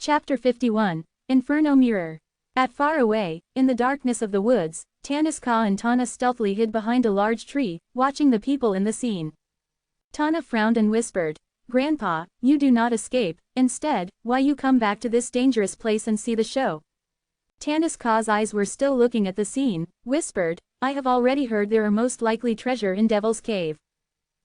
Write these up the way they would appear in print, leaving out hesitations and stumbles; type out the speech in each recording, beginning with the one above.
Chapter 51, Inferno Mirror. At far away, in the darkness of the woods, Tannis-Ka and Tana stealthily hid behind a large tree, watching the people in the scene. Tana frowned and whispered, "Grandpa, you do not escape, instead, why you come back to this dangerous place and see the show?" Tannis-Ka's eyes were still looking at the scene, whispered, "I have already heard there are most likely treasure in Devil's Cave.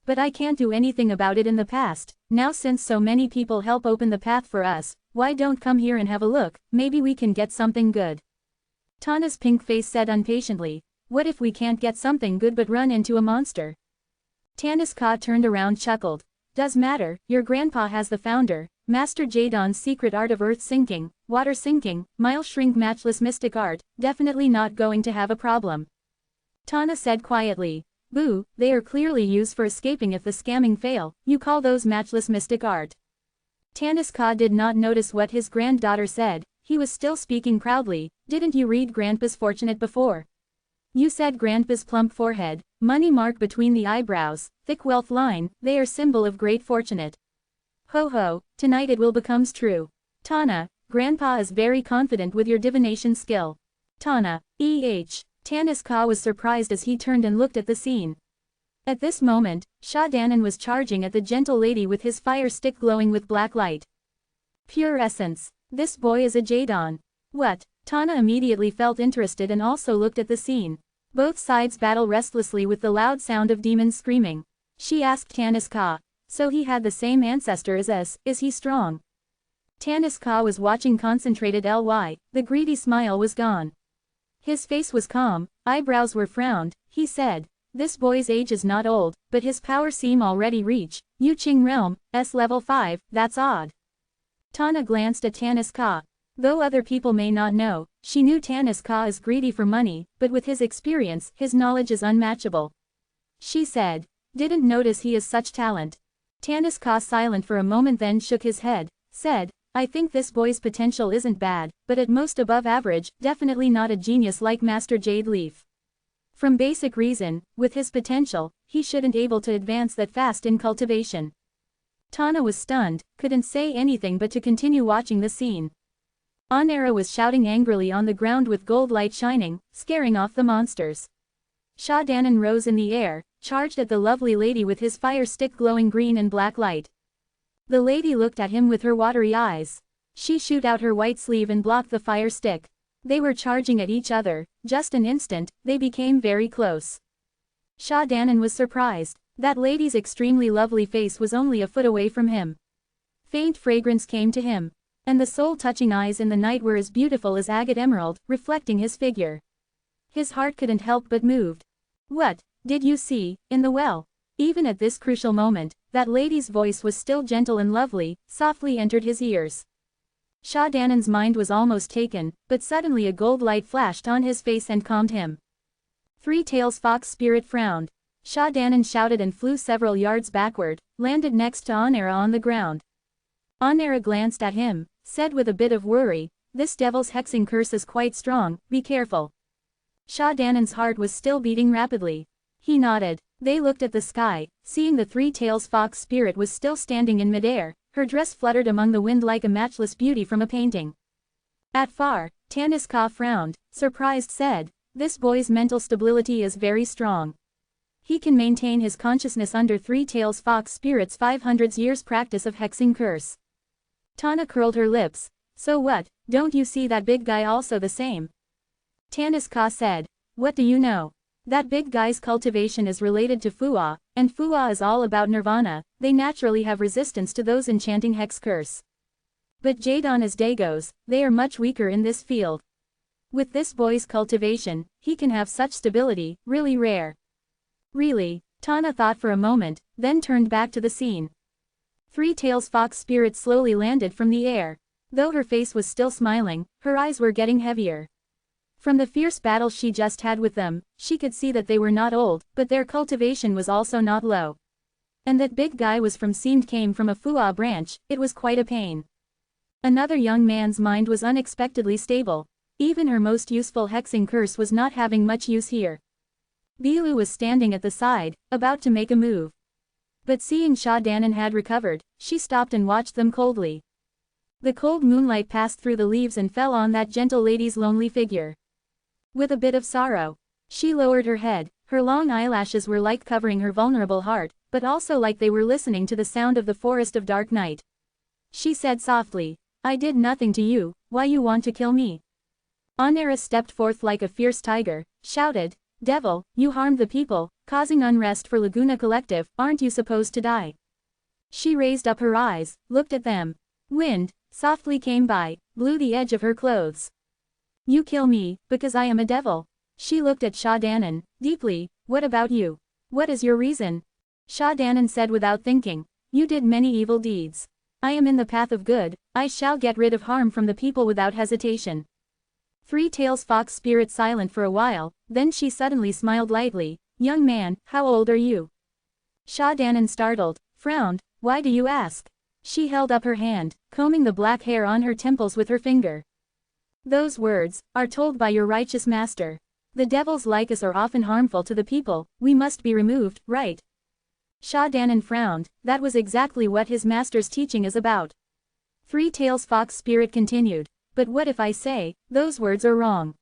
But I can't do anything about it in the past, now since so many people help open the path for us, why don't come here and have a look, maybe we can get something good." Tana's pink face said impatiently, "What if we can't get something good but run into a monster?" Tannis-Ka turned around chuckled, "Does matter, your grandpa has the founder, Master Jadon's secret art of earth sinking, water sinking, mile shrink matchless mystic art, definitely not going to have a problem." Tana said quietly, "Boo, they are clearly used for escaping if the scamming fail, you call those matchless mystic art." Tannis-Ka did not notice what his granddaughter said, he was still speaking proudly, "Didn't you read Grandpa's fortunate before? You said Grandpa's plump forehead, money mark between the eyebrows, thick wealth line, they are symbol of great fortunate. Ho ho, tonight it will becomes true. Tana, Grandpa is very confident with your divination skill." Tana, Tannis-Ka was surprised as he turned and looked at the scene. At this moment, Sha Danan was charging at the gentle lady with his fire stick glowing with black light. Pure essence. This boy is a Jadon. What? Tana immediately felt interested and also looked at the scene. Both sides battle restlessly with the loud sound of demons screaming. She asked Tannis-Ka, "So he had the same ancestor as us, is he strong?" Tannis-Ka was watching concentrated the greedy smile was gone. His face was calm, eyebrows were frowned, he said, "This boy's age is not old, but his power seem already reach, Yu Qing realm, S level 5, that's odd." Tana glanced at Tannis-Ka. Though other people may not know, she knew Tannis-Ka is greedy for money, but with his experience, his knowledge is unmatchable. She said, "Didn't notice he is such talent." Tannis-Ka silent for a moment then shook his head, said, "I think this boy's potential isn't bad, but at most above average, definitely not a genius like Master Jade Leaf. From basic reason, with his potential, he shouldn't able to advance that fast in cultivation." Tana was stunned, couldn't say anything but to continue watching the scene. Onera was shouting angrily on the ground with gold light shining, scaring off the monsters. Sha Danan rose in the air, charged at the lovely lady with his fire stick glowing green and black light. The lady looked at him with her watery eyes. She shoot out her white sleeve and blocked the fire stick. They were charging at each other, just an instant, they became very close. Sha Danan was surprised. That lady's extremely lovely face was only a foot away from him. Faint fragrance came to him. And the soul-touching eyes in the night were as beautiful as agate emerald, reflecting his figure. His heart couldn't help but moved. "What did you see in the well?" Even at this crucial moment, that lady's voice was still gentle and lovely, softly entered his ears. Sha Danan's mind was almost taken, but suddenly a gold light flashed on his face and calmed him. Three Tails Fox Spirit frowned. Sha Danan shouted and flew several yards backward, landed next to Onera on the ground. Onera glanced at him, said with a bit of worry, "This devil's hexing curse is quite strong, be careful." Sha Danan's heart was still beating rapidly. He nodded. They looked at the sky, seeing the Three Tails Fox Spirit was still standing in midair, her dress fluttered among the wind like a matchless beauty from a painting. At far, Tannis-Ka frowned, surprised said, "This boy's mental stability is very strong. He can maintain his consciousness under Three Tails Fox Spirit's 500 years practice of hexing curse." Tana curled her lips. "So what, don't you see that big guy also the same?" Tannis-Ka said, "What do you know? That big guy's cultivation is related to Fuwa, and Fuwa is all about nirvana, they naturally have resistance to those enchanting hex curse. But Jadon is Dagos, they are much weaker in this field. With this boy's cultivation, he can have such stability, really rare." "Really?" Tana thought for a moment, then turned back to the scene. Three Tails Fox Spirit slowly landed from the air. Though her face was still smiling, her eyes were getting heavier. From the fierce battle she just had with them, she could see that they were not old, but their cultivation was also not low. And that big guy was came from a Fuwa branch, it was quite a pain. Another young man's mind was unexpectedly stable. Even her most useful hexing curse was not having much use here. Bilu was standing at the side, about to make a move. But seeing Sha Danan had recovered, she stopped and watched them coldly. The cold moonlight passed through the leaves and fell on that gentle lady's lonely figure. With a bit of sorrow, she lowered her head. Her long eyelashes were like covering her vulnerable heart, but also like they were listening to the sound of the forest of dark night. She said softly, "I did nothing to you, why you want to kill me?" Onera stepped forth like a fierce tiger, shouted, "Devil, you harmed the people, causing unrest for Laguna Collective, aren't you supposed to die?" She raised up her eyes, looked at them. Wind, softly came by, blew the edge of her clothes. "You kill me, because I am a devil." She looked at Sha Danan, deeply, "What about you? What is your reason?" Sha Danan said without thinking, "You did many evil deeds. I am in the path of good, I shall get rid of harm from the people without hesitation." Three Tails Fox Spirit silent for a while, then she suddenly smiled lightly, "Young man, how old are you?" Sha Danan startled, frowned, "Why do you ask?" She held up her hand, combing the black hair on her temples with her finger. "Those words are told by your righteous master. The devils like us are often harmful to the people, we must be removed, right?" Sha Danan frowned, that was exactly what his master's teaching is about. Three Tails Fox Spirit continued, "But what if I say, those words are wrong?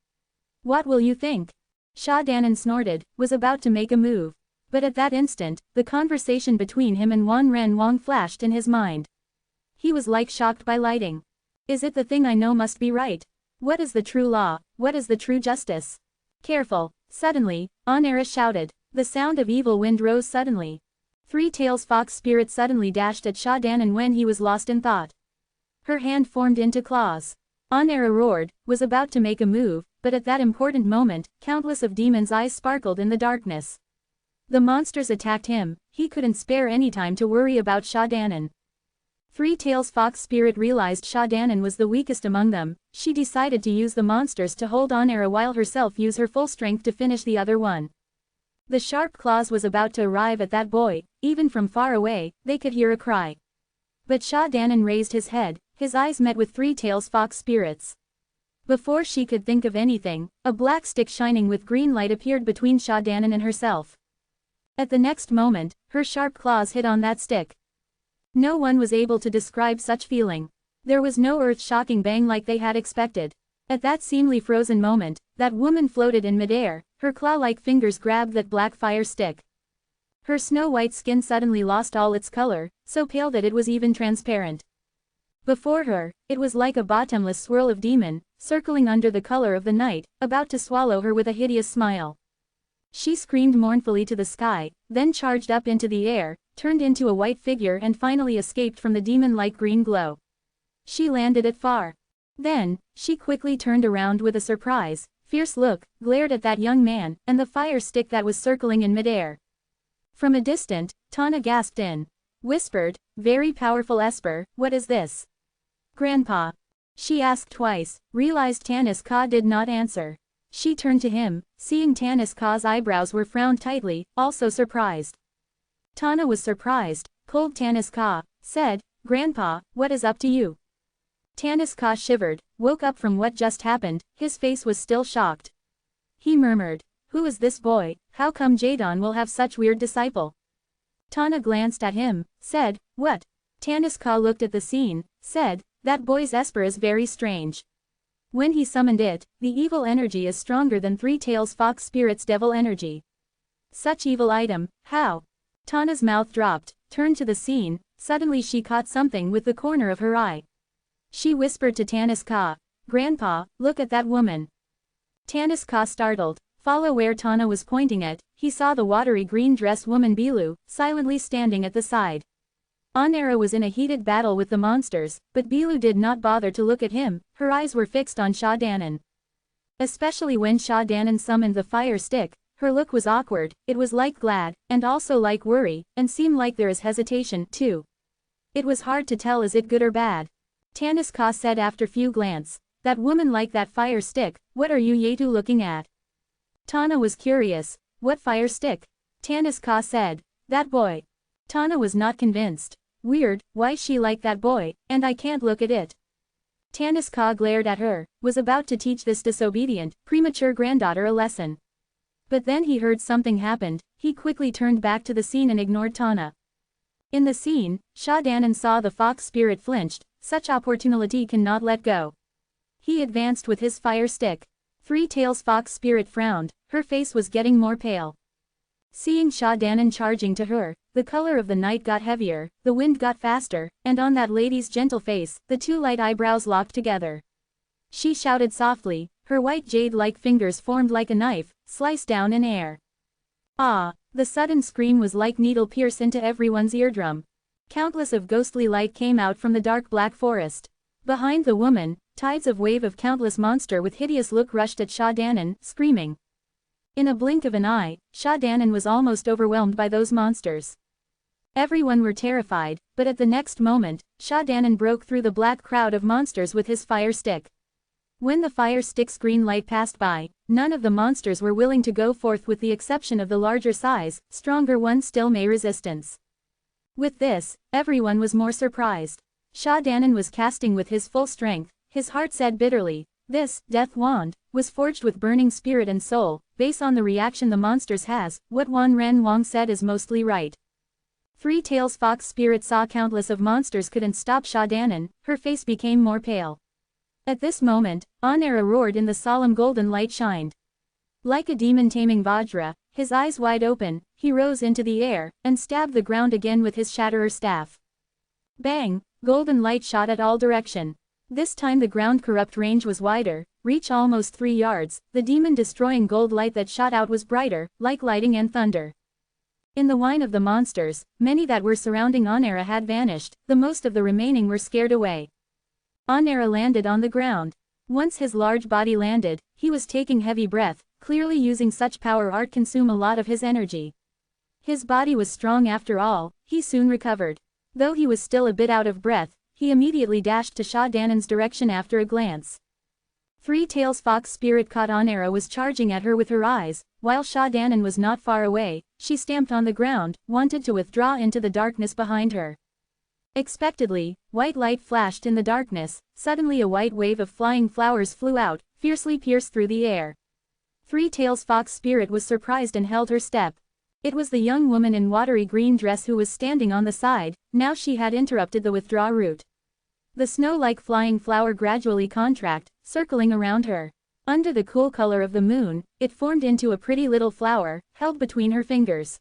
What will you think?" Sha Danan snorted, was about to make a move. But at that instant, the conversation between him and Wan Ren Wang flashed in his mind. He was like shocked by lightning. Is it the thing I know must be right? What is the true law? What is the true justice? Careful! Suddenly, Onera shouted. The sound of evil wind rose suddenly. Three Tails Fox Spirit suddenly dashed at Sha Danan when he was lost in thought. Her hand formed into claws. Onera roared, was about to make a move, but at that important moment, countless of demons' eyes sparkled in the darkness. The monsters attacked him, he couldn't spare any time to worry about Sha Danan. Three Tails Fox Spirit realized Sha Danan was the weakest among them, she decided to use the monsters to hold Onera while herself use her full strength to finish the other one. The sharp claws was about to arrive at that boy, even from far away, they could hear a cry. But Sha Danan raised his head, his eyes met with Three Tails Fox Spirit's. Before she could think of anything, a black stick shining with green light appeared between Sha Danan and herself. At the next moment, her sharp claws hit on that stick. No one was able to describe such feeling. There was no earth-shocking bang like they had expected. At that seemingly frozen moment, that woman floated in midair, her claw-like fingers grabbed that black fire stick. Her snow-white skin suddenly lost all its color, so pale that it was even transparent. Before her, it was like a bottomless swirl of demon, circling under the color of the night, about to swallow her with a hideous smile. She screamed mournfully to the sky, then charged up into the air, turned into a white figure and finally escaped from the demon-like green glow. She landed at far. Then, she quickly turned around with a surprise, fierce look, glared at that young man, and the fire stick that was circling in midair. From a distant, Tana gasped in. Whispered, "Very powerful Esper, what is this?" "Grandpa." She asked twice, realized Tanis Ka did not answer. She turned to him, seeing Tanis Ka's eyebrows were frowned tightly, also surprised. Tana was surprised, cold Tanis Ka, said, "Grandpa, what is up to you?" Tanis Ka shivered, woke up from what just happened, his face was still shocked. He murmured, "Who is this boy, how come Jadon will have such weird disciple?" Tana glanced at him, said, "What?" Tanis Ka looked at the scene, said, "That boy's Esper is very strange. When he summoned it, the evil energy is stronger than Three Tails Fox Spirit's devil energy. Such evil item, how?" Tana's mouth dropped, turned to the scene, suddenly she caught something with the corner of her eye. She whispered to Tanis Ka, "Grandpa, look at that woman." Tanis Ka startled, follow where Tana was pointing at, he saw the watery green dress woman Bilu, silently standing at the side. Onera was in a heated battle with the monsters, but Bilu did not bother to look at him, her eyes were fixed on Sha Danan. Especially when Sha Danan summoned the fire stick, her look was awkward, it was like glad, and also like worry, and seemed like there is hesitation, too. It was hard to tell is it good or bad. Tanis Ka said after few glance, "That woman like that fire stick, what are you Yetu looking at?" Tana was curious, "What fire stick?" Tanis Ka said, "That boy." Tana was not convinced. Weird, why she like that boy, and I can't look at it. Tanis Ka glared at her, was about to teach this disobedient, premature granddaughter a lesson. But then he heard something happened, he quickly turned back to the scene and ignored Tana. In the scene, Sha Danan saw the fox spirit flinched, Such opportunity cannot let go. He advanced with his fire stick. Three Tails Fox Spirit frowned, her face was getting more pale. Seeing Sha Danan charging to her, the color of the night got heavier, the wind got faster, and on that lady's gentle face, the two light eyebrows locked together. She shouted softly, her white jade-like fingers formed like a knife, sliced down in air. Ah! The sudden scream was like needle pierce into everyone's eardrum. Countless of ghostly light came out from the dark black forest. Behind the woman, tides of wave of countless monster with hideous look rushed at Sha Danan, screaming. In a blink of an eye, Sha Danan was almost overwhelmed by those monsters. Everyone were terrified, but at the next moment, Sha Danan broke through the black crowd of monsters with his fire stick. When the fire stick's green light passed by, none of the monsters were willing to go forth with the exception of the larger size, stronger ones still made resistance. With this, everyone was more surprised. Sha Danan was casting with his full strength, his heart said bitterly, this, death wand, was forged with burning spirit and soul, based on the reaction the monsters has, what Wan Ren Wang said is mostly right. Three Tails Fox Spirit saw countless of monsters couldn't stop Sha Danan, her face became more pale. At this moment, Onera roared in the solemn golden light shined. Like a demon taming Vajra, his eyes wide open, he rose into the air, and stabbed the ground again with his shatterer staff. Bang! Golden light shot at all direction. This time the ground corrupt range was wider, reach almost 3 yards, the demon-destroying gold light that shot out was brighter, like lightning and thunder. In the whine of the monsters, many that were surrounding Onera had vanished, the most of the remaining were scared away. Onera landed on the ground. Once his large body landed, he was taking heavy breath, clearly using such power art consume a lot of his energy. His body was strong after all, he soon recovered. Though he was still a bit out of breath, he immediately dashed to Sha Danan's direction after a glance. Three Tails Fox Spirit caught Onera was charging at her with her eyes, while Sha Danan was not far away, she stamped on the ground, wanted to withdraw into the darkness behind her. Expectedly, white light flashed in the darkness, suddenly a white wave of flying flowers flew out, fiercely pierced through the air. Three Tails Fox Spirit was surprised and held her step. It was the young woman in watery green dress who was standing on the side, now she had interrupted the withdraw route. The snow-like flying flower gradually contract, circling around her. Under the cool color of the moon, it formed into a pretty little flower, held between her fingers.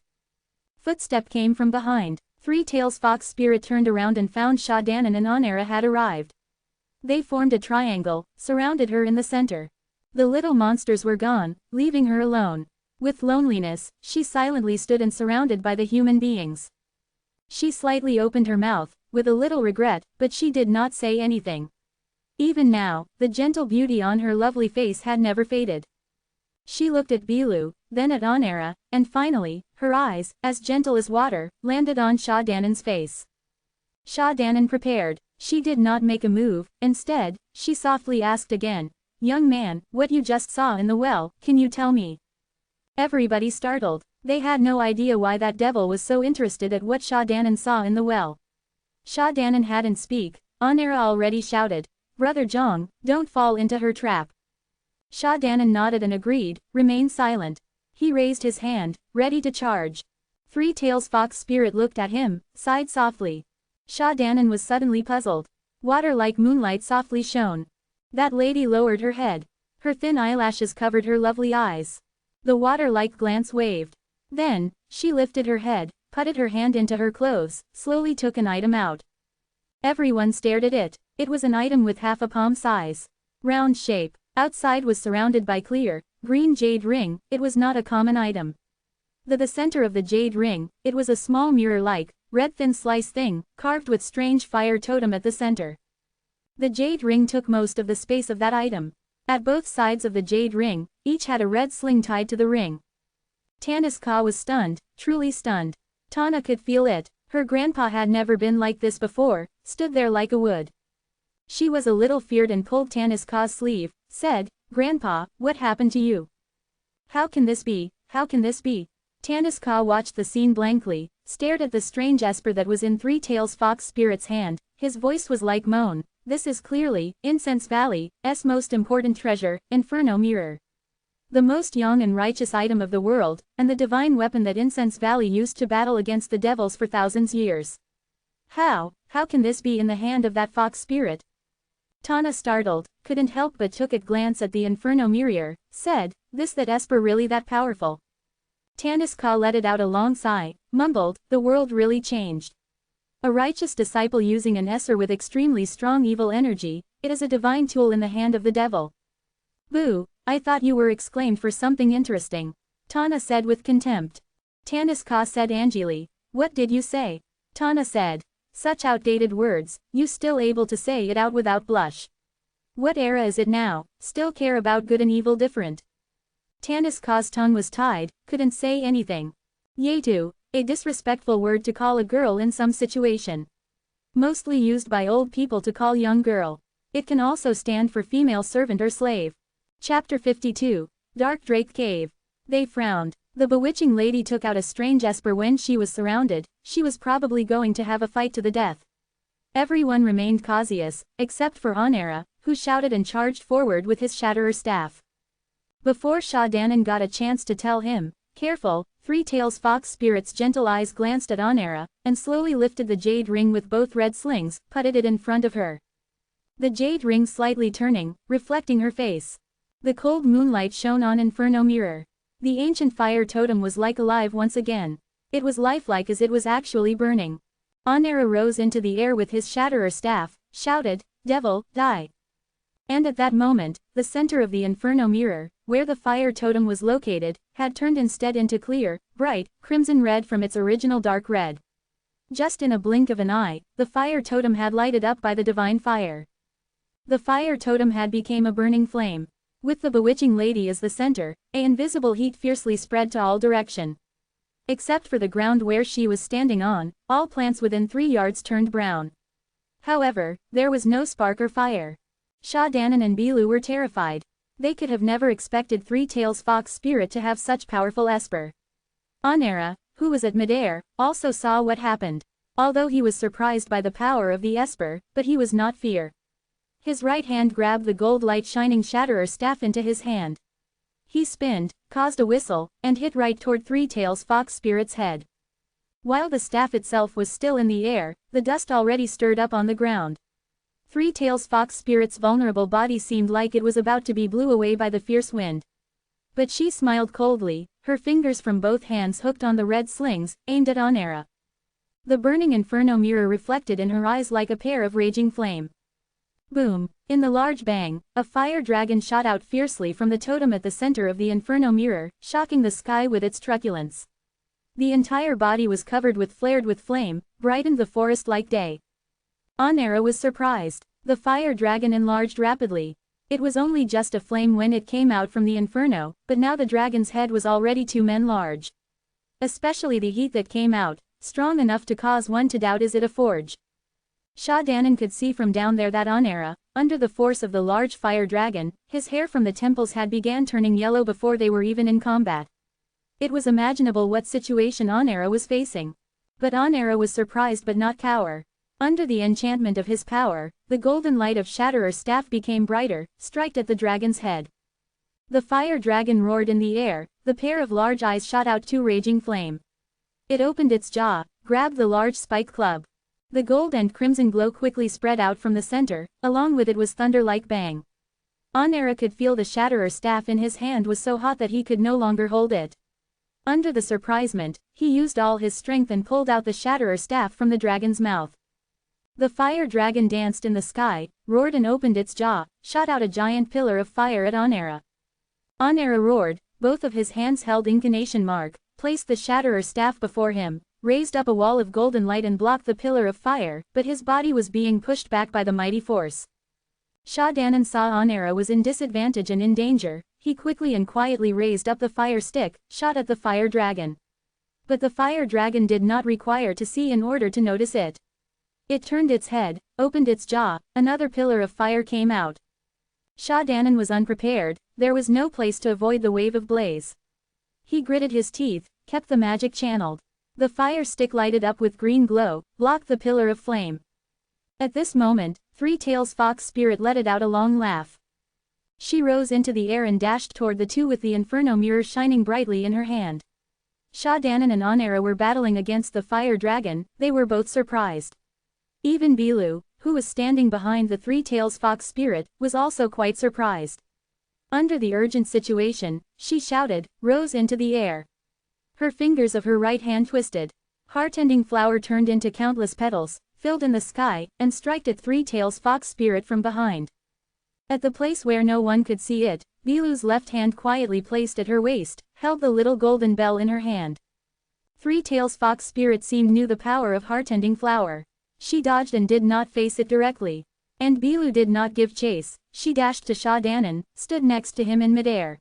Footstep came from behind. Three Tails Fox Spirit turned around and found Sha Danan and Onera had arrived. They formed a triangle, surrounded her in the center. The little monsters were gone, leaving her alone. With loneliness, she silently stood and surrounded by the human beings. She slightly opened her mouth, with a little regret, but she did not say anything. Even now, the gentle beauty on her lovely face had never faded. She looked at Bilu, then at Onera, and finally, her eyes, as gentle as water, landed on Sha Danan's face. Sha Danan prepared. She did not make a move, instead, she softly asked again, "Young man, what you just saw in the well, can you tell me?" Everybody startled. They had no idea why that devil was so interested at what Sha Danan saw in the well. Sha Danan hadn't speak. Onera already shouted, "Brother Zhang, don't fall into her trap." Sha Danan nodded and agreed, remain silent. He raised his hand, ready to charge. Three Tails Fox Spirit looked at him, sighed softly. Sha Danan was suddenly puzzled. Water like moonlight softly shone. That lady lowered her head. Her thin eyelashes covered her lovely eyes. The water-like glance waved. Then, she lifted her head, putted her hand into her clothes, slowly took an item out. Everyone stared at it. It was an item with half a palm size. Round shape. Outside was surrounded by clear, green jade ring, it was not a common item. The center of the jade ring, it was a small mirror-like, red thin slice thing, carved with strange fire totem at the center. The jade ring took most of the space of that item. At both sides of the jade ring, each had a red sling tied to the ring. Taniska was stunned, truly stunned. Tana could feel it, her grandpa had never been like this before, stood there like a wood. She was a little feared and pulled Taniska's sleeve, said, "Grandpa, what happened to you? How can this be, how can this be?" Taniska watched the scene blankly, stared at the strange esper that was in Three Tails Fox Spirit's hand, his voice was like moan, "This is clearly, Incense Valley's most important treasure, Inferno Mirror. The most young and righteous item of the world, and the divine weapon that Incense Valley used to battle against the devils for thousands years. How can this be in the hand of that fox spirit? Tana, startled, couldn't help but took a glance at the Inferno mirror, said, that Esper really that powerful? Tanis Ka let it out a long sigh, mumbled, the world really changed. A righteous disciple using an Esper with extremely strong evil energy, it is a divine tool in the hand of the devil. Boo, I thought you were exclaimed for something interesting. Tana said with contempt. Tanis Ka said angrily, what did you say? Tana said, such outdated words, you still able to say it out without blush. What era is it now, still care about good and evil different? Tanis Ka's tongue was tied, couldn't say anything. Yetu, a disrespectful word to call a girl in some situation. Mostly used by old people to call young girl. It can also stand for female servant or slave. Chapter 52, Dark Drake Cave. They frowned. The bewitching lady took out a strange Esper when she was surrounded, she was probably going to have a fight to the death. Everyone remained cautious, except for Onera, who shouted and charged forward with his Shatterer staff. Before Sha Danan got a chance to tell him, careful, Three Tails Fox Spirit's gentle eyes glanced at Onera, and slowly lifted the jade ring with both red slings, putted it in front of her. The jade ring slightly turning, reflecting her face. The cold moonlight shone on Inferno mirror. The ancient fire totem was like alive once again. It was lifelike as it was actually burning. Onera rose into the air with his Shatterer staff, shouted, devil, die. And at that moment, the center of the Inferno mirror, where the fire totem was located, had turned instead into clear, bright, crimson red from its original dark red. Just in a blink of an eye, the fire totem had lighted up by the divine fire. The fire totem had become a burning flame. With the bewitching lady as the center, an invisible heat fiercely spread to all direction. Except for the ground where she was standing on, all plants within 3 yards turned brown. However, there was no spark or fire. Sha Danan and Bilu were terrified. They could have never expected Three Tails Fox Spirit to have such powerful Esper. Onera, who was at midair, also saw what happened. Although he was surprised by the power of the Esper, but he was not fear. His right hand grabbed the gold light shining Shatterer staff into his hand. He spinned, caused a whistle, and hit right toward Three Tails Fox Spirit's head. While the staff itself was still in the air, the dust already stirred up on the ground. Three Tails Fox Spirit's vulnerable body seemed like it was about to be blew away by the fierce wind. But she smiled coldly, her fingers from both hands hooked on the red slings, aimed at Onera. The burning Inferno mirror reflected in her eyes like a pair of raging flame. Boom! In the large bang, a fire dragon shot out fiercely from the totem at the center of the Inferno mirror, shocking the sky with its truculence. The entire body was covered with flared with flame, brightened the forest like day. Onera was surprised. The fire dragon enlarged rapidly. It was only just a flame when it came out from the Inferno, but now the dragon's head was already 2 men large. Especially the heat that came out, strong enough to cause one to doubt is it a forge. Sha Danan could see from down there that Onera, under the force of the large fire dragon, his hair from the temples had began turning yellow before they were even in combat. It was imaginable what situation Onera was facing. But Onera was surprised but not cower. Under the enchantment of his power, the golden light of Shatterer's staff became brighter, struck at the dragon's head. The fire dragon roared in the air, the pair of large eyes shot out 2 raging flame. It opened its jaw, grabbed the large spike club. The gold and crimson glow quickly spread out from the center, along with it was thunder like bang. Onera could feel the Shatterer staff in his hand was so hot that he could no longer hold it. Under the surprisement, he used all his strength and pulled out the Shatterer staff from the dragon's mouth. The fire dragon danced in the sky, roared and opened its jaw, shot out a giant pillar of fire at Onera. Onera roared, both of his hands held incantation mark, placed the Shatterer staff before him, raised up a wall of golden light and blocked the pillar of fire, but his body was being pushed back by the mighty force. Sha Danan saw Onera was in disadvantage and in danger, he quickly and quietly raised up the fire stick, shot at the fire dragon. But the fire dragon did not require to see in order to notice it. It turned its head, opened its jaw, another pillar of fire came out. Sha Danan was unprepared, there was no place to avoid the wave of blaze. He gritted his teeth, kept the magic channeled. The fire stick lighted up with green glow, blocked the pillar of flame. At this moment, Three Tails Fox Spirit let it out a long laugh. She rose into the air and dashed toward the two with the Inferno mirror shining brightly in her hand. Sha Danan and Onera were battling against the fire dragon, they were both surprised. Even Bilu, who was standing behind the three-tails fox spirit, was also quite surprised. Under the urgent situation, she shouted, rose into the air. Her fingers of her right hand twisted. Heart-ending flower turned into countless petals, filled in the sky, and striked at three-tails fox spirit from behind. At the place where no one could see it, Bilu's left hand quietly placed at her waist, held the little golden bell in her hand. Three-tails fox spirit seemed knew the power of heart-ending flower. She dodged and did not face it directly. And Bilu did not give chase. She dashed to Sha Danan, stood next to him in midair.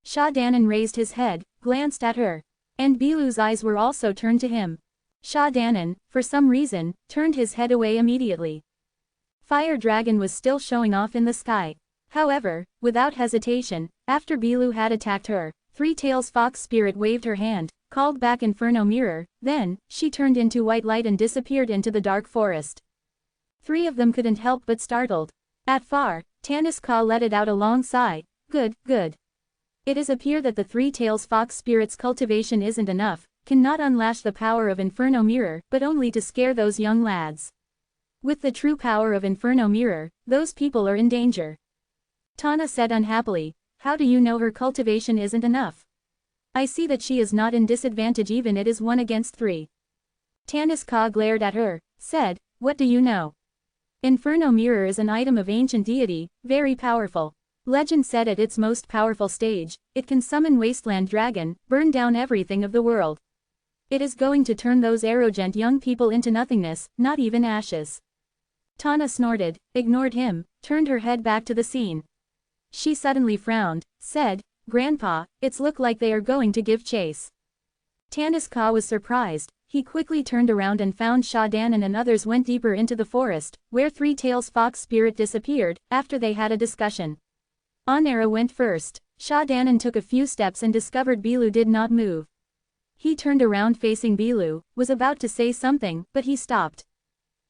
Sha Danan raised his head, glanced at her. And Bilu's eyes were also turned to him. Sha Danan, for some reason, turned his head away immediately. Fire Dragon was still showing off in the sky. However, without hesitation, after Bilu had attacked her, Three-Tails Fox Spirit waved her hand, called back Inferno Mirror, then, she turned into white light and disappeared into the dark forest. Three of them couldn't help but startled. At far, Tanis Ka let it out a long sigh. Good, good. It is appear that the Three-Tails Fox Spirit's cultivation isn't enough, cannot unlash the power of Inferno Mirror, but only to scare those young lads. With the true power of Inferno Mirror, those people are in danger. Tana said unhappily, how do you know her cultivation isn't enough? I see that she is not in disadvantage even it is 1 against 3. Tanis Ka glared at her, said, what do you know? Inferno Mirror is an item of ancient deity, very powerful. Legend said at its most powerful stage, it can summon Wasteland Dragon, burn down everything of the world. It is going to turn those arrogant young people into nothingness, not even ashes. Tana snorted, ignored him, turned her head back to the scene. She suddenly frowned, said, Grandpa, it's look like they are going to give chase. Tanis Ka was surprised. He quickly turned around and found Sha Danan and others went deeper into the forest, where Three-Tails Fox Spirit disappeared, after they had a discussion. Onera went first. Sha Danan took a few steps and discovered Bilu did not move. He turned around facing Bilu, was about to say something, but he stopped.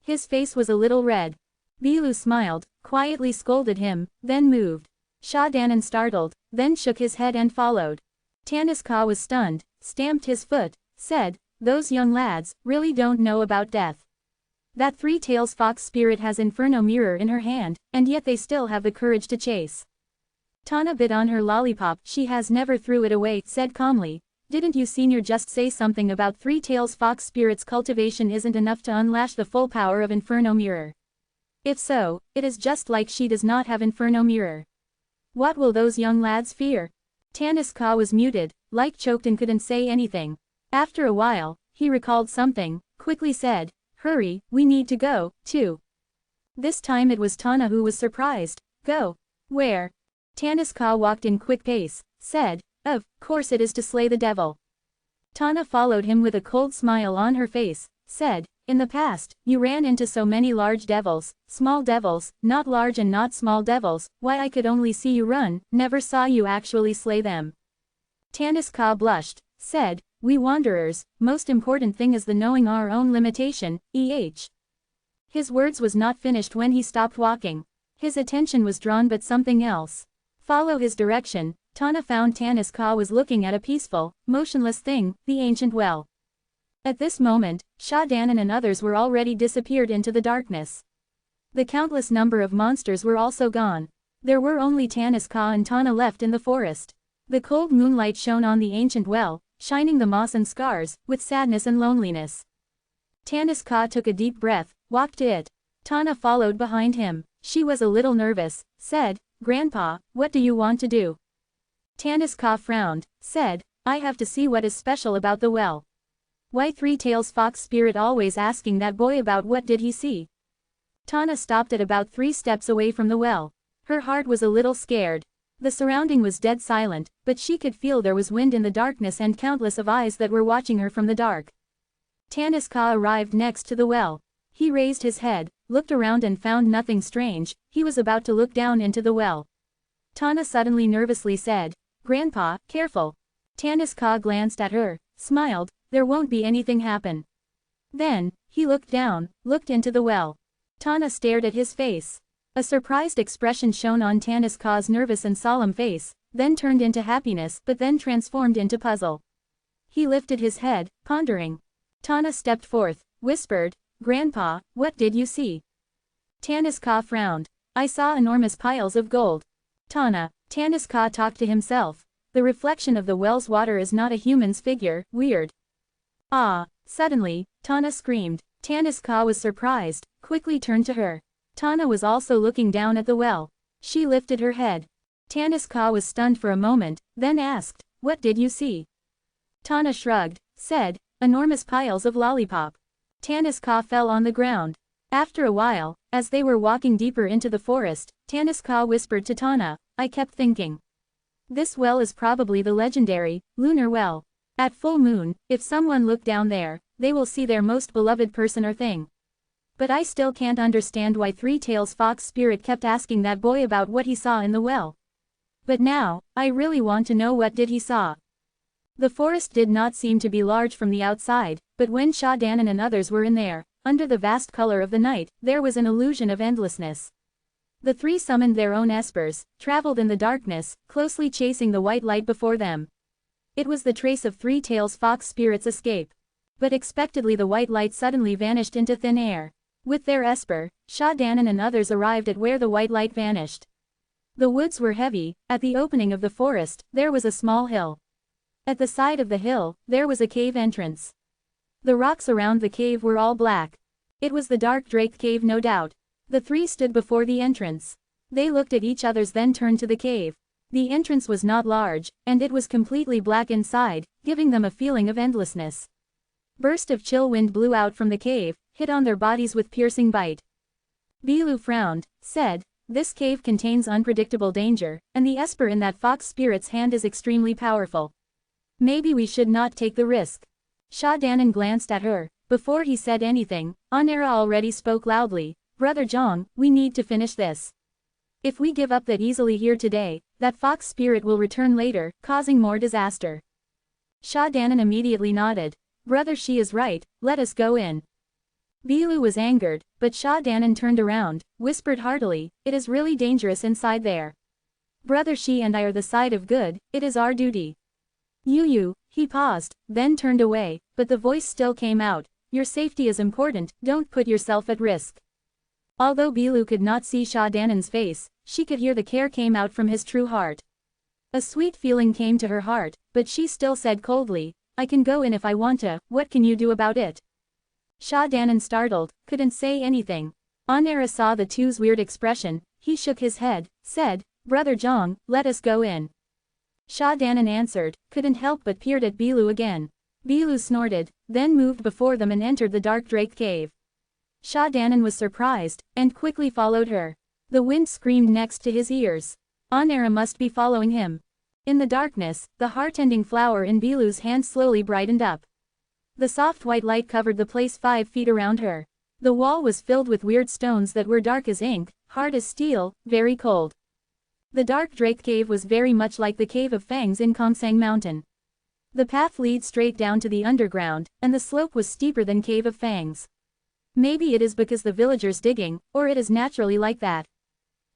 His face was a little red. Bilu smiled, quietly scolded him, then moved. Sha Danan startled, then shook his head and followed. Tanis Ka was stunned, stamped his foot, said, those young lads really don't know about death. That Three-Tails Fox Spirit has Inferno Mirror in her hand, and yet they still have the courage to chase. Tana bit on her lollipop. She has never threw it away, said calmly, didn't you senior just say something about Three-Tails Fox Spirit's cultivation isn't enough to unlash the full power of Inferno Mirror? If so, it is just like she does not have Inferno Mirror. What will those young lads fear? Tanis Ka was muted, like choked and couldn't say anything. After a while, he recalled something, quickly said, hurry, we need to go, too. This time it was Tana who was surprised. Go. Where? Tanis Ka walked in quick pace, said, of course it is to slay the devil. Tana followed him with a cold smile on her face, said, in the past, you ran into so many large devils, small devils, not large and not small devils, why I could only see you run, never saw you actually slay them. Tanis Ka blushed, said, we wanderers, most important thing is the knowing our own limitation, His words was not finished when he stopped walking. His attention was drawn but something else. Follow his direction. Tana found Tanis Ka was looking at a peaceful, motionless thing, the ancient well. At this moment, Sha Danan and others were already disappeared into the darkness. The countless number of monsters were also gone. There were only Tanis Ka and Tana left in the forest. The cold moonlight shone on the ancient well, shining the moss and scars, with sadness and loneliness. Tanis Ka took a deep breath, walked to it. Tana followed behind him. She was a little nervous, said, Grandpa, what do you want to do? Tanis Ka frowned, said, I have to see what is special about the well. Why Three-Tails Fox Spirit always asking that boy about what did he see? Tana stopped at about 3 steps away from the well. Her heart was a little scared. The surrounding was dead silent, but she could feel there was wind in the darkness and countless of eyes that were watching her from the dark. Tanis Ka arrived next to the well. He raised his head, looked around and found nothing strange. He was about to look down into the well. Tana suddenly nervously said, Grandpa, careful. Tanis Ka glanced at her, smiled, there won't be anything happen. Then, he looked down, looked into the well. Tana stared at his face. A surprised expression shone on Tanis Ka's nervous and solemn face, then turned into happiness but then transformed into puzzle. He lifted his head, pondering. Tana stepped forth, whispered, Grandpa, what did you see? Tanis Ka frowned. I saw enormous piles of gold. Tana, Tanis Ka talked to himself. The reflection of the well's water is not a human's figure, weird. Ah! Suddenly, Tana screamed. Tanis Ka was surprised, quickly turned to her. Tana was also looking down at the well. She lifted her head. Tanis Ka was stunned for a moment, then asked, what did you see? Tana shrugged, said, enormous piles of lollipop. Tanis Ka fell on the ground. After a while, as they were walking deeper into the forest, Tanis Ka whispered to Tana, I kept thinking. This well is probably the legendary, lunar well. At full moon, if someone look down there, they will see their most beloved person or thing. But I still can't understand why Three Tails Fox Spirit kept asking that boy about what he saw in the well. But now, I really want to know what did he saw. The forest did not seem to be large from the outside, but when Sha Danan and others were in there, under the vast color of the night, there was an illusion of endlessness. The three summoned their own espers, traveled in the darkness, closely chasing the white light before them. It was the trace of Three Tails Fox Spirit's escape. But expectedly the white light suddenly vanished into thin air. With their esper, Sha Danan and others arrived at where the white light vanished. The woods were heavy. At the opening of the forest, there was a small hill. At the side of the hill, there was a cave entrance. The rocks around the cave were all black. It was the Dark Drake Cave, no doubt. The three stood before the entrance. They looked at each other, then turned to the cave. The entrance was not large, and it was completely black inside, giving them a feeling of endlessness. Burst of chill wind blew out from the cave, hit on their bodies with piercing bite. Bilu frowned, said, this cave contains unpredictable danger, and the esper in that fox spirit's hand is extremely powerful. Maybe we should not take the risk. Sha Danan glanced at her. Before he said anything, Anera already spoke loudly, Brother Zhang, we need to finish this. If we give up that easily here today, that fox spirit will return later, causing more disaster. Sha Danan immediately nodded. Brother, she is right, let us go in. Bilu was angered, but Sha Danan turned around, whispered heartily, it is really dangerous inside there. Brother, she and I are the side of good, it is our duty. Yu, he paused, then turned away, but the voice still came out, your safety is important, don't put yourself at risk. Although Bilu could not see Sha Danan's face, she could hear the care came out from his true heart. A sweet feeling came to her heart, but she still said coldly, I can go in if I want to, what can you do about it? Sha Danan, startled, couldn't say anything. Anera saw the two's weird expression, he shook his head, said, Brother Zhang, let us go in. Sha Danan answered, couldn't help but peered at Bilu again. Bilu snorted, then moved before them and entered the Dark Drake Cave. Sha Danan was surprised, and quickly followed her. The wind screamed next to his ears. Anera must be following him. In the darkness, the heart-ending flower in Bilu's hand slowly brightened up. The soft white light covered the place 5 feet around her. The wall was filled with weird stones that were dark as ink, hard as steel, very cold. The Dark Drake Cave was very much like the Cave of Fangs in Kongsang Mountain. The path leads straight down to the underground, and the slope was steeper than Cave of Fangs. Maybe it is because the villagers digging, or it is naturally like that.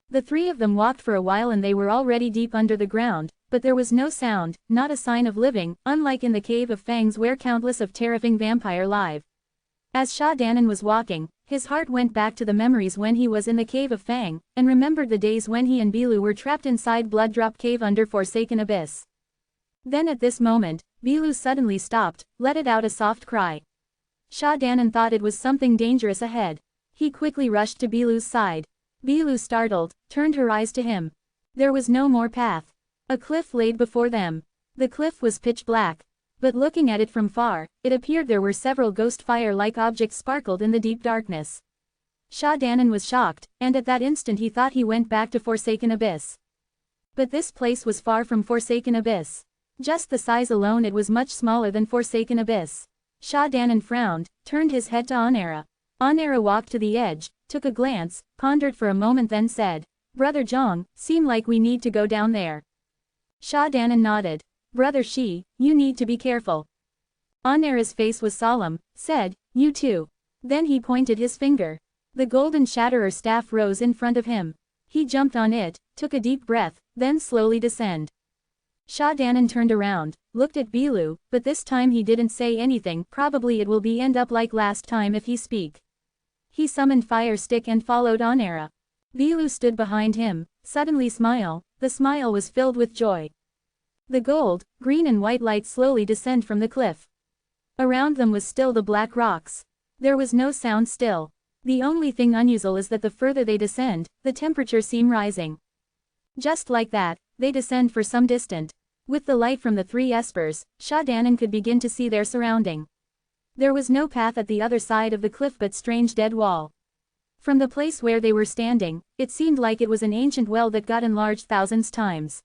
The three of them walked for a while and they were already deep under the ground, but there was no sound, not a sign of living, unlike in the Cave of Fangs where countless of terrifying vampire live. As Sha Danan was walking, his heart went back to the memories when he was in the Cave of Fang, and remembered the days when he and Bilu were trapped inside Blooddrop Cave under Forsaken Abyss. Then at this moment, Bilu suddenly stopped, let it out a soft cry. Sha Danan thought it was something dangerous ahead. He quickly rushed to Bilu's side. Bilu, startled, turned her eyes to him. There was no more path. A cliff laid before them. The cliff was pitch black. But looking at it from far, it appeared there were several ghost fire-like objects sparkled in the deep darkness. Sha Danan was shocked, and at that instant he thought he went back to Forsaken Abyss. But this place was far from Forsaken Abyss. Just the size alone it was much smaller than Forsaken Abyss. Sha Danan frowned, turned his head to Anera. Anera walked to the edge, took a glance, pondered for a moment, then said, Brother Zhang, seem like we need to go down there. Sha Danan nodded. Brother Shi, you need to be careful. Anera's face was solemn, said, you too. Then he pointed his finger. The golden Shatterer staff rose in front of him. He jumped on it, took a deep breath, then slowly descend. Sha Danan turned around, looked at Bilu, but this time he didn't say anything, probably it will be end up like last time if he speak. He summoned Fire Stick and followed Onera. Bilu stood behind him, suddenly the smile was filled with joy. The gold, green and white lights slowly descend from the cliff. Around them was still the black rocks. There was no sound still. The only thing unusual is that the further they descend, the temperature seems rising. Just like that, they descend for some distance. With the light from the 3 espers, Sha Danan could begin to see their surrounding. There was no path at the other side of the cliff but strange dead wall. From the place where they were standing, it seemed like it was an ancient well that got enlarged thousands times.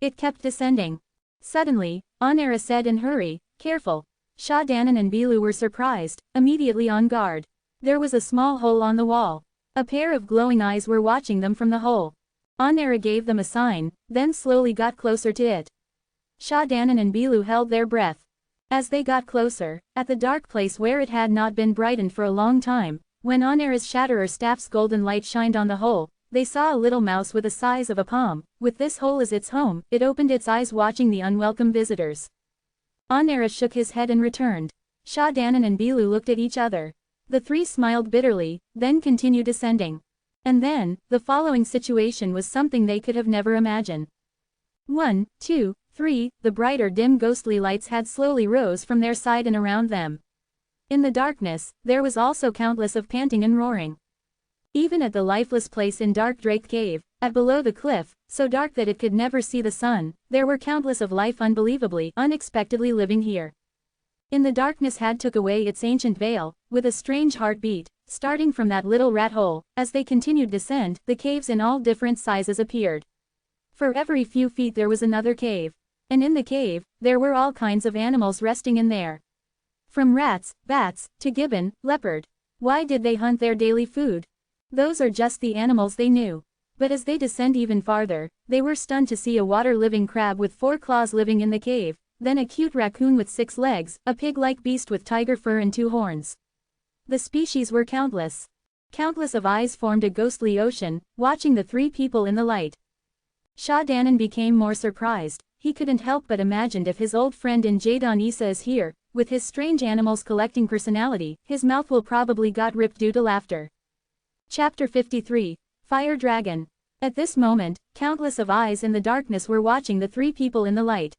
It kept descending. Suddenly, Onera said in hurry, "Careful." Sha Danan and Bilu were surprised, immediately on guard. There was a small hole on the wall. A pair of glowing eyes were watching them from the hole. Onera gave them a sign, then slowly got closer to it. Sha Danan and Bilu held their breath. As they got closer, at the dark place where it had not been brightened for a long time, when Onera's Shatterer staff's golden light shined on the hole, they saw a little mouse with the size of a palm. With this hole as its home, it opened its eyes watching the unwelcome visitors. Onera shook his head and returned. Sha Danan and Bilu looked at each other. The 3 smiled bitterly, then continued descending. And then, the following situation was something they could have never imagined. 1, 2, 3, the brighter dim ghostly lights had slowly rose from their side and around them. In the darkness, there was also countless of panting and roaring. Even at the lifeless place in Dark Drake Cave, at below the cliff, so dark that it could never see the sun, there were countless of life unexpectedly living here. In the darkness had took away its ancient veil, with a strange heartbeat, starting from that little rat hole. As they continued descend, the caves in all different sizes appeared. For every few feet there was another cave. And in the cave, there were all kinds of animals resting in there. From rats, bats, to gibbon, leopard. Why did they hunt their daily food? Those are just the animals they knew. But as they descend even farther, they were stunned to see a water-living crab with 4 claws living in the cave, then a cute raccoon with 6 legs, a pig-like beast with tiger fur and 2 horns. The species were countless. Countless of eyes formed a ghostly ocean, watching the 3 people in the light. Sha Danan became more surprised. He couldn't help but imagine if his old friend in Jade Dynasty is here, with his strange animals collecting personality, his mouth will probably got ripped due to laughter. Chapter 53, Fire Dragon. At this moment, countless of eyes in the darkness were watching the 3 people in the light.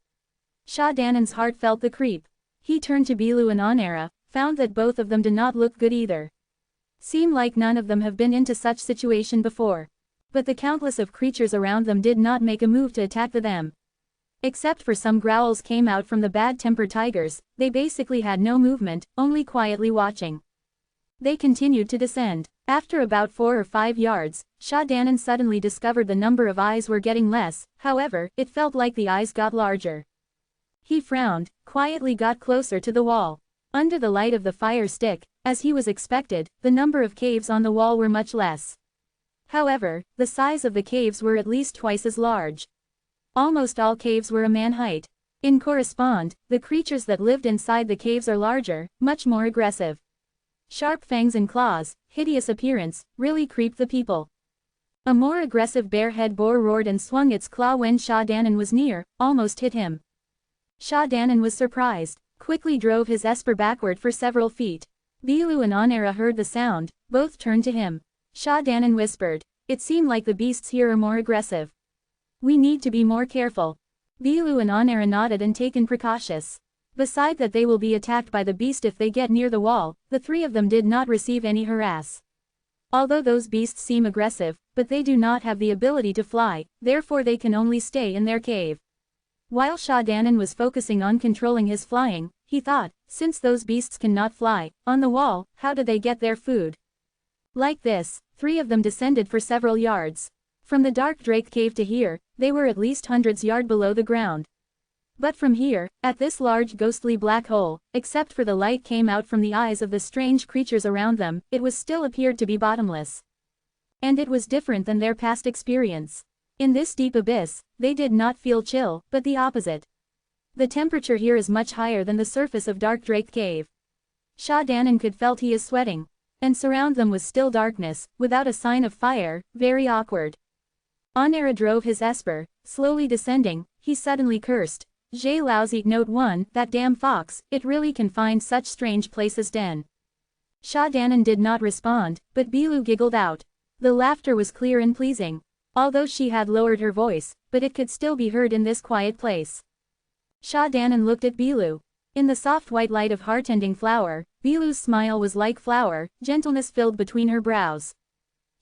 Sha Danan's heart felt the creep. He turned to Bilu and Onera, found that both of them did not look good either. Seemed like none of them have been into such situation before. But the countless of creatures around them did not make a move to attack them. Except for some growls came out from the bad-tempered tigers, they basically had no movement, only quietly watching. They continued to descend. After about 4 or 5 yards, Sha Danan suddenly discovered the number of eyes were getting less. However, it felt like the eyes got larger. He frowned, quietly got closer to the wall. Under the light of the fire stick, as he was expected, the number of caves on the wall were much less. However, the size of the caves were at least twice as large. Almost all caves were a man height. In correspond, the creatures that lived inside the caves are larger, much more aggressive. Sharp fangs and claws, hideous appearance, really creeped the people. A more aggressive barehead boar roared and swung its claw when Sha Danan was near, almost hit him. Sha Danan was surprised, quickly drove his esper backward for several feet. Bilu and Onera heard the sound, both turned to him. Sha Danan whispered, "It seemed like the beasts here are more aggressive. We need to be more careful." Bilu and Onera nodded and taken precautious. Beside that they will be attacked by the beast if they get near the wall, the 3 of them did not receive any harass. Although those beasts seem aggressive, but they do not have the ability to fly, therefore they can only stay in their cave. While Sha Danan was focusing on controlling his flying, he thought, since those beasts cannot fly, on the wall, how do they get their food? Like this, 3 of them descended for several yards. From the Dark Drake Cave to here, they were at least hundreds yards below the ground. But from here, at this large ghostly black hole, except for the light came out from the eyes of the strange creatures around them, it was still appeared to be bottomless. And it was different than their past experience. In this deep abyss, they did not feel chill, but the opposite. The temperature here is much higher than the surface of Dark Drake Cave. Sha Danan could felt he is sweating. And surround them was still darkness, without a sign of fire, very awkward. Onera drove his esper, slowly descending. He suddenly cursed. "J'ai lousy, note 1, that damn fox, it really can find such strange places den." Sha Danan did not respond, but Bilu giggled out. The laughter was clear and pleasing. Although she had lowered her voice, but it could still be heard in this quiet place. Sha Danan looked at Bilu. In the soft white light of heart-tending flower, Bilu's smile was like flower, gentleness filled between her brows.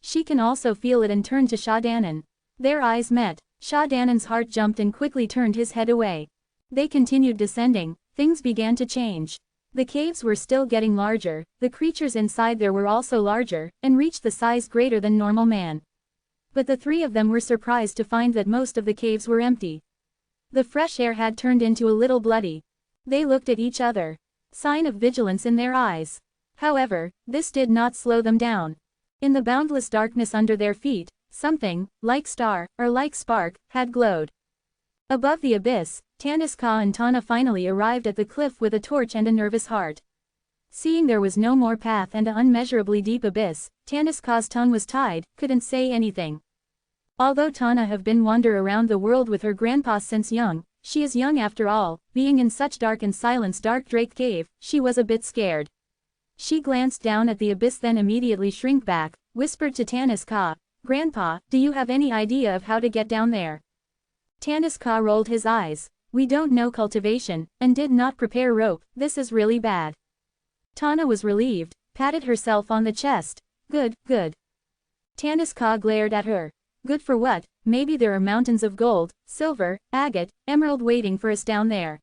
She can also feel it and turned to Sha Danan. Their eyes met. Sha Danan's heart jumped and quickly turned his head away. They continued descending. Things began to change. The caves were still getting larger, the creatures inside there were also larger, and reached the size greater than normal man. But the three of them were surprised to find that most of the caves were empty. The fresh air had turned into a little bloody. They looked at each other. Sign of vigilance in their eyes. However, this did not slow them down. In the boundless darkness under their feet, something, like star, or like spark, had glowed. Above the abyss, Tanis Ka and Tana finally arrived at the cliff with a torch and a nervous heart. Seeing there was no more path and an unmeasurably deep abyss, Tanis Ka's tongue was tied, couldn't say anything. Although Tana have been wander around the world with her grandpa since young, she is young after all, being in such dark and silence dark Drake Cave, she was a bit scared. She glanced down at the abyss then immediately shrank back, whispered to Tanis Ka, "Grandpa, do you have any idea of how to get down there?" Tanis Ka rolled his eyes. "We don't know cultivation, and did not prepare rope, this is really bad." Tana was relieved, patted herself on the chest. "Good, good." Tanis Ka glared at her. "Good for what? Maybe there are mountains of gold, silver, agate, emerald waiting for us down there.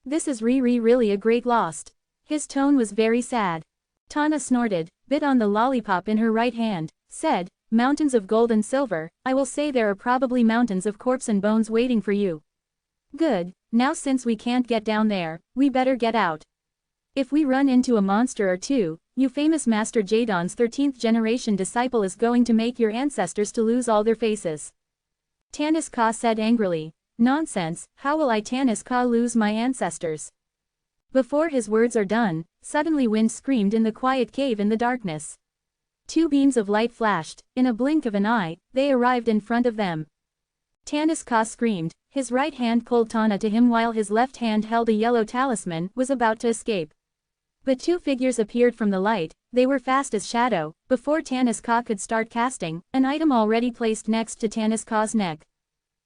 This is really a great loss." His tone was very sad. Tana snorted, bit on the lollipop in her right hand, said, "Mountains of gold and silver, I will say there are probably mountains of corpse and bones waiting for you." "Good, now since we can't get down there, we better get out. If we run into a monster or two, you famous Master Jadon's 13th generation disciple is going to make your ancestors to lose all their faces." Tanis Ka said angrily, "Nonsense, how will I Tanis Ka lose my ancestors?" Before his words are done, suddenly wind screamed in the quiet cave in the darkness. Two beams of light flashed, in a blink of an eye, they arrived in front of them. Tanis Ka screamed, his right hand pulled Tana to him while his left hand held a yellow talisman, was about to escape. But two figures appeared from the light, they were fast as shadow, before Tanis Ka could start casting, an item already placed next to Tanis Ka's neck.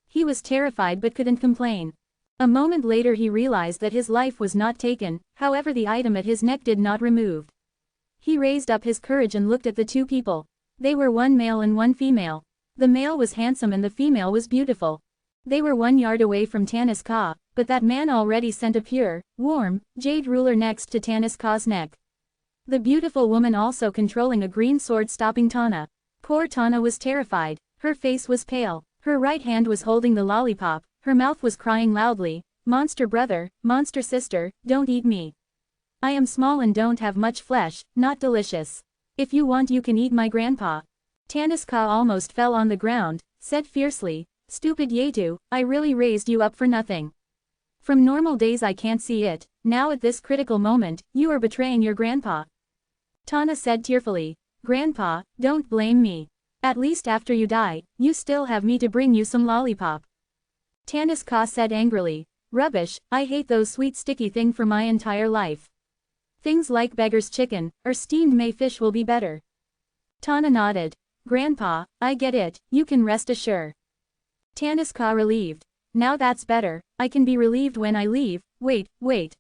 He was terrified but couldn't complain. A moment later he realized that his life was not taken, however the item at his neck did not removed. He raised up his courage and looked at the two people. They were one male and one female. The male was handsome and the female was beautiful. They were 1 yard away from Tanis Ka, but that man already sent a pure, warm, jade ruler next to Tanis Ka's neck. The beautiful woman also controlling a green sword stopping Tana. Poor Tana was terrified, her face was pale, her right hand was holding the lollipop, her mouth was crying loudly, "Monster brother, monster sister, don't eat me. I am small and don't have much flesh, not delicious. If you want you can eat my grandpa." Tanis Ka almost fell on the ground, said fiercely, "Stupid Yetu, I really raised you up for nothing. From normal days I can't see it, now at this critical moment, you are betraying your grandpa." Tana said tearfully, "Grandpa, don't blame me. At least after you die, you still have me to bring you some lollipop." Tanis Ka said angrily, "Rubbish, I hate those sweet sticky thing for my entire life. Things like beggar's chicken, or steamed May fish will be better." Tana nodded. "Grandpa, I get it, you can rest assured." Tanis Ka relieved. "Now that's better, I can be relieved when I leave, wait.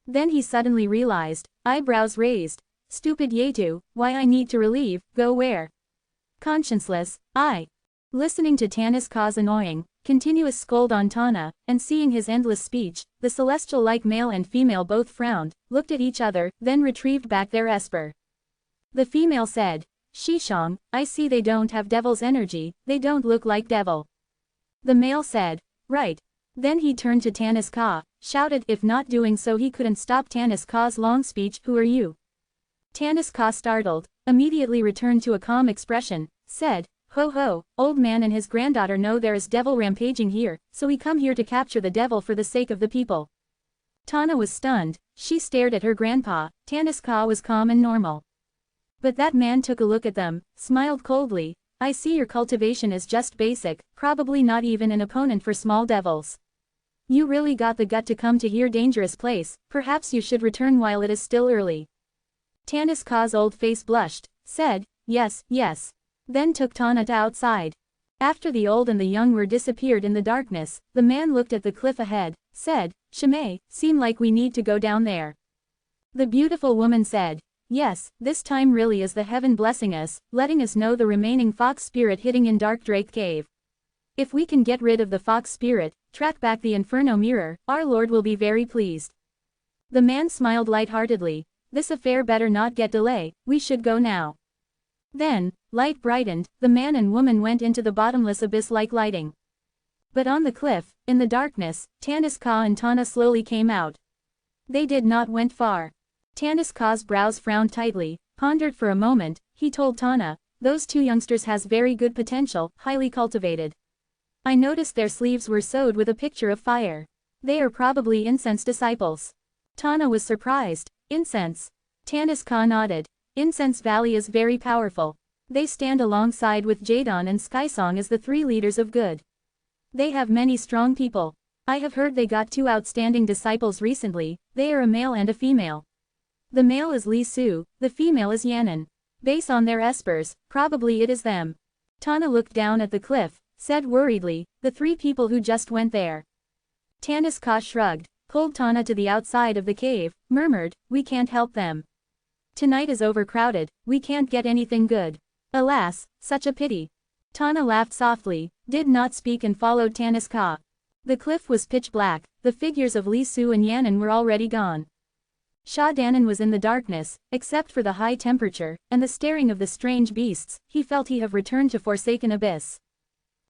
Then he suddenly realized, eyebrows raised. "Stupid Yetu, why I need to relieve, go where? Conscienceless, I." Listening to Tanis Ka's annoying, continuous scold on Tana, and seeing his endless speech, the celestial-like male and female both frowned, looked at each other, then retrieved back their esper. The female said, "Shishong, I see they don't have devil's energy, they don't look like devil." The male said, "Right." Then he turned to Tanis Ka, shouted if not doing so he couldn't stop Tanis Ka's long speech, "Who are you?" Tanis Ka startled, immediately returned to a calm expression, said, "Ho ho, old man and his granddaughter know there is devil rampaging here, so we come here to capture the devil for the sake of the people." Tana was stunned, she stared at her grandpa, Tanis Ka was calm and normal. But that man took a look at them, smiled coldly, "I see your cultivation is just basic, probably not even an opponent for small devils. You really got the gut to come to here dangerous place, perhaps you should return while it is still early." Tanis Ka's old face blushed, said, yes, yes. Then took Tana to outside. After the old and the young were disappeared in the darkness, the man looked at the cliff ahead, said, Shimei, seem like we need to go down there. The beautiful woman said, yes, this time really is the heaven blessing us, letting us know the remaining fox spirit hiding in Dark Drake Cave. If we can get rid of the fox spirit, track back the Inferno Mirror, our Lord will be very pleased. The man smiled lightheartedly. This affair better not get delay, we should go now. Then, light brightened, the man and woman went into the bottomless abyss like lighting. But on the cliff, in the darkness, Tanis Ka and Tana slowly came out. They did not went far. Tanis Ka's brows frowned tightly, pondered for a moment, he told Tana, those two youngsters has very good potential, highly cultivated. I noticed their sleeves were sewed with a picture of fire. They are probably incense disciples. Tana was surprised. Incense. Tanis Ka nodded. Incense Valley is very powerful. They stand alongside with Jadon and Skysong as the three leaders of good. They have many strong people. I have heard they got two outstanding disciples recently, they are a male and a female. The male is Li Su, the female is Yanan. Based on their espers, probably it is them. Tana looked down at the cliff, said worriedly, the three people who just went there. Tanis Ka shrugged, pulled Tana to the outside of the cave, murmured, we can't help them. Tonight is overcrowded, we can't get anything good. Alas, such a pity. Tana laughed softly, did not speak and followed Tanis Ka. The cliff was pitch black, the figures of Li Su and Yanan were already gone. Sha Danan was in the darkness, except for the high temperature, and the staring of the strange beasts, he felt he have returned to forsaken abyss.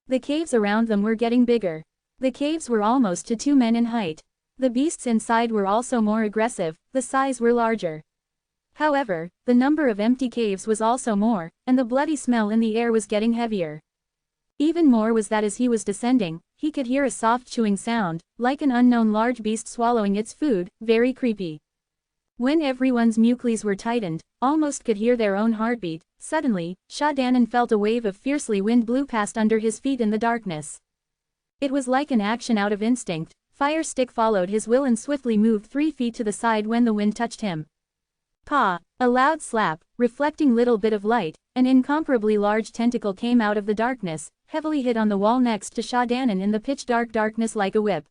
The caves around them were getting bigger. The caves were almost to 2 men in height. The beasts inside were also more aggressive, the size were larger. However, the number of empty caves was also more, and the bloody smell in the air was getting heavier. Even more was that as he was descending, he could hear a soft chewing sound, like an unknown large beast swallowing its food, very creepy. When everyone's mucles were tightened, almost could hear their own heartbeat, suddenly, Sha Danan felt a wave of fiercely wind blew past under his feet in the darkness. It was like an action out of instinct, Fire Stick followed his will and swiftly moved 3 feet to the side when the wind touched him. Pa! A loud slap, reflecting little bit of light, an incomparably large tentacle came out of the darkness, heavily hit on the wall next to Sha Danan in the pitch-dark darkness like a whip.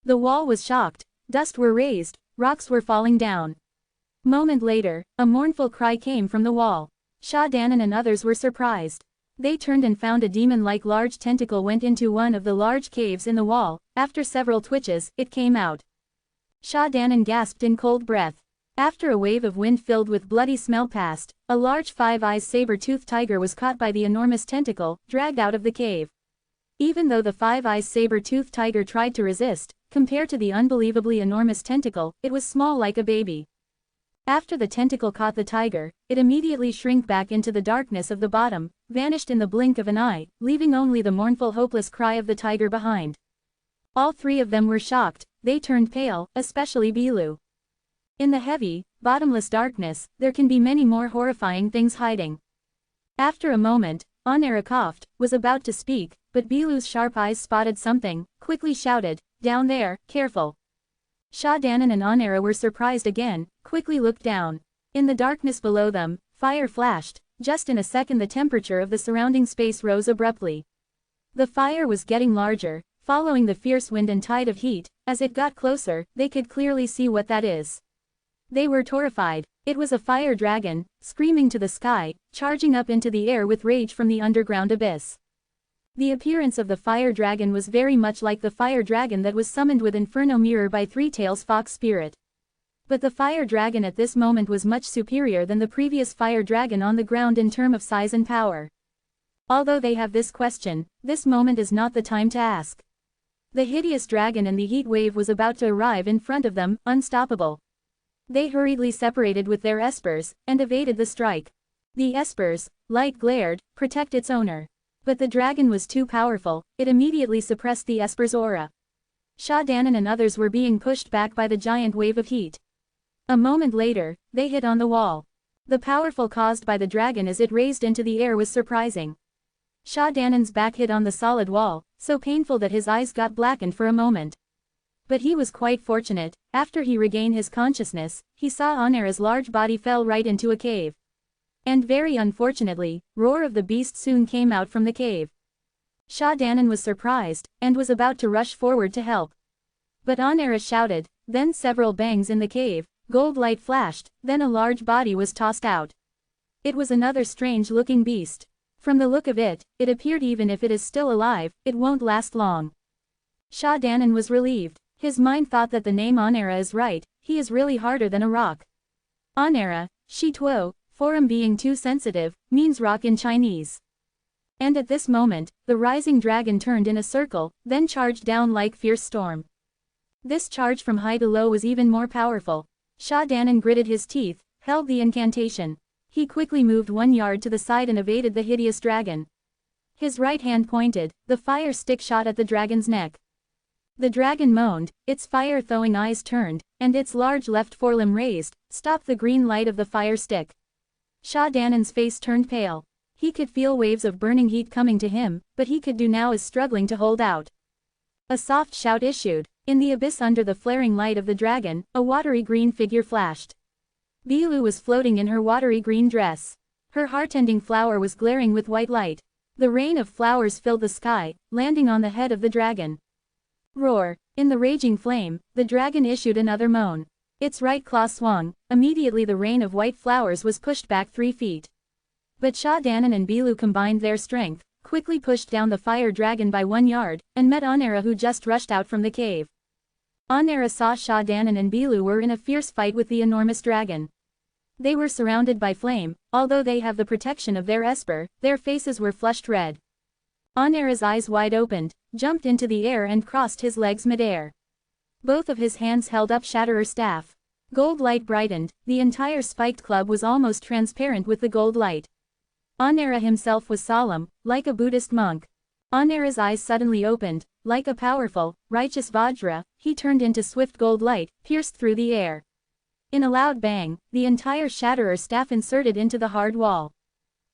The wall was shocked, dust were raised, rocks were falling down. Moment later, a mournful cry came from the wall. Sha Danan and others were surprised. They turned and found a demon-like large tentacle went into one of the large caves in the wall, after several twitches, it came out. Sha Danan gasped in cold breath. After a wave of wind filled with bloody smell passed, a large 5-eyed saber-toothed tiger was caught by the enormous tentacle, dragged out of the cave. Even though the 5-eyed saber-toothed tiger tried to resist, compared to the unbelievably enormous tentacle, it was small like a baby. After the tentacle caught the tiger, it immediately shrank back into the darkness of the bottom, vanished in the blink of an eye, leaving only the mournful hopeless cry of the tiger behind. All 3 of them were shocked, they turned pale, especially Bilu. In the heavy, bottomless darkness, there can be many more horrifying things hiding. After a moment, Onera coughed, was about to speak, but Bilu's sharp eyes spotted something, quickly shouted, down there, careful. Sha Danan and Onera were surprised again, quickly looked down. In the darkness below them, fire flashed, just in a second the temperature of the surrounding space rose abruptly. The fire was getting larger, following the fierce wind and tide of heat, as it got closer, they could clearly see what that is. They were terrified. It was a fire dragon, screaming to the sky, charging up into the air with rage from the underground abyss. The appearance of the fire dragon was very much like the fire dragon that was summoned with Inferno Mirror by Three-Tails Fox Spirit. But the fire dragon at this moment was much superior than the previous fire dragon on the ground in terms of size and power. Although they have this question, this moment is not the time to ask. The hideous dragon and the heat wave was about to arrive in front of them, unstoppable. They hurriedly separated with their espers, and evaded the strike. The espers, light glared, protect its owner. But the dragon was too powerful, it immediately suppressed the esper's aura. Sha Danan and others were being pushed back by the giant wave of heat. A moment later, they hit on the wall. The powerful caused by the dragon as it raised into the air was surprising. Sha Danan's back hit on the solid wall, so painful that his eyes got blackened for a moment. But he was quite fortunate. After he regained his consciousness, he saw Onera's large body fell right into a cave. And very unfortunately, Roar of the Beast soon came out from the cave. Sha Danan was surprised, and was about to rush forward to help. But Onera shouted, then several bangs in the cave, gold light flashed, then a large body was tossed out. It was another strange-looking beast. From the look of it, it appeared even if it is still alive, it won't last long. Sha Danan was relieved. His mind thought that the name Onera is right, he is really harder than a rock. Onera, Shi Tuo, forum being too sensitive, means rock in Chinese. And at this moment, the rising dragon turned in a circle, then charged down like fierce storm. This charge from high to low was even more powerful. Sha Danan gritted his teeth, held the incantation. He quickly moved 1 yard to the side and evaded the hideous dragon. His right hand pointed, the fire stick shot at the dragon's neck. The dragon moaned, its fire-throwing eyes turned, and its large left forelimb raised, stopped the green light of the fire stick. Sha Danan's face turned pale. He could feel waves of burning heat coming to him, but he could do now is struggling to hold out. A soft shout issued. In the abyss under the flaring light of the dragon, a watery green figure flashed. Bilu was floating in her watery green dress. Her heart-ending flower was glaring with white light. The rain of flowers filled the sky, landing on the head of the dragon. Roar! In the raging flame, the dragon issued another moan. Its right claw swung, immediately the rain of white flowers was pushed back 3 feet. But Sha Danan and Bilu combined their strength, quickly pushed down the fire dragon by 1 yard, and met Onera who just rushed out from the cave. Onera saw Sha Danan and Bilu were in a fierce fight with the enormous dragon. They were surrounded by flame, although they have the protection of their esper, their faces were flushed red. Onera's eyes wide opened, jumped into the air and crossed his legs mid-air. Both of his hands held up Shatterer staff. Gold light brightened, the entire spiked club was almost transparent with the gold light. Onera himself was solemn, like a Buddhist monk. Onera's eyes suddenly opened, like a powerful, righteous Vajra, he turned into swift gold light, pierced through the air. In a loud bang, the entire Shatterer staff inserted into the hard wall.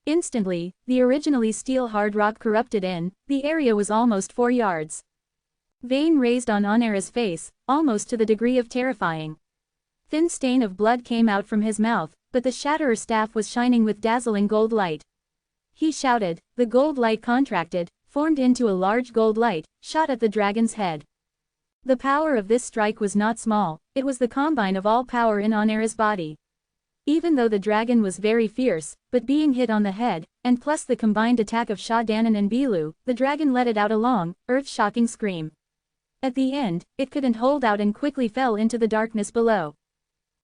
Instantly, the originally steel hard rock corrupted in, the area was almost 4 yards. Vein raised on Onera's face, almost to the degree of terrifying. Thin stain of blood came out from his mouth, but the Shatterer staff was shining with dazzling gold light. He shouted, the gold light contracted, formed into a large gold light, shot at the dragon's head. The power of this strike was not small, it was the combine of all power in Onera's body. Even though the dragon was very fierce, but being hit on the head, and plus the combined attack of Sha Danan and Bilu, the dragon let it out a long, earth-shocking scream. At the end, it couldn't hold out and quickly fell into the darkness below.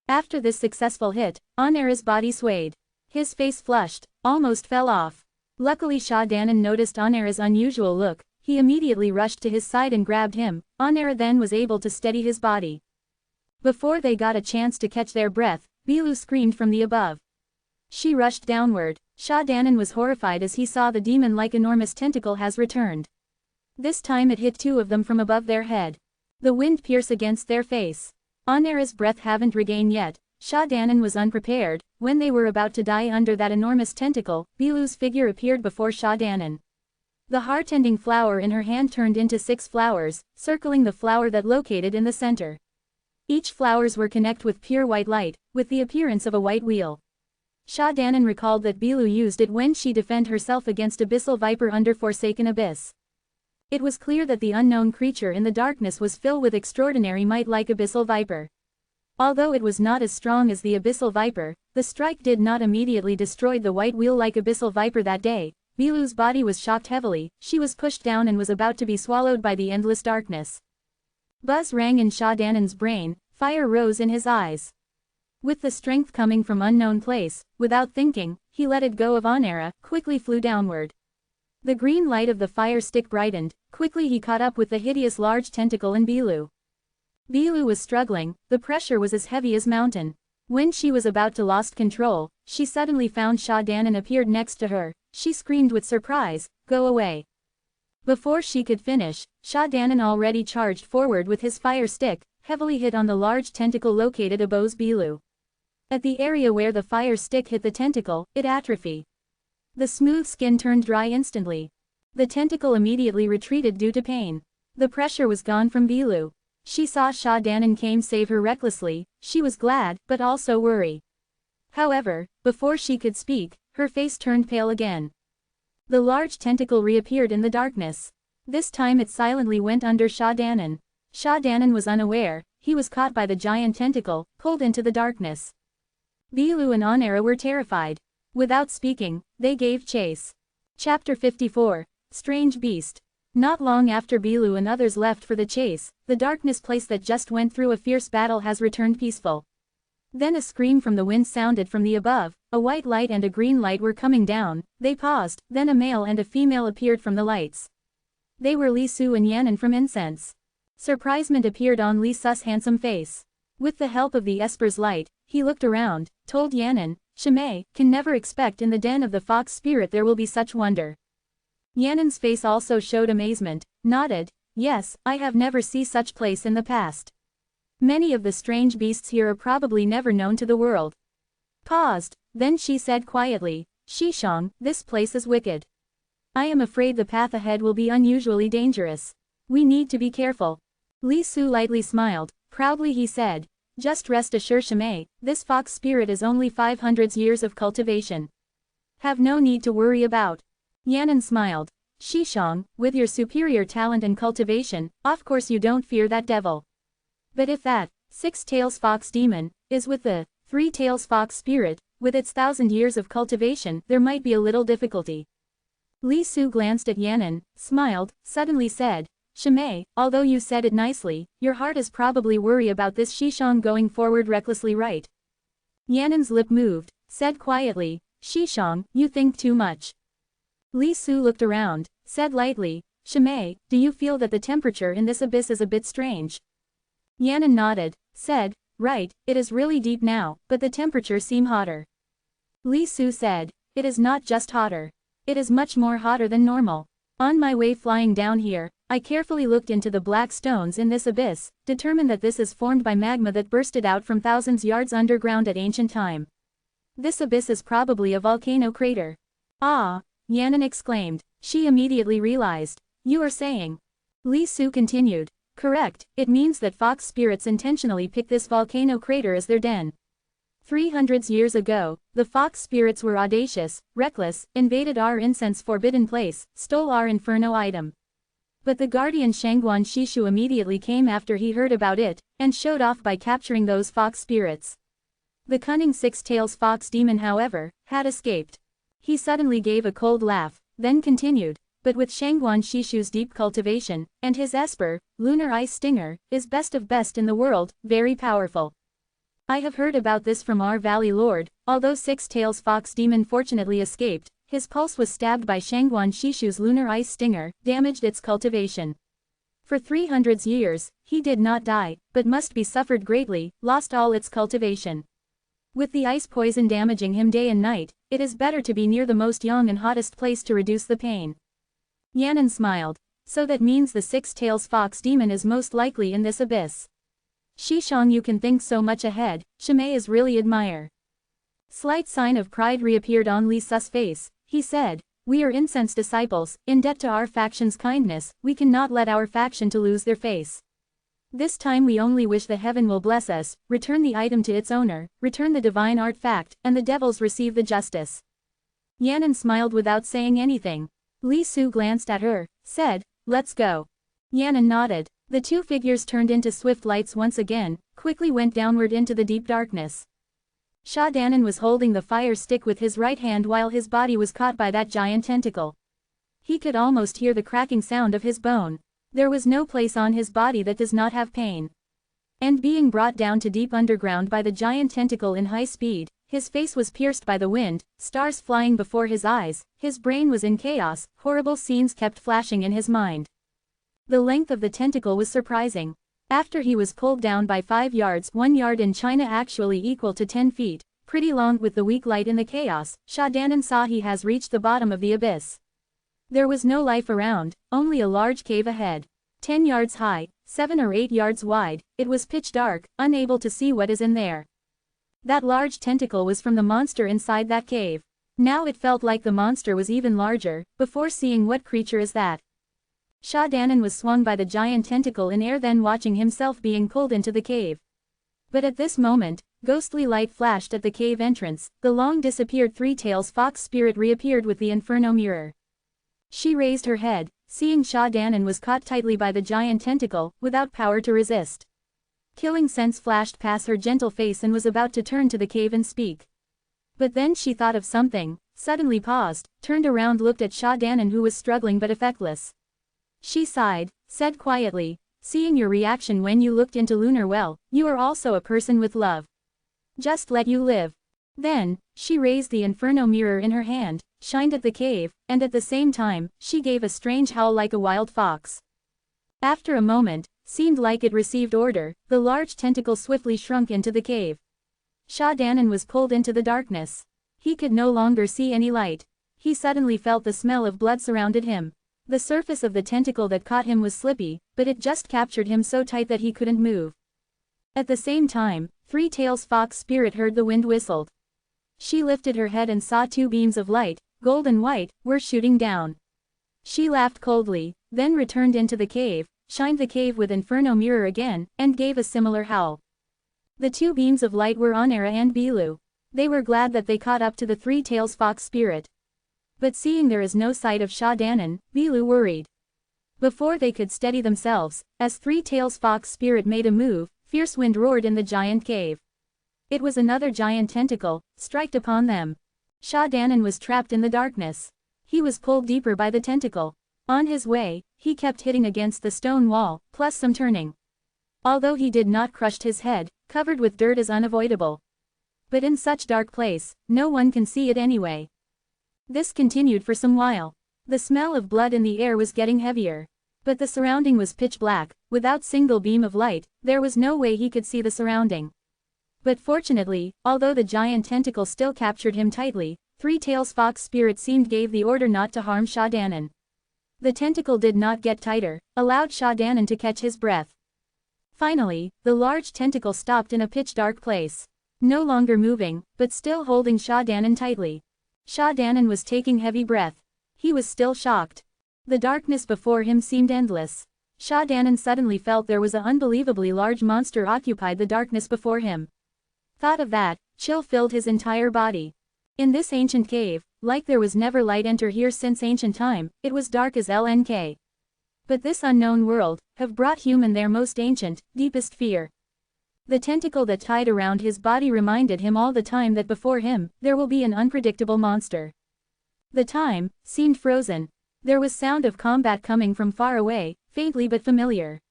After this successful hit, Onera's body swayed. His face flushed, almost fell off. Luckily Sha Danan noticed Onera's unusual look, he immediately rushed to his side and grabbed him. Onera then was able to steady his body. Before they got a chance to catch their breath, Bilu screamed from the above. She rushed downward. Sha Danan was horrified as he saw the demon-like enormous tentacle has returned. This time it hit 2 of them from above their head. The wind pierced against their face. Onera's breath haven't regained yet. Sha Danan was unprepared. When they were about to die under that enormous tentacle, Bilu's figure appeared before Sha Danan. The heart-ending flower in her hand turned into 6 flowers, circling the flower that located in the center. Each flowers were connected with pure white light, with the appearance of a white wheel. Sha Danan recalled that Bilu used it when she defended herself against Abyssal Viper under Forsaken Abyss. It was clear that the unknown creature in the darkness was filled with extraordinary might like Abyssal Viper. Although it was not as strong as the Abyssal Viper, the strike did not immediately destroy the white wheel like Abyssal Viper that day. Bilu's body was shocked heavily, she was pushed down and was about to be swallowed by the endless darkness. Buzz rang in Sha Danan's brain, fire rose in his eyes. With the strength coming from unknown place, without thinking, he let it go of Onera, quickly flew downward. The green light of the fire stick brightened, quickly he caught up with the hideous large tentacle in Bilu. Bilu was struggling, the pressure was as heavy as mountain. When she was about to lost control, she suddenly found Sha Danan appeared next to her. She screamed with surprise, "Go away." Before she could finish, Sha Danan already charged forward with his fire stick, heavily hit on the large tentacle located above Bilu. At the area where the fire stick hit the tentacle, it atrophied. The smooth skin turned dry instantly. The tentacle immediately retreated due to pain. The pressure was gone from Bilu. She saw Sha Danan came save her recklessly, she was glad, but also worried. However, before she could speak, her face turned pale again. The large tentacle reappeared in the darkness. This time it silently went under Sha Danan. Sha Danan was unaware, he was caught by the giant tentacle, pulled into the darkness. Bilu and Onera were terrified. Without speaking, they gave chase. Chapter 54. Strange Beast. Not long after Bilu and others left for the chase, the darkness place that just went through a fierce battle has returned peaceful. Then a scream from the wind sounded from the above, a white light and a green light were coming down, they paused, then a male and a female appeared from the lights. They were Li Su and Yanan from Incense. Surprisement appeared on Li Su's handsome face. With the help of the Esper's light, he looked around, told Yanan, Shimei, can never expect in the den of the fox spirit there will be such wonder. Yanan's face also showed amazement, nodded, yes, I have never seen such place in the past. Many of the strange beasts here are probably never known to the world. Paused, then she said quietly, Shishong, this place is wicked. I am afraid the path ahead will be unusually dangerous. We need to be careful. Li Su lightly smiled, proudly he said, just rest assured Shimei, this fox spirit is only 500 years of cultivation. Have no need to worry about. Yanan smiled. Shishong, with your superior talent and cultivation, of course you don't fear that devil. But if that, 6-tails fox demon, is with the 3-tails fox spirit, with its 1,000 years of cultivation, there might be a little difficulty. Li Su glanced at Yanan, smiled, suddenly said, Shimei, although you said it nicely, your heart is probably worried about this Shishong going forward recklessly, right? Yanan's lip moved, said quietly, Shishong, you think too much. Li Su looked around, said lightly, Shimei, do you feel that the temperature in this abyss is a bit strange? Yanan nodded, said, right, it is really deep now, but the temperature seems hotter. Li Su said, it is not just hotter. It is much more hotter than normal. On my way flying down here, I carefully looked into the black stones in this abyss, determined that this is formed by magma that bursted out from thousands yards underground at ancient time. This abyss is probably a volcano crater. Ah! Yanan exclaimed. She immediately realized. You are saying. Li Su continued. Correct, it means that fox spirits intentionally pick this volcano crater as their den. 300 years ago, the fox spirits were audacious, reckless, invaded our incense forbidden place, stole our inferno item. But the guardian Shangguan Shishu immediately came after he heard about it, and showed off by capturing those fox spirits. The cunning 6-tails fox demon however, had escaped. He suddenly gave a cold laugh, then continued, but with Shangguan Shishu's deep cultivation, and his Esper, Lunar Ice Stinger, is best of best in the world, very powerful. I have heard about this from our Valley Lord, although 6-tails fox demon fortunately escaped, his pulse was stabbed by Shangguan Shishu's Lunar Ice Stinger, damaged its cultivation. For 300 years, he did not die, but must be suffered greatly, lost all its cultivation. With the ice poison damaging him day and night, it is better to be near the most young and hottest place to reduce the pain. Yanan smiled. So that means the 6-tails fox demon is most likely in this abyss. Shishong, you can think so much ahead, Shimei is really admire. Slight sign of pride reappeared on Li Su's face, he said, we are incense disciples, in debt to our faction's kindness, we cannot let our faction to lose their face. This time we only wish the heaven will bless us, return the item to its owner, return the divine artifact, and the devils receive the justice. Yanan smiled without saying anything. Li Su glanced at her, said, let's go. Yanan nodded. The two figures turned into swift lights once again, quickly went downward into the deep darkness. Sha Danan was holding the fire stick with his right hand while his body was caught by that giant tentacle. He could almost hear the cracking sound of his bone. There was no place on his body that does not have pain. And being brought down to deep underground by the giant tentacle in high speed, his face was pierced by the wind, stars flying before his eyes, his brain was in chaos, horrible scenes kept flashing in his mind. The length of the tentacle was surprising. After he was pulled down by 5 yards, 1 yard in China actually equal to 10 feet, pretty long with the weak light in the chaos, Sha Danan saw he has reached the bottom of the abyss. There was no life around, only a large cave ahead. 10 yards high, 7 or 8 yards wide, it was pitch dark, unable to see what is in there. That large tentacle was from the monster inside that cave. Now it felt like the monster was even larger, before seeing what creature is that. Sha Danan was swung by the giant tentacle in air, then watching himself being pulled into the cave. But at this moment, ghostly light flashed at the cave entrance, the long-disappeared three-tails fox spirit reappeared with the inferno mirror. She raised her head, seeing Sha Danan was caught tightly by the giant tentacle, without power to resist. Killing sense flashed past her gentle face and was about to turn to the cave and speak. But then she thought of something, suddenly paused, turned around, looked at Sha Danan, who was struggling but effectless. She sighed, said quietly, "Seeing your reaction when you looked into Lunar Well, you are also a person with love. Just let you live." Then, she raised the inferno mirror in her hand, shined at the cave, and at the same time, she gave a strange howl like a wild fox. After a moment, seemed like it received order, the large tentacle swiftly shrunk into the cave. Sha Danan was pulled into the darkness. He could no longer see any light. He suddenly felt the smell of blood surrounded him. The surface of the tentacle that caught him was slippy, but it just captured him so tight that he couldn't move. At the same time, Three Tails Fox Spirit heard the wind whistled. She lifted her head and saw two beams of light, gold and white, were shooting down. She laughed coldly, then returned into the cave, shined the cave with inferno mirror again, and gave a similar howl. The two beams of light were Onera and Bilu. They were glad that they caught up to the Three Tails Fox Spirit. But seeing there is no sight of Sha Danan, Bilu worried. Before they could steady themselves, as Three Tails Fox Spirit made a move, fierce wind roared in the giant cave. It was another giant tentacle, striked upon them. Sha Danan was trapped in the darkness. He was pulled deeper by the tentacle. On his way, he kept hitting against the stone wall, plus some turning. Although he did not crush his head, covered with dirt is unavoidable. But in such dark place, no one can see it anyway. This continued for some while. The smell of blood in the air was getting heavier. But the surrounding was pitch black, without single beam of light, there was no way he could see the surrounding. But fortunately, although the giant tentacle still captured him tightly, Three Tails Fox Spirit seemed gave the order not to harm Sha Danan. The tentacle did not get tighter, allowed Sha Danan to catch his breath. Finally, the large tentacle stopped in a pitch-dark place. No longer moving, but still holding Sha Danan tightly. Sha Danan was taking heavy breath. He was still shocked. The darkness before him seemed endless. Sha Danan suddenly felt there was an unbelievably large monster occupied the darkness before him. Thought of that, chill filled his entire body. In this ancient cave, like there was never light enter here since ancient time, it was dark as LNK. But this unknown world, have brought human their most ancient, deepest fear. The tentacle that tied around his body reminded him all the time that before him, there will be an unpredictable monster. The time, seemed frozen. There was sound of combat coming from far away, faintly but familiar.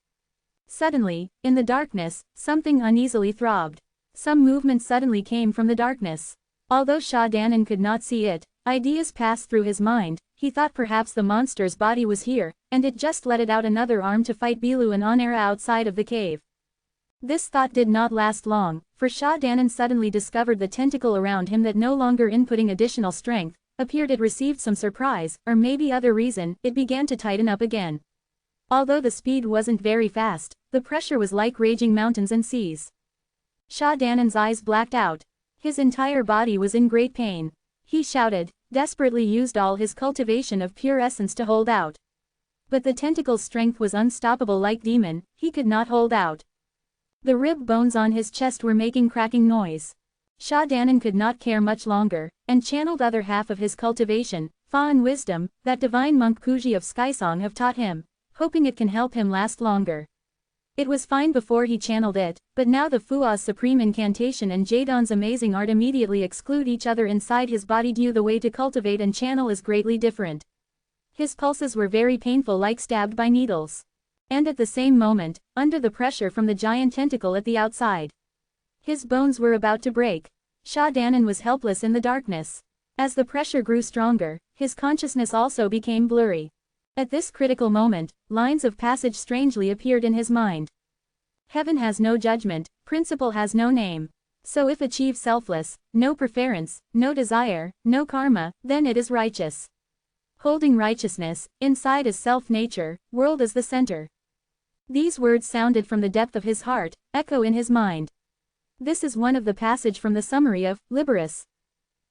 Suddenly, in the darkness, something uneasily throbbed. Some movement suddenly came from the darkness. Although Sha Danan could not see it, ideas passed through his mind. He thought perhaps the monster's body was here, and it just let it out another arm to fight Bilu and Onera outside of the cave. This thought did not last long, for Sha Danan suddenly discovered the tentacle around him that no longer inputting additional strength, appeared it received some surprise, or maybe other reason, it began to tighten up again. Although the speed wasn't very fast, the pressure was like raging mountains and seas. Sha Danan's eyes blacked out. His entire body was in great pain. He shouted, desperately used all his cultivation of pure essence to hold out. But the tentacle's strength was unstoppable like demon, he could not hold out. The rib bones on his chest were making cracking noise. Sha Danan could not care much longer, and channeled other half of his cultivation, Fa and wisdom, that divine monk Kuji of Skysong have taught him, hoping it can help him last longer. It was fine before he channeled it, but now the Fua's supreme incantation and Jadeon's amazing art immediately exclude each other inside his body due the way to cultivate and channel is greatly different. His pulses were very painful like stabbed by needles. And at the same moment, under the pressure from the giant tentacle at the outside, his bones were about to break. Sha Danan was helpless in the darkness. As the pressure grew stronger, his consciousness also became blurry. At this critical moment, lines of passage strangely appeared in his mind. Heaven has no judgment, principle has no name. So if achieve selfless, no preference, no desire, no karma, then it is righteous. Holding righteousness, inside is self-nature, world is the center. These words sounded from the depth of his heart, echo in his mind. This is one of the passage from the summary of Liberus.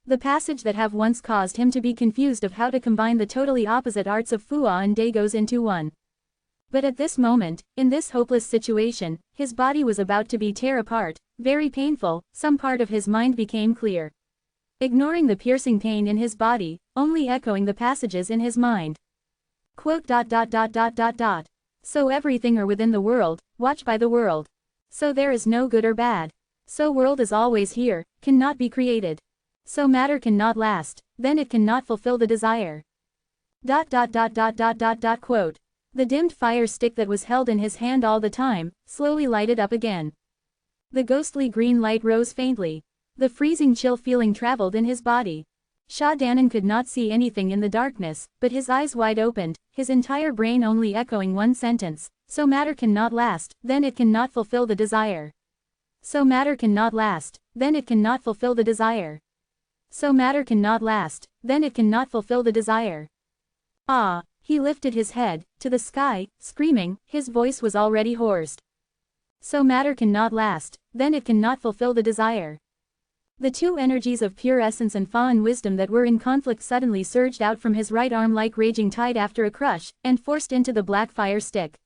The passage that have once caused him to be confused of how to combine the totally opposite arts of Fua and Dagos into one. But at this moment, in this hopeless situation, his body was about to be tear apart, very painful. Some part of his mind became clear. Ignoring the piercing pain in his body, only echoing the passages in his mind. Quote. So everything are within the world, watch by the world. So there is no good or bad. So world is always here, cannot be created. So matter cannot last, then it cannot fulfill the desire. Quote. The dimmed fire stick that was held in his hand all the time, slowly lighted up again. The ghostly green light rose faintly. The freezing chill feeling traveled in his body. Sha Danan could not see anything in the darkness, but his eyes wide opened, his entire brain only echoing one sentence: so matter cannot last, then it cannot fulfill the desire. So matter cannot last, then it cannot fulfill the desire. So matter cannot last, then it cannot fulfill the desire. Ah! He lifted his head to the sky, screaming, his voice was already hoarse. So matter cannot last, then it cannot fulfill the desire. The two energies of pure essence and Fa and wisdom that were in conflict suddenly surged out from his right arm like raging tide after a crush, and forced into the black fire stick.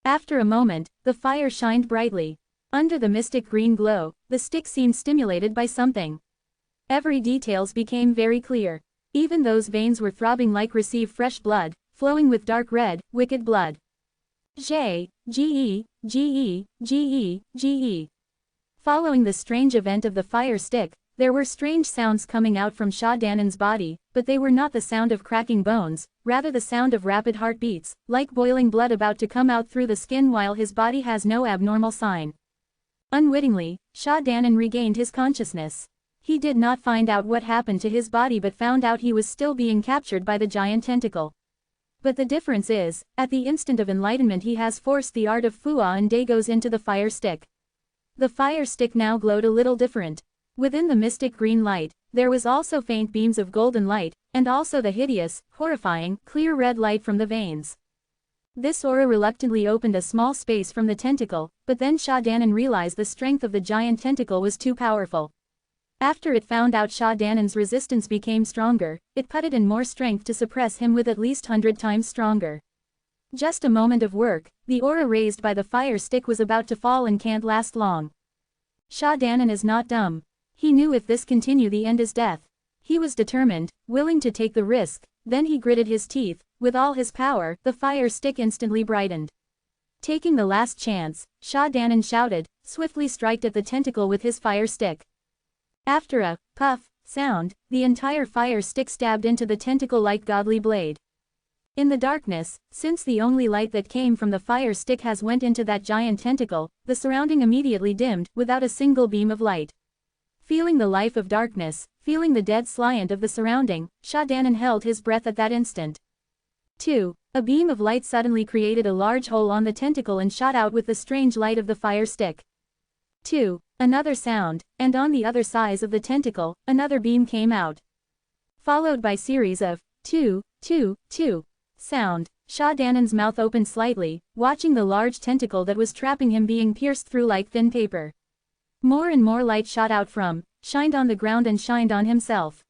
After a moment, the fire shined brightly. Under the mystic green glow, the stick seemed stimulated by something. Every details became very clear. Even those veins were throbbing like receive fresh blood, flowing with dark red, wicked blood. Ge. Following the strange event of the fire stick, there were strange sounds coming out from Sha Danan's body, but they were not the sound of cracking bones, rather the sound of rapid heartbeats, like boiling blood about to come out through the skin while his body has no abnormal sign. Unwittingly, Sha Danan regained his consciousness. He did not find out what happened to his body but found out he was still being captured by the giant tentacle. But the difference is, at the instant of enlightenment he has forced the art of Fua and Dagos into the fire stick. The fire stick now glowed a little different. Within the mystic green light, there was also faint beams of golden light, and also the hideous, horrifying, clear red light from the veins. This aura reluctantly opened a small space from the tentacle, but then Sha Danan realized the strength of the giant tentacle was too powerful. After it found out Sha Danan's resistance became stronger, it put it in more strength to suppress him with at least 100 times stronger. Just a moment of work, the aura raised by the fire stick was about to fall and can't last long. Sha Danan is not dumb. He knew if this continue the end is death. He was determined, willing to take the risk, then he gritted his teeth. With all his power, the fire stick instantly brightened. Taking the last chance, Sha Danan shouted, swiftly striked at the tentacle with his fire stick. After a puff sound, the entire fire stick stabbed into the tentacle like godly blade. In the darkness, since the only light that came from the fire stick has went into that giant tentacle, the surrounding immediately dimmed, without a single beam of light. Feeling the life of darkness, feeling the dead silence of the surrounding, Sha Danan held his breath at that instant. 2. A beam of light suddenly created a large hole on the tentacle and shot out with the strange light of the fire stick. 2. Another sound, and on the other side of the tentacle, another beam came out. Followed by series of 2, 2, 2 sound. Sha Danan's mouth opened slightly, watching the large tentacle that was trapping him being pierced through like thin paper. More and more light shot out from, shined on the ground and shined on himself.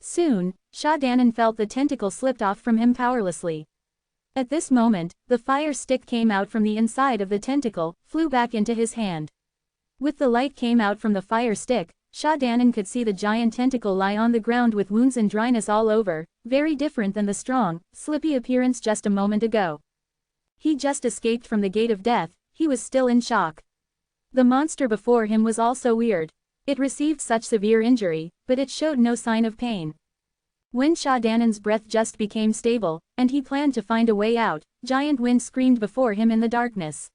Soon, Sha Danan felt the tentacle slipped off from him powerlessly. At this moment, the fire stick came out from the inside of the tentacle, flew back into his hand. With the light came out from the fire stick, Sha Danan could see the giant tentacle lie on the ground with wounds and dryness all over, very different than the strong, slippy appearance just a moment ago. He just escaped from the gate of death, he was still in shock. The monster before him was also weird. It received such severe injury, but it showed no sign of pain. When Sha Danan's breath just became stable, and he planned to find a way out, giant wind screamed before him in the darkness.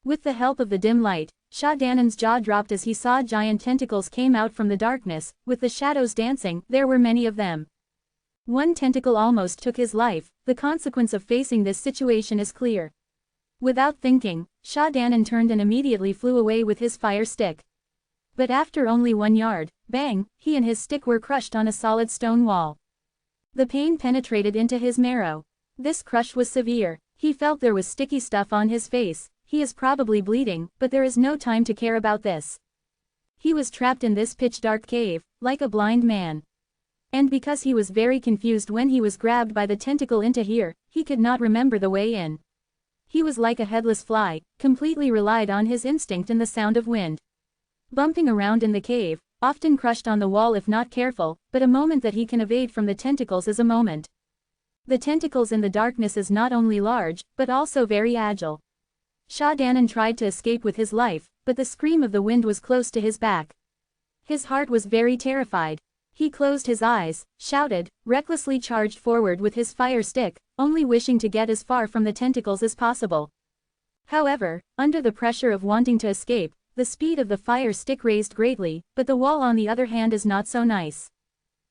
With the help of the dim light, Sha Danan's jaw dropped as he saw giant tentacles came out from the darkness, with the shadows dancing. There were many of them. One tentacle almost took his life. The consequence of facing this situation is clear. Without thinking, Sha Danan turned and immediately flew away with his fire stick. But after only 1 yard, bang, he and his stick were crushed on a solid stone wall. The pain penetrated into his marrow. This crush was severe. He felt there was sticky stuff on his face. He is probably bleeding, but there is no time to care about this. He was trapped in this pitch-dark cave, like a blind man. And because he was very confused when he was grabbed by the tentacle into here, he could not remember the way in. He was like a headless fly, completely relied on his instinct and the sound of wind. Bumping around in the cave, often crushed on the wall if not careful, but a moment that he can evade from the tentacles is a moment. The tentacles in the darkness is not only large, but also very agile. Sha Danan tried to escape with his life, but the scream of the wind was close to his back. His heart was very terrified. He closed his eyes, shouted, recklessly charged forward with his fire stick, only wishing to get as far from the tentacles as possible. However, under the pressure of wanting to escape, the speed of the fire stick raised greatly, but the wall on the other hand is not so nice.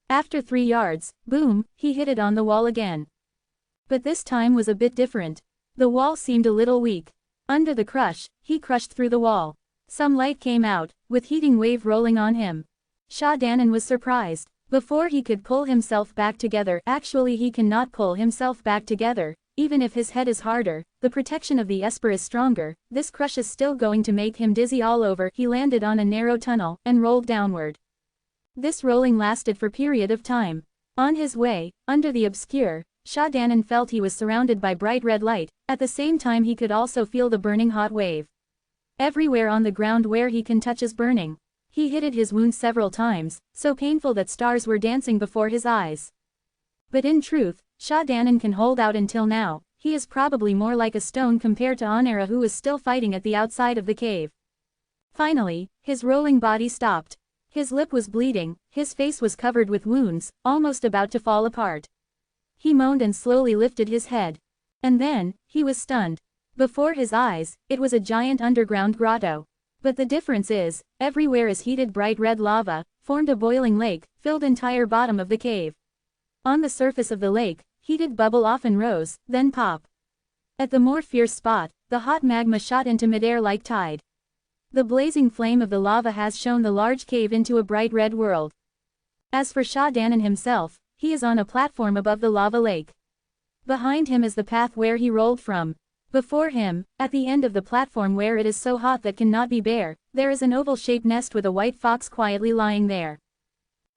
After 3 yards, boom, he hit it on the wall again. But this time was a bit different. The wall seemed a little weak. Under the crush, he crushed through the wall. Some light came out, with heating wave rolling on him. Sha Danan was surprised. Before he could pull himself back together, actually he cannot pull himself back together, even if his head is harder, the protection of the Esper is stronger, this crush is still going to make him dizzy all over. He landed on a narrow tunnel, and rolled downward. This rolling lasted for a period of time. On his way, under the obscure, Sha Danan felt he was surrounded by bright red light, at the same time he could also feel the burning hot wave. Everywhere on the ground where he can touch is burning. He hit his wound several times, so painful that stars were dancing before his eyes. But in truth, Sha Danan can hold out until now. He is probably more like a stone compared to Onera, who is still fighting at the outside of the cave. Finally, his rolling body stopped. His lip was bleeding, his face was covered with wounds, almost about to fall apart. He moaned and slowly lifted his head. And then, he was stunned. Before his eyes, it was a giant underground grotto. But the difference is, everywhere is heated bright red lava, formed a boiling lake, filled entire bottom of the cave. On the surface of the lake, heated bubble often rose, then pop. At the more fierce spot, the hot magma shot into midair like tide. The blazing flame of the lava has shown the large cave into a bright red world. As for Sha Danan himself, he is on a platform above the lava lake. Behind him is the path where he rolled from. Before him, at the end of the platform where it is so hot that cannot be bare, there is an oval-shaped nest with a white fox quietly lying there.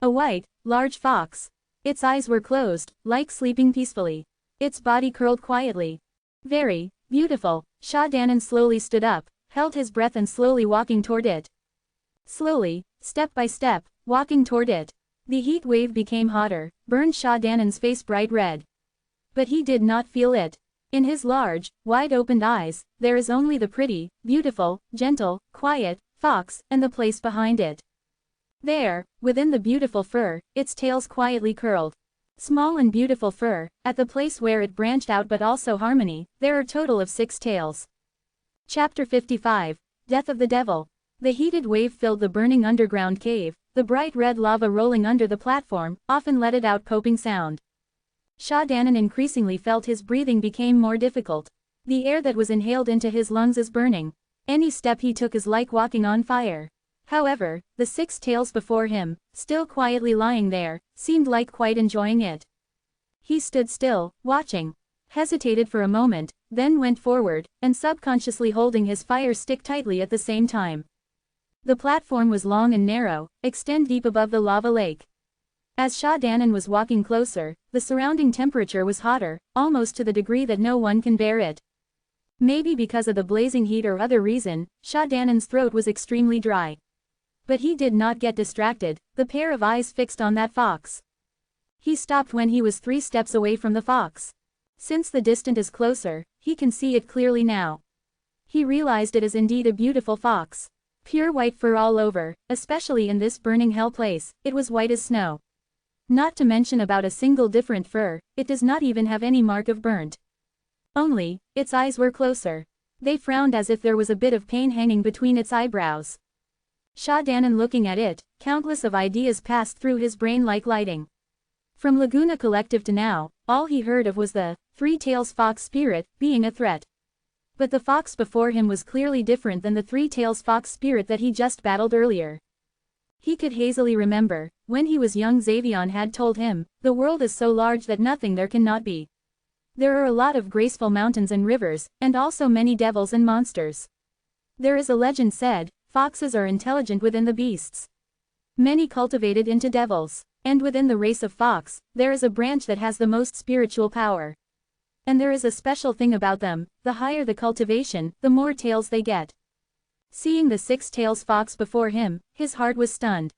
A white, large fox. Its eyes were closed, like sleeping peacefully. Its body curled quietly. Very beautiful. Sha Danan slowly stood up, held his breath and slowly walking toward it. Slowly, step by step, walking toward it. The heat wave became hotter, burned Sha Danan's face bright red. But he did not feel it. In his large, wide-opened eyes, there is only the pretty, beautiful, gentle, quiet, fox, and the place behind it. There, within the beautiful fur, its tails quietly curled. Small and beautiful fur, at the place where it branched out but also harmony, there are total of 6 tails. Chapter 55, Death of the Devil. The heated wave filled the burning underground cave, the bright red lava rolling under the platform, often let it out popping sound. Sha Danan increasingly felt his breathing became more difficult. The air that was inhaled into his lungs is burning. Any step he took is like walking on fire. However, the 6 tails before him, still quietly lying there, seemed like quite enjoying it. He stood still, watching. Hesitated for a moment, then went forward, and subconsciously holding his fire stick tightly at the same time. The platform was long and narrow, extend deep above the lava lake. As Sha Danan was walking closer, the surrounding temperature was hotter, almost to the degree that no one can bear it. Maybe because of the blazing heat or other reason, Sha Danan's throat was extremely dry. But he did not get distracted, the pair of eyes fixed on that fox. He stopped when he was 3 steps away from the fox. Since the distance is closer, he can see it clearly now. He realized it is indeed a beautiful fox. Pure white fur all over, especially in this burning hell place, it was white as snow. Not to mention about a single different fur, it does not even have any mark of burnt. Only, its eyes were closer. They frowned as if there was a bit of pain hanging between its eyebrows. Sha Danan looking at it, countless of ideas passed through his brain like lighting. From Laguna Collective to now, all he heard of was the 3 Tails Fox spirit being a threat. But the fox before him was clearly different than the 3 Tails Fox spirit that he just battled earlier. He could hazily remember, when he was young Xavion had told him, the world is so large that nothing there cannot be. There are a lot of graceful mountains and rivers, and also many devils and monsters. There is a legend said, foxes are intelligent within the beasts. Many cultivated into devils, and within the race of fox, there is a branch that has the most spiritual power. And there is a special thing about them, the higher the cultivation, the more tails they get. Seeing the six-tails fox before him, his heart was stunned.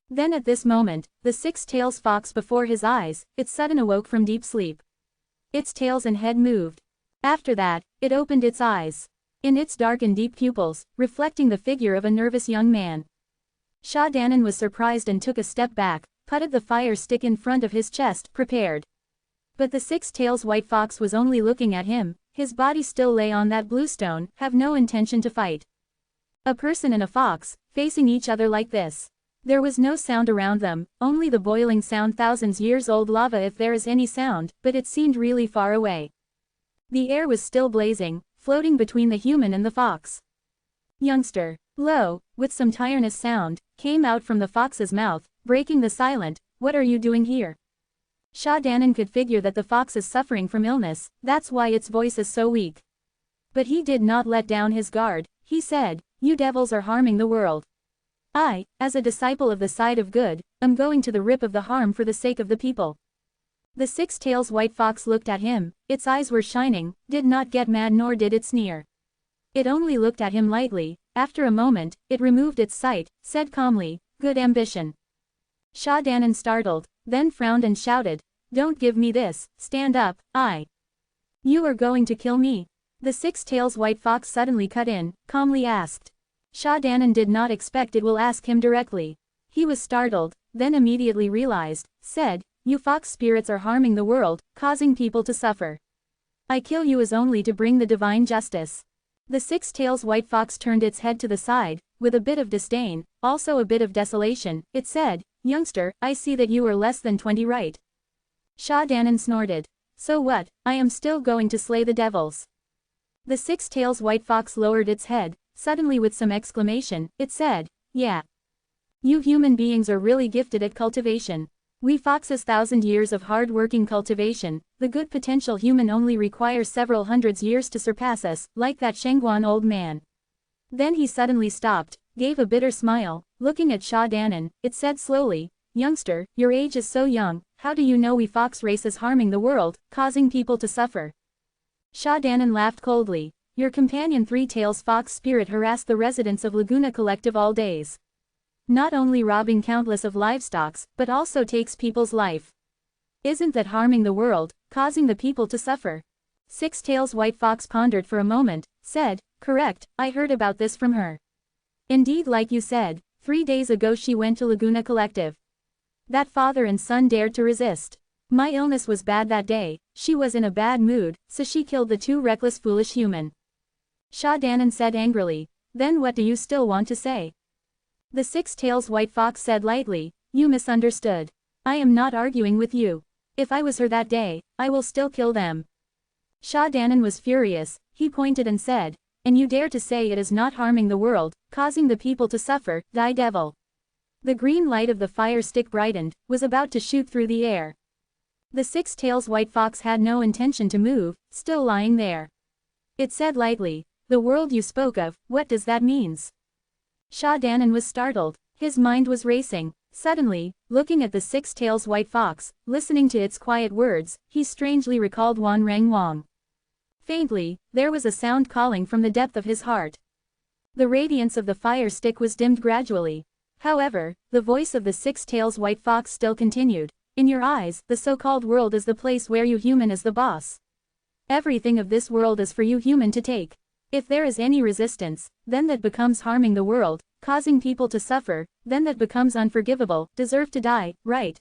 Then at this moment, the six-tails fox before his eyes, it sudden awoke from deep sleep. Its tails and head moved. After that, it opened its eyes. In its dark and deep pupils, reflecting the figure of a nervous young man. Sha Danan was surprised and took a step back, putted the fire stick in front of his chest, prepared. But the six-tails white fox was only looking at him, his body still lay on that blue stone, have no intention to fight. A person and a fox, facing each other like this. There was no sound around them, only the boiling sound thousands years old lava if there is any sound, but it seemed really far away. The air was still blazing, floating between the human and the fox. Youngster, low, with some tyrannous sound, came out from the fox's mouth, breaking the silence. What are you doing here? Sha Danan could figure that the fox is suffering from illness, that's why its voice is so weak. But he did not let down his guard. He said, you devils are harming the world. I, as a disciple of the side of good, am going to the rip of the harm for the sake of the people. The six-tails white fox looked at him, its eyes were shining, did not get mad nor did it sneer. It only looked at him lightly. After a moment, it removed its sight, said calmly, good ambition. Sha Danan startled, then frowned and shouted, don't give me this, stand up, You are going to kill me? The six-tails white fox suddenly cut in, calmly asked. Sha Danan did not expect it will ask him directly. He was startled, then immediately realized, said, you fox spirits are harming the world, causing people to suffer. I kill you is only to bring the divine justice. The six-tails white fox turned its head to the side, with a bit of disdain, also a bit of desolation. It said, youngster, I see that you are less than 20 right? Sha Danan snorted. So what, I am still going to slay the devils. The six-tails white fox lowered its head, suddenly with some exclamation, it said, yeah. You human beings are really gifted at cultivation. We foxes 1,000 years of hard-working cultivation, the good potential human only requires several hundreds years to surpass us, like that Shengguan old man. Then he suddenly stopped, gave a bitter smile, looking at Sha Danan, it said slowly, youngster, your age is so young, how do you know we fox race is harming the world, causing people to suffer? Sha Danan laughed coldly. Your companion Three-Tails Fox Spirit harassed the residents of Laguna Collective all days. Not only robbing countless of livestocks, but also takes people's life. Isn't that harming the world, causing the people to suffer? Six-Tails White Fox pondered for a moment, said, correct, I heard about this from her. Indeed, like you said, 3 days ago she went to Laguna Collective. That father and son dared to resist. My illness was bad that day, she was in a bad mood, so she killed the two reckless foolish human. Sha Danan said angrily, then what do you still want to say? The six-tails white fox said lightly, you misunderstood. I am not arguing with you. If I was her that day, I will still kill them. Sha Danan was furious, he pointed and said, and you dare to say it is not harming the world, causing the people to suffer, die devil. The green light of the fire stick brightened, was about to shoot through the air. The six-tails white fox had no intention to move, still lying there. It said lightly, the world you spoke of, what does that means? Sha Danan was startled, his mind was racing. Suddenly, looking at the six-tails white fox, listening to its quiet words, he strangely recalled Wan Rang Wang. Faintly, there was a sound calling from the depth of his heart. The radiance of the fire stick was dimmed gradually. However, the voice of the six-tails white fox still continued. In your eyes, the so-called world is the place where you human is the boss. Everything of this world is for you human to take. If there is any resistance, then that becomes harming the world, causing people to suffer, then that becomes unforgivable, deserve to die, right?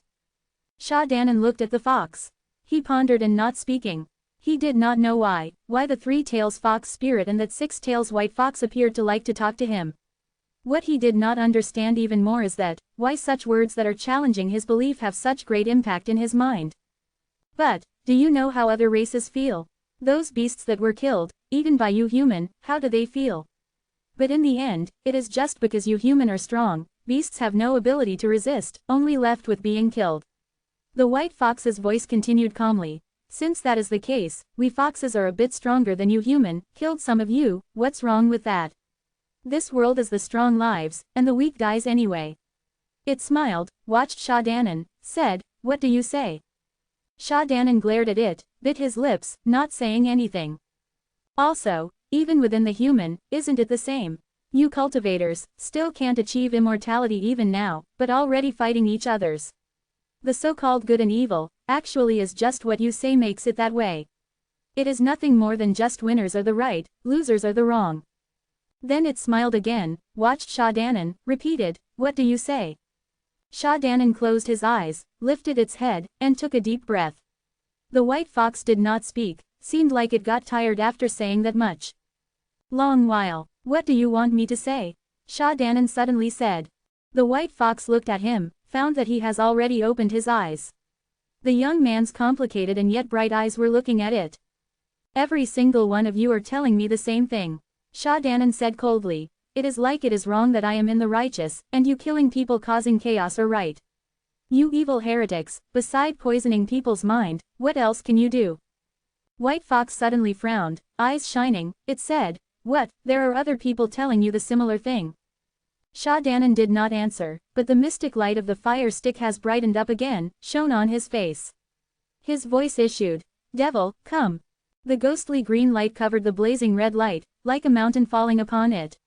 Sha Danan looked at the fox. He pondered and not speaking. He did not know why the three-tails fox spirit and that six-tails white fox appeared to like to talk to him. What he did not understand even more is that, why such words that are challenging his belief have such great impact in his mind. But, do you know how other races feel? Those beasts that were killed, eaten by you human, how do they feel? But in the end, it is just because you human are strong, beasts have no ability to resist, only left with being killed. The white fox's voice continued calmly. Since that is the case, we foxes are a bit stronger than you human, killed some of you, what's wrong with that? This world is the strong lives, and the weak dies anyway. It smiled, watched Sha Danan, said, what do you say? Sha Danan glared at it, bit his lips, not saying anything. Also, even within the human, isn't it the same? You cultivators, still can't achieve immortality even now, but already fighting each others. The so-called good and evil, actually is just what you say makes it that way. It is nothing more than just winners are the right, losers are the wrong. Then it smiled again, watched Sha Danan, repeated, what do you say? Sha Danan closed his eyes, lifted its head, and took a deep breath. The white fox did not speak, seemed like it got tired after saying that much. Long while. What do you want me to say? Sha Danan suddenly said. The white fox looked at him, found that he has already opened his eyes. The young man's complicated and yet bright eyes were looking at it. Every single one of you are telling me the same thing. Sha Danan said coldly. It is like it is wrong that I am in the righteous, and you killing people causing chaos are right. You evil heretics, beside poisoning people's mind, what else can you do? White Fox suddenly frowned, eyes shining, it said, what, there are other people telling you the similar thing. Sha Danan did not answer, but the mystic light of the fire stick has brightened up again, shone on his face. His voice issued, Devil, come. The ghostly green light covered the blazing red light, like a mountain falling upon it.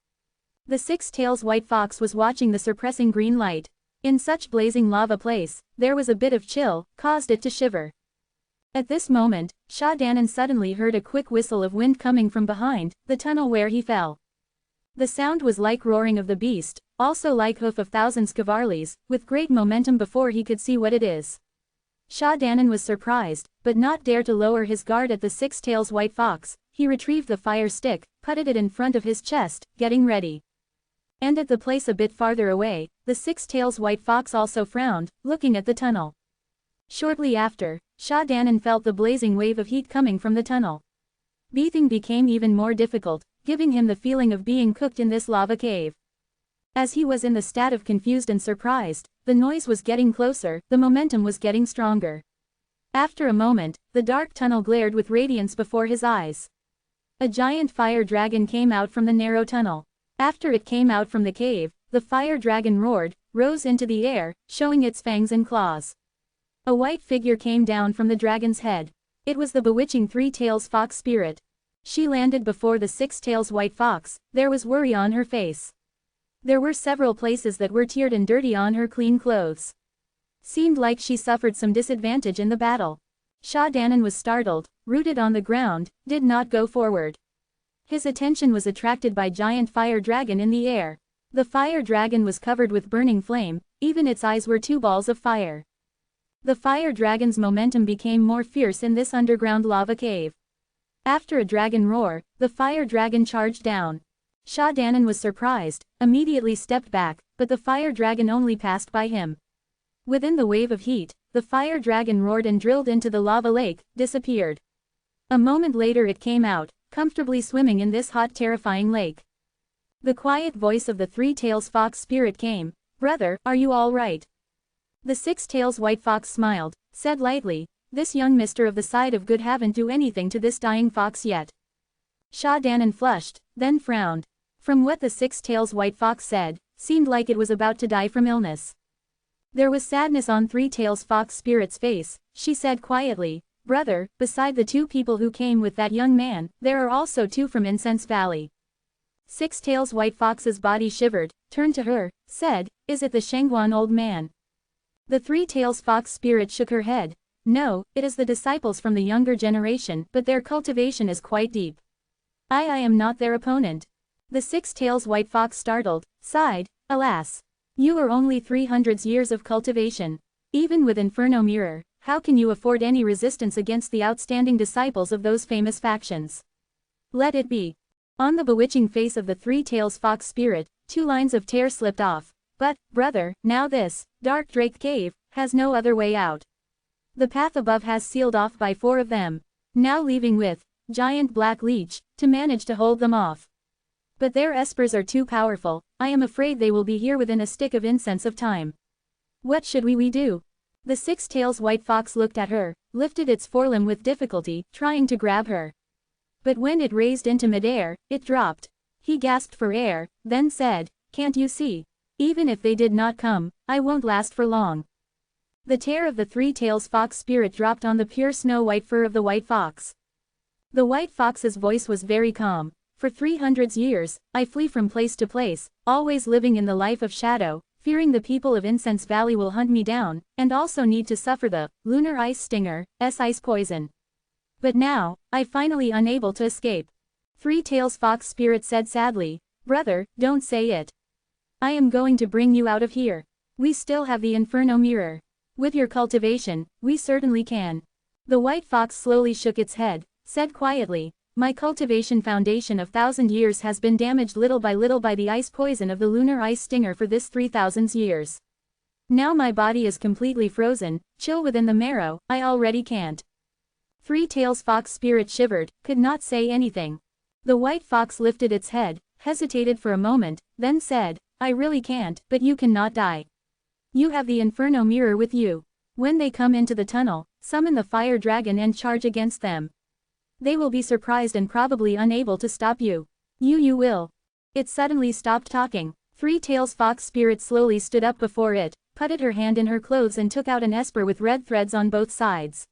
The six-tails white fox was watching the suppressing green light. In such blazing lava place, there was a bit of chill, caused it to shiver. At this moment, Sha Danan suddenly heard a quick whistle of wind coming from behind, the tunnel where he fell. The sound was like roaring of the beast, also like hoof of thousands cavalries, with great momentum before he could see what it is. Sha Danan was surprised, but not dare to lower his guard at the six-tails white fox. He retrieved the fire stick, putted it in front of his chest, getting ready. And at the place a bit farther away, the six-tails white fox also frowned, looking at the tunnel. Shortly after, Sha Danan felt the blazing wave of heat coming from the tunnel. Breathing became even more difficult, giving him the feeling of being cooked in this lava cave. As he was in the state of confused and surprised, the noise was getting closer, the momentum was getting stronger. After a moment, the dark tunnel glared with radiance before his eyes. A giant fire dragon came out from the narrow tunnel. After it came out from the cave, the fire dragon roared, rose into the air, showing its fangs and claws. A white figure came down from the dragon's head. It was the bewitching three-tails fox spirit. She landed before the six-tails white fox. There was worry on her face. There were several places that were teared and dirty on her clean clothes. Seemed like she suffered some disadvantage in the battle. Sha Danan was startled, rooted on the ground, did not go forward. His attention was attracted by giant fire dragon in the air. The fire dragon was covered with burning flame, even its eyes were two balls of fire. The fire dragon's momentum became more fierce in this underground lava cave. After a dragon roar, the fire dragon charged down. Sha Danan was surprised, immediately stepped back, but the fire dragon only passed by him. Within the wave of heat, the fire dragon roared and drilled into the lava lake, disappeared. A moment later it came out, comfortably swimming in this hot terrifying lake. The quiet voice of the three-tails fox spirit came, Brother, are you all right? The six-tails white fox smiled, said lightly, This young mister of the side of good haven't do anything to this dying fox yet. Sha Danan flushed, then frowned. From what the six-tails white fox said, seemed like it was about to die from illness. There was sadness on three-tails fox spirit's face. She said quietly, Brother, beside the two people who came with that young man, there are also two from Incense Valley. Six-tails white fox's body shivered, turned to her, said, Is it the Shangguan old man? The three-tails fox spirit shook her head. No, it is the disciples from the younger generation, but their cultivation is quite deep. I am not their opponent. The six-tails white fox startled, sighed, Alas! You are only 300 years of cultivation. Even with Inferno Mirror, how can you afford any resistance against the outstanding disciples of those famous factions? Let it be. On the bewitching face of the three-tails fox spirit, 2 lines of tear slipped off. But, brother, now this, dark drake cave, has no other way out. The path above has sealed off by 4 of them. Now leaving with, giant black leech, to manage to hold them off. But their espers are too powerful, I am afraid they will be here within a stick of incense of time. What should we do? The six-tails white fox looked at her, lifted its forelimb with difficulty, trying to grab her. But when it raised into midair, it dropped. He gasped for air, then said, Can't you see? Even if they did not come, I won't last for long. The tear of the three-tails fox spirit dropped on the pure snow-white fur of the white fox. The white fox's voice was very calm. For 300 years, I flee from place to place, always living in the life of shadow, fearing the people of Incense Valley will hunt me down, and also need to suffer the lunar ice stinger, ice poison. But now, I finally unable to escape. Three-tails fox spirit said sadly, brother, don't say it. I am going to bring you out of here. We still have the Inferno mirror. With your cultivation, we certainly can. The white fox slowly shook its head, said quietly, my cultivation foundation of 1,000 years has been damaged little by the ice poison of the lunar ice stinger for this 3,000 years. Now my body is completely frozen, chill within the marrow, I already can't. Three-tails fox spirit shivered, could not say anything. The white fox lifted its head, hesitated for a moment, then said, I really can't, but you cannot die. You have the Inferno mirror with you. When they come into the tunnel, summon the fire dragon and charge against them. They will be surprised and probably unable to stop you. You will. It suddenly stopped talking. Three-tails fox spirit slowly stood up before it, putted her hand in her clothes and took out an esper with red threads on both sides.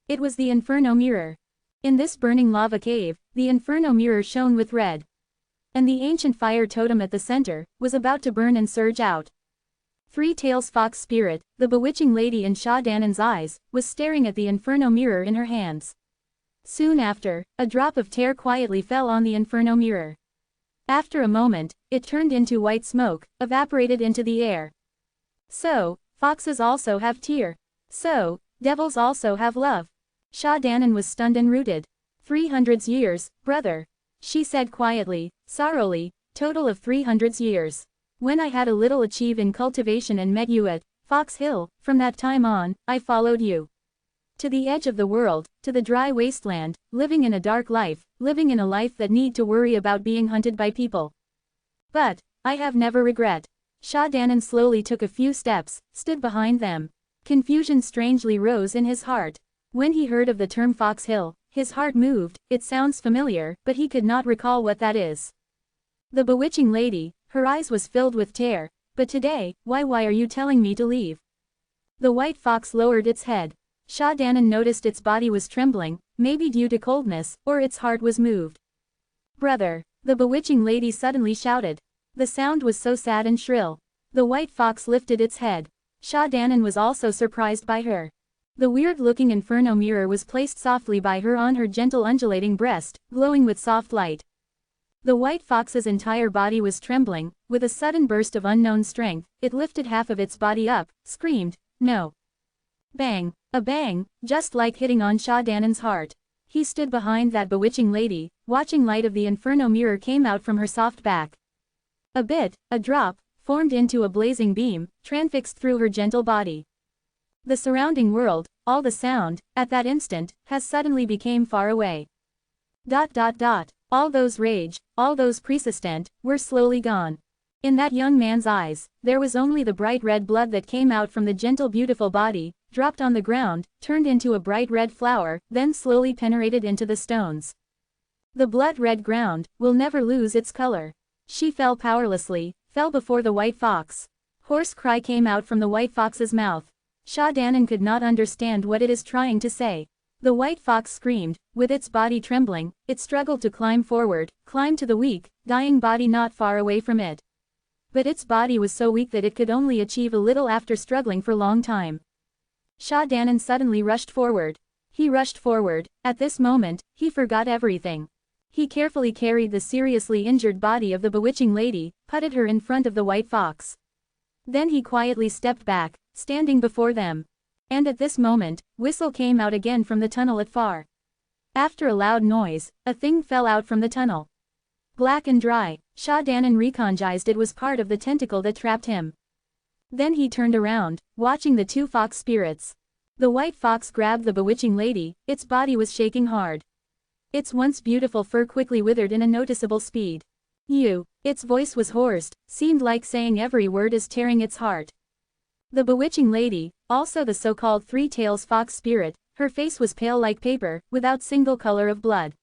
It was the Inferno mirror. In this burning lava cave, the Inferno mirror shone with red. And the ancient fire totem at the center, was about to burn and surge out. Three-tails fox spirit, the bewitching lady in Sha Danan's eyes, was staring at the Inferno mirror in her hands. Soon after, a drop of tear quietly fell on the Inferno mirror. After a moment, it turned into white smoke, evaporated into the air. So, foxes also have tear. So, devils also have love. Sha Danan was stunned and rooted. 300 years, brother. She said quietly, sorrowfully, total of 300 years. When I had a little achieve in cultivation and met you at Fox Hill, from that time on, I followed you. To the edge of the world, to the dry wasteland, living in a dark life, living in a life that need to worry about being hunted by people. But, I have never regret. Sha Danan slowly took a few steps, stood behind them. Confusion strangely rose in his heart. When he heard of the term Fox Hill, his heart moved, it sounds familiar, but he could not recall what that is. The bewitching lady, her eyes was filled with tear, but today, why are you telling me to leave? The white fox lowered its head. Sha Danan noticed its body was trembling, maybe due to coldness, or its heart was moved. Brother, the bewitching lady suddenly shouted. The sound was so sad and shrill. The white fox lifted its head. Sha Danan was also surprised by her. The weird-looking Inferno mirror was placed softly by her on her gentle undulating breast, glowing with soft light. The white fox's entire body was trembling. With a sudden burst of unknown strength, it lifted half of its body up, screamed, no. Bang, a bang, just like hitting on Sha Danan's heart. He stood behind that bewitching lady, watching light of the Inferno mirror came out from her soft back. A drop, formed into a blazing beam, transfixed through her gentle body. The surrounding world, all the sound, at that instant, has suddenly became far away. All those rage, all those persistent, were slowly gone. In that young man's eyes, there was only the bright red blood that came out from the gentle beautiful body, dropped on the ground, turned into a bright red flower, then slowly penetrated into the stones. The blood-red ground will never lose its color. She fell powerlessly, fell before the white fox. Hoarse cry came out from the white fox's mouth. Sha Danan could not understand what it is trying to say. The white fox screamed, with its body trembling, it struggled to climb forward, climb to the weak, dying body not far away from it. But its body was so weak that it could only achieve a little after struggling for a long time. Sha Danan suddenly rushed forward. He rushed forward. At this moment, he forgot everything. He carefully carried the seriously injured body of the bewitching lady, putted her in front of the white fox. Then he quietly stepped back, standing before them. And at this moment, whistle came out again from the tunnel at far. After a loud noise, a thing fell out from the tunnel. Black and dry, Sha Danan recognized it was part of the tentacle that trapped him. Then he turned around, watching the two fox spirits. The white fox grabbed the bewitching lady, its body was shaking hard. Its once beautiful fur quickly withered in a noticeable speed. Its voice was hoarse, seemed like saying every word is tearing its heart. The bewitching lady, also the so-called three-tails fox spirit, her face was pale like paper, without single color of blood.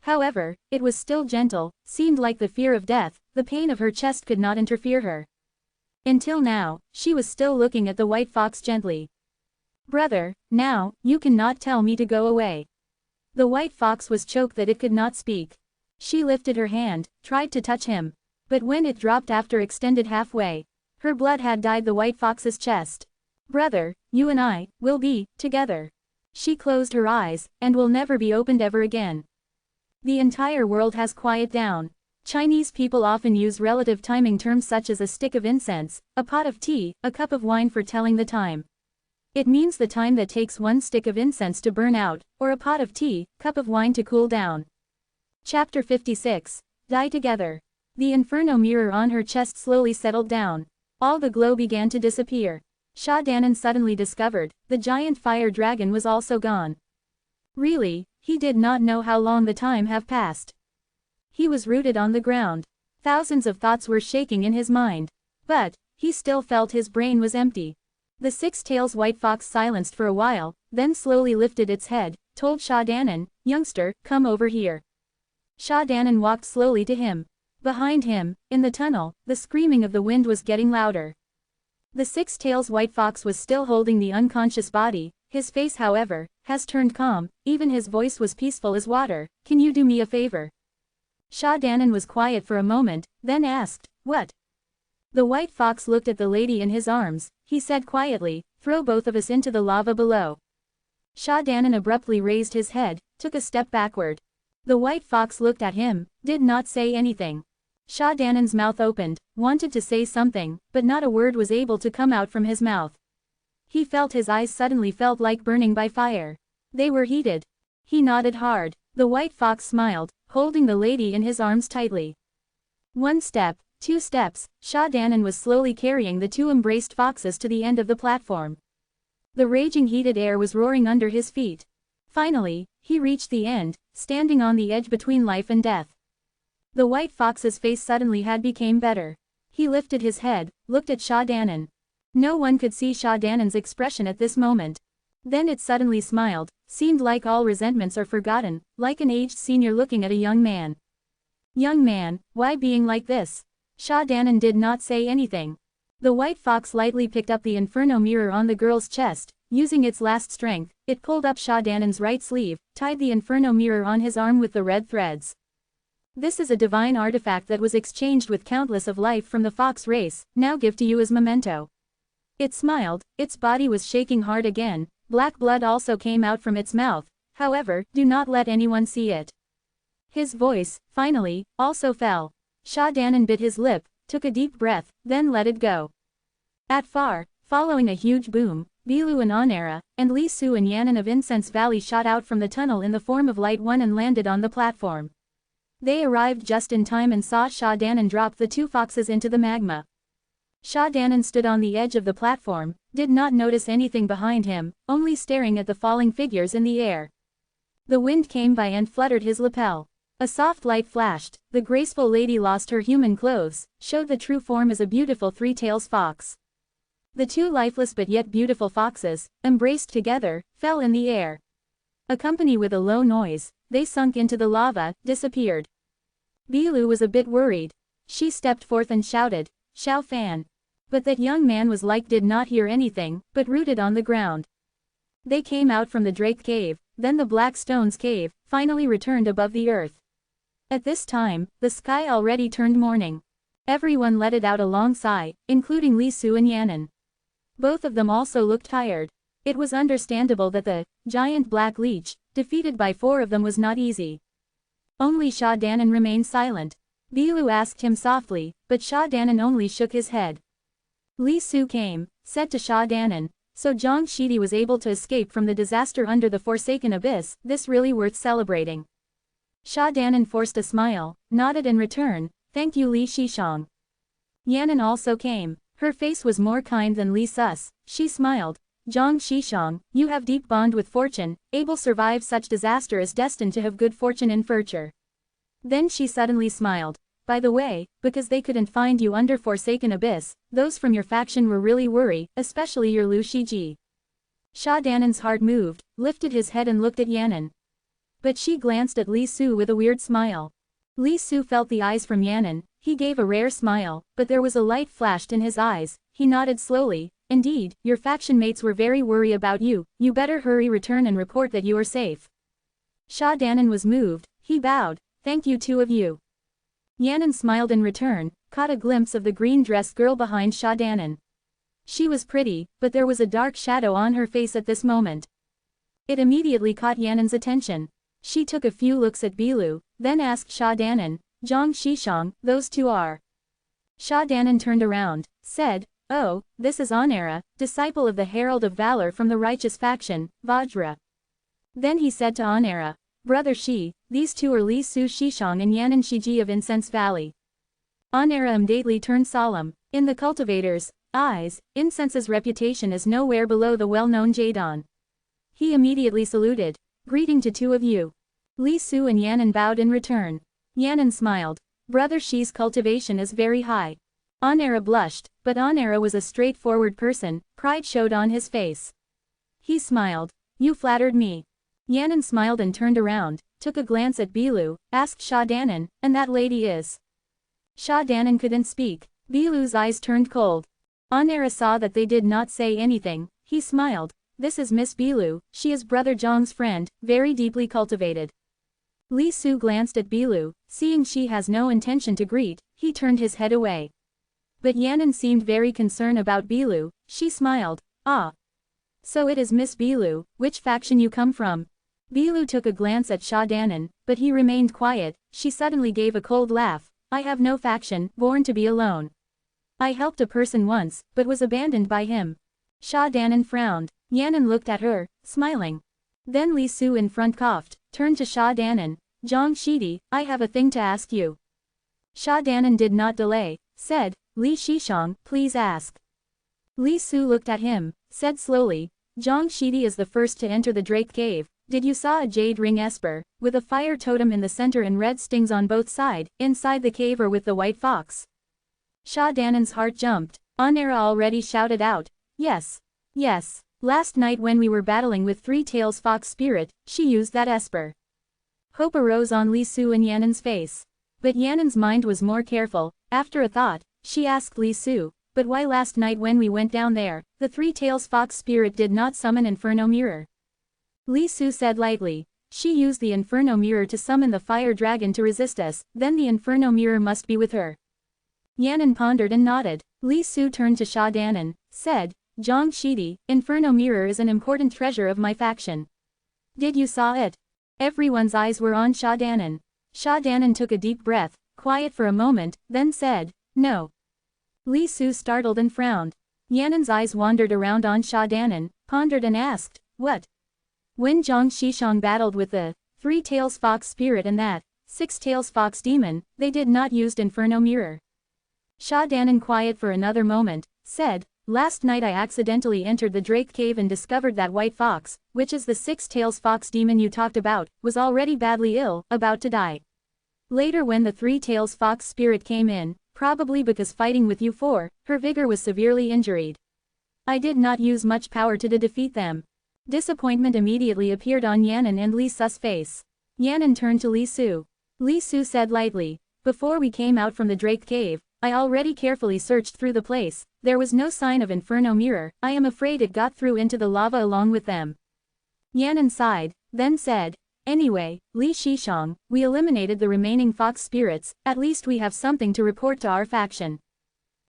However, it was still gentle, seemed like the fear of death, the pain of her chest could not interfere her. Until now, she was still looking at the white fox gently. Brother, now, you cannot tell me to go away. The white fox was choked that it could not speak. She lifted her hand, tried to touch him. But when it dropped after extended halfway, her blood had dyed the white fox's chest. Brother, you and I, will be, together. She closed her eyes, and will never be opened ever again. The entire world has quieted down. Chinese people often use relative timing terms such as a stick of incense, a pot of tea, a cup of wine for telling the time. It means the time that takes one stick of incense to burn out, or a pot of tea, cup of wine to cool down. Chapter 56. Die Together. The inferno mirror on her chest slowly settled down. All the glow began to disappear. Sha Danan suddenly discovered, the giant fire dragon was also gone. Really, he did not know how long the time have passed. He was rooted on the ground. Thousands of thoughts were shaking in his mind. But, he still felt his brain was empty. The six-tails white fox silenced for a while, then slowly lifted its head, told Sha Danan, youngster, come over here. Sha Danan walked slowly to him. Behind him, in the tunnel, the screaming of the wind was getting louder. The six-tails white fox was still holding the unconscious body, his face however, has turned calm, even his voice was peaceful as water, can you do me a favor? Sha Danan was quiet for a moment, then asked, what? The white fox looked at the lady in his arms, he said quietly, throw both of us into the lava below. Sha Danan abruptly raised his head, took a step backward. The white fox looked at him, did not say anything. Sha Danan's mouth opened, wanted to say something, but not a word was able to come out from his mouth. He felt his eyes suddenly felt like burning by fire. They were heated. He nodded hard. The white fox smiled, holding the lady in his arms tightly. One step, two steps, Sha Danan was slowly carrying the two embraced foxes to the end of the platform. The raging heated air was roaring under his feet. Finally, he reached the end, standing on the edge between life and death. The white fox's face suddenly had become better. He lifted his head, looked at Sha Danan. No one could see Sha Danan's expression at this moment. Then it suddenly smiled, seemed like all resentments are forgotten, like an aged senior looking at a young man. Young man, why being like this? Sha Danan did not say anything. The white fox lightly picked up the inferno mirror on the girl's chest, using its last strength, it pulled up Sha Danan's right sleeve, tied the inferno mirror on his arm with the red threads. This is a divine artifact that was exchanged with countless of life from the fox race, now give to you as memento. It smiled, its body was shaking hard again, black blood also came out from its mouth, however, do not let anyone see it. His voice, finally, also fell. Sha Danan bit his lip, took a deep breath, then let it go. At far, following a huge boom, Bilu and Onera, and Li Su and Yannon of Incense Valley shot out from the tunnel in the form of Light One and landed on the platform. They arrived just in time and saw Sha Danan drop the two foxes into the magma. Sha Danan stood on the edge of the platform, did not notice anything behind him, only staring at the falling figures in the air. The wind came by and fluttered his lapel. A soft light flashed, the graceful lady lost her human clothes, showed the true form as a beautiful three-tails fox. The two lifeless but yet beautiful foxes, embraced together, fell in the air. Accompanied with a low noise, they sunk into the lava, disappeared. Bilu was a bit worried. She stepped forth and shouted, Xiao Fan. But that young man was like did not hear anything, but rooted on the ground. They came out from the Drake Cave, then the Black Stones Cave, finally returned above the earth. At this time, the sky already turned morning. Everyone let it out a long sigh, including Li Su and Yannon. Both of them also looked tired. It was understandable that the giant black leech, defeated by four of them was not easy. Only Sha Danan remained silent. Bilu asked him softly, but Sha Danan only shook his head. Li Su came, said to Sha Danan, so Zhang Shidi was able to escape from the disaster under the Forsaken Abyss, this really worth celebrating. Sha Danan forced a smile, nodded in return, thank you Li Shishang. Yannon also came, her face was more kind than Li Sus, she smiled, Zhang Shishang, you have deep bond with fortune, able survive such disaster is destined to have good fortune in future. Then she suddenly smiled. By the way, because they couldn't find you under Forsaken Abyss, those from your faction were really worried, especially your Lu Shiji. Sha Danan's heart moved, lifted his head and looked at Yannon. But she glanced at Li Su with a weird smile. Li Su felt the eyes from Yannon, he gave a rare smile, but there was a light flashed in his eyes, he nodded slowly, Indeed, your faction mates were very worried about you, you better hurry return and report that you are safe. Sha Danan was moved, he bowed, thank you two of you. Yannon smiled in return, caught a glimpse of the green-dressed girl behind Sha Danan. She was pretty, but there was a dark shadow on her face at this moment. It immediately caught Yannon's attention. She took a few looks at Bilu, then asked Sha Danan, Zhang Shishang, those two are. Sha Danan turned around, said, oh, this is Onera, disciple of the Herald of Valor from the righteous faction, Vajra. Then he said to Onera, Brother Shi, these two are Li Su Shishang and Yannon Shiji of Incense Valley. Onera immediately turned solemn. In the cultivator's eyes, Incense's reputation is nowhere below the well-known Jadon. He immediately saluted. Greeting to two of you. Li Su and Yannon bowed in return. Yannon smiled. Brother Shi's cultivation is very high. Onera blushed, but Onera was a straightforward person, pride showed on his face. He smiled. You flattered me. Yannon smiled and turned around, took a glance at Bilu, asked Sha Danan, and that lady is? Sha Danan couldn't speak. Bilu's eyes turned cold. Onera saw that they did not say anything, he smiled. This is Miss Bilu, she is Brother Zhang's friend, very deeply cultivated. Li Su glanced at Bilu, seeing she has no intention to greet, he turned his head away. But Yannon seemed very concerned about Bilu, she smiled, ah. So it is Miss Bilu, which faction you come from? Bilu took a glance at Sha Danan, but he remained quiet, she suddenly gave a cold laugh, I have no faction, born to be alone. I helped a person once, but was abandoned by him. Sha Danan frowned. Yannon looked at her, smiling. Then Li Su in front coughed, turned to Sha Danan, Zhang Shidi, I have a thing to ask you. Sha Danan did not delay, said, Li Shishang, please ask. Li Su looked at him, said slowly, Zhang Shidi is the first to enter the Drake Cave, did you saw a jade ring esper, with a fire totem in the center and red stings on both sides, inside the cave or with the white fox? Sha Danan's heart jumped, Onera already shouted out, yes, yes. Last night when we were battling with Three Tails Fox Spirit, she used that esper. Hope arose on Li Su and Yannon's face. But Yannon's mind was more careful, after a thought, she asked Li Su, but why last night when we went down there, the Three Tails Fox Spirit did not summon Inferno Mirror? Li Su said lightly, she used the Inferno Mirror to summon the Fire Dragon to resist us, then the Inferno Mirror must be with her. Yannon pondered and nodded. Li Su turned to Sha Danan, said, Zhang Shidi, Inferno Mirror is an important treasure of my faction. Did you saw it? Everyone's eyes were on Sha Danan. Sha Danan took a deep breath, quiet for a moment, then said, no. Li Su startled and frowned. Yannon's eyes wandered around on Sha Danan, pondered and asked, what? When Zhang Shishang battled with the Three Tails Fox Spirit and that Six Tails Fox Demon, they did not use Inferno Mirror. Sha Danan quiet for another moment, said, last night I accidentally entered the Drake Cave and discovered that white fox, which is the Six Tails Fox Demon you talked about, was already badly ill, about to die. Later when the Three Tails Fox Spirit came in, probably because fighting with you four, her vigor was severely injured. I did not use much power to defeat them. Disappointment immediately appeared on Yannon and Li Su's face. Yannon turned to Li Su. Li Su said lightly, before we came out from the Drake Cave, I already carefully searched through the place, there was no sign of Inferno Mirror, I am afraid it got through into the lava along with them. Yannon sighed, then said, anyway, Li Shishang, we eliminated the remaining fox spirits, at least we have something to report to our faction.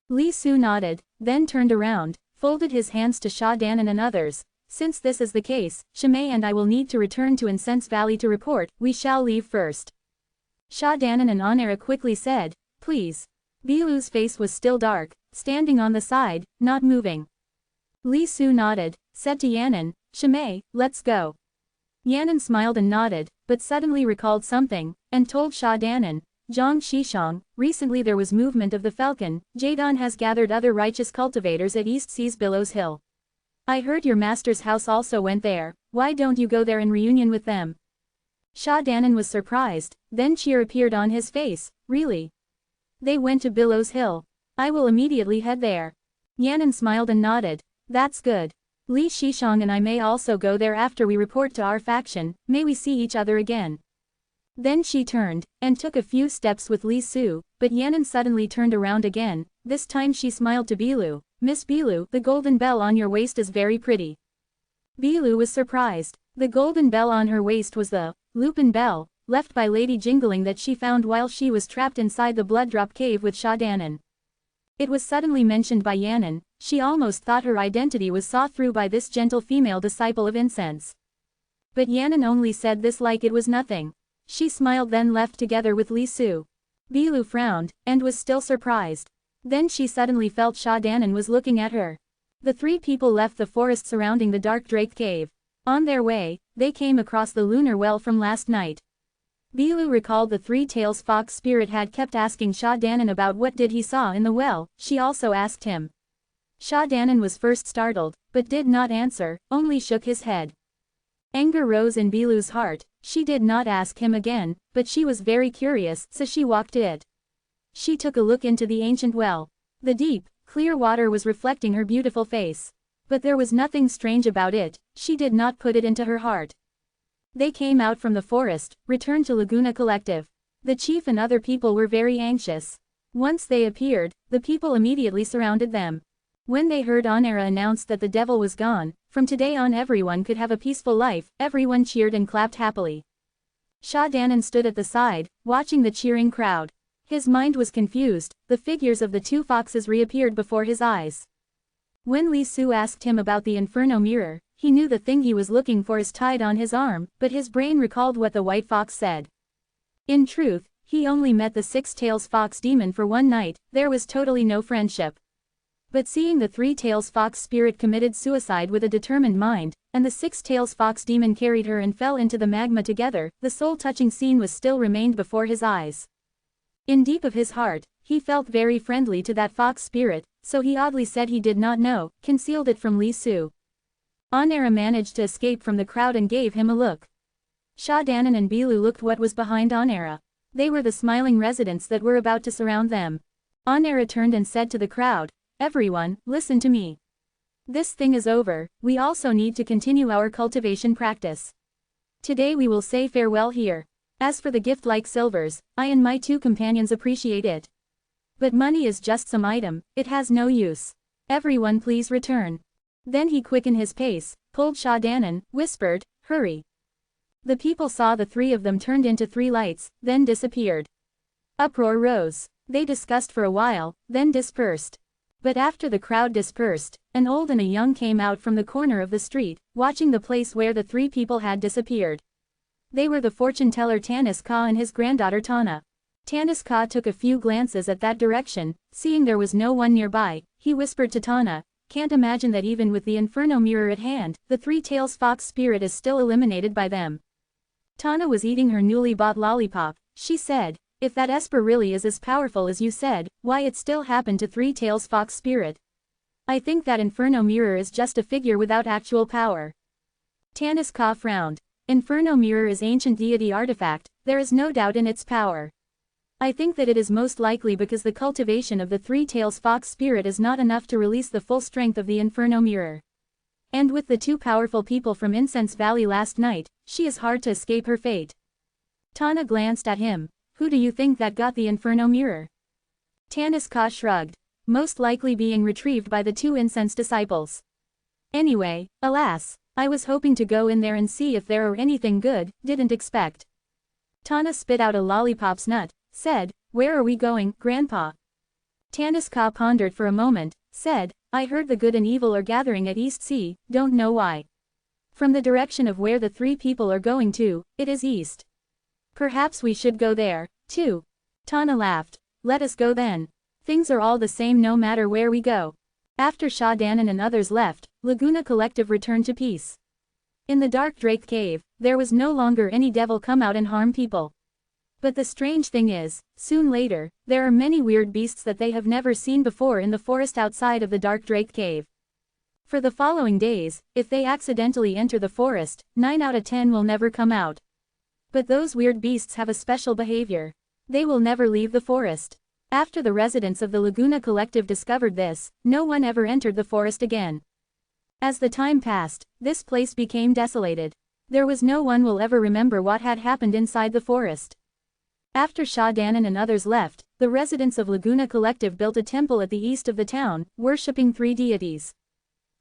Li Su nodded, then turned around, folded his hands to Sha Danan and others, since this is the case, Shimei and I will need to return to Incense Valley to report, we shall leave first. Sha Danan and Onera quickly said, please. Bilu's face was still dark, standing on the side, not moving. Li Su nodded, said to Yannon, Shimei, let's go. Yannon smiled and nodded, but suddenly recalled something, and told Sha Danan, Zhang Shishang, recently there was movement of the Falcon, Jadon has gathered other righteous cultivators at East Sea's Billows Hill. I heard your master's house also went there, why don't you go there in reunion with them? Sha Danan was surprised, then cheer appeared on his face, really? They went to Billows Hill. I will immediately head there. Yannon smiled and nodded. That's good. Li Shishang and I may also go there after we report to our faction, may we see each other again. Then she turned, and took a few steps with Li Su, but Yannon suddenly turned around again, this time she smiled to Bilu, Miss Bilu, the golden bell on your waist is very pretty. Bilu was surprised. The golden bell on her waist was the lupin bell, left by Lady Jingling that she found while she was trapped inside the blood drop cave with Sha Danan. It was suddenly mentioned by Yanan. She almost thought her identity was saw through by this gentle female disciple of incense. But Yanan only said this like it was nothing. She smiled then left together with Li Su. Bilu frowned, and was still surprised. Then she suddenly felt Sha Danan was looking at her. The three people left the forest surrounding the dark drake cave. On their way, they came across the lunar well from last night. Bilu recalled the three-tails fox spirit had kept asking Sha Danan about what did he saw in the well. She also asked him. Sha Danan was first startled, but did not answer, only shook his head. Anger rose in Bilu's heart. She did not ask him again, but she was very curious, so she walked it. She took a look into the ancient well. The deep, clear water was reflecting her beautiful face. But there was nothing strange about it. She did not put it into her heart. They came out from the forest, returned to Laguna Collective. The chief and other people were very anxious. Once they appeared, the people immediately surrounded them. When they heard Onera announce that the devil was gone, from today on everyone could have a peaceful life, everyone cheered and clapped happily. Sha Danan stood at the side, watching the cheering crowd. His mind was confused. The figures of the two foxes reappeared before his eyes. When Li Su asked him about the Inferno mirror, he knew the thing he was looking for is tied on his arm, but his brain recalled what the white fox said. In truth, he only met the six-tails fox demon for one night. There was totally no friendship. But seeing the three-tails fox spirit committed suicide with a determined mind, and the six-tails fox demon carried her and fell into the magma together, the soul-touching scene was still remained before his eyes. In deep of his heart, he felt very friendly to that fox spirit, so he oddly said he did not know, concealed it from Li Su. Onera managed to escape from the crowd and gave him a look. Sha Danan and Bilu looked what was behind Onera. They were the smiling residents that were about to surround them. Onera turned and said to the crowd, "Everyone, listen to me. This thing is over, we also need to continue our cultivation practice. Today we will say farewell here. As for the gift like silvers, I and my two companions appreciate it. But money is just some item, it has no use. Everyone please return." Then he quickened his pace, pulled Sha Danan, whispered, "Hurry." The people saw the three of them turned into three lights, then disappeared. Uproar rose. They discussed for a while, then dispersed. But after the crowd dispersed, an old and a young came out from the corner of the street, watching the place where the three people had disappeared. They were the fortune teller Tanis Ka and his granddaughter Tana. Tanis Ka took a few glances at that direction. Seeing there was no one nearby, he whispered to Tana, "Can't imagine that even with the Inferno mirror at hand, the three-tails fox spirit is still eliminated by them." Tana was eating her newly bought lollipop. She said, "If that Esper really is as powerful as you said, why it still happened to three-tails fox spirit? I think that Inferno mirror is just a figure without actual power." Tanis Ka frowned. Inferno mirror is ancient deity artifact, there is no doubt in its power. I think that it is most likely because the cultivation of the three-tails fox spirit is not enough to release the full strength of the Inferno mirror. And with the two powerful people from Incense Valley last night, she is hard to escape her fate. Tana glanced at him. "Who do you think that got the Inferno mirror?" Tanis Ka shrugged. "Most likely being retrieved by the two incense disciples. Anyway, alas, I was hoping to go in there and see if there are anything good, didn't expect." Tana spit out a lollipop's nut, said, "Where are we going, Grandpa?" Tanis Ka pondered for a moment, said, "I heard the good and evil are gathering at East Sea, don't know why. From the direction of where the three people are going to, it is east. Perhaps we should go there, too." Tana laughed. "Let us go then. Things are all the same no matter where we go." After Sha Danan and others left, Laguna Collective returned to peace. In the dark drake cave, there was no longer any devil come out and harm people. But the strange thing is, soon later, there are many weird beasts that they have never seen before in the forest outside of the dark drake cave. For the following days, if they accidentally enter the forest, 9 out of 10 will never come out. But those weird beasts have a special behavior. They will never leave the forest. After the residents of the Laguna Collective discovered this, no one ever entered the forest again. As the time passed, this place became desolated. There was no one will ever remember what had happened inside the forest. After Sha Danan and others left, the residents of Laguna Collective built a temple at the east of the town, worshipping 3 deities.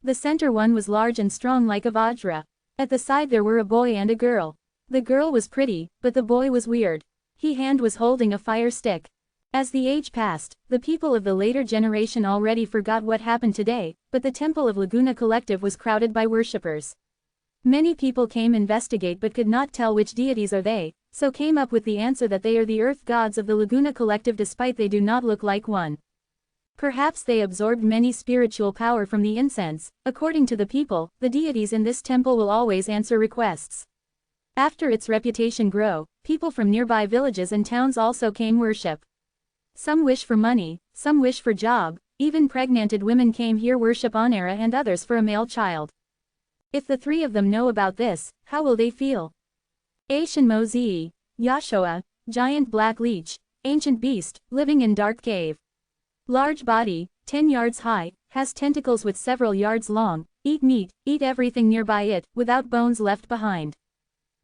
The center one was large and strong like a Vajra. At the side there were a boy and a girl. The girl was pretty, but the boy was weird. His hand was holding a fire stick. As the age passed, the people of the later generation already forgot what happened today, but the temple of Laguna Collective was crowded by worshippers. Many people came investigate but could not tell which deities are they, so came up with the answer that they are the earth gods of the Laguna Collective despite they do not look like one. Perhaps they absorbed many spiritual power from the incense. According to the people, the deities in this temple will always answer requests. After its reputation grew, people from nearby villages and towns also came worship. Some wish for money, some wish for job, even pregnant women came here worship Onera and others for a male child. If the 3 of them know about this, how will they feel? Ancient Mozi, Yashoa, giant black leech, ancient beast, living in dark cave. Large body, 10 yards high, has tentacles with several yards long, eat meat, eat everything nearby it, without bones left behind.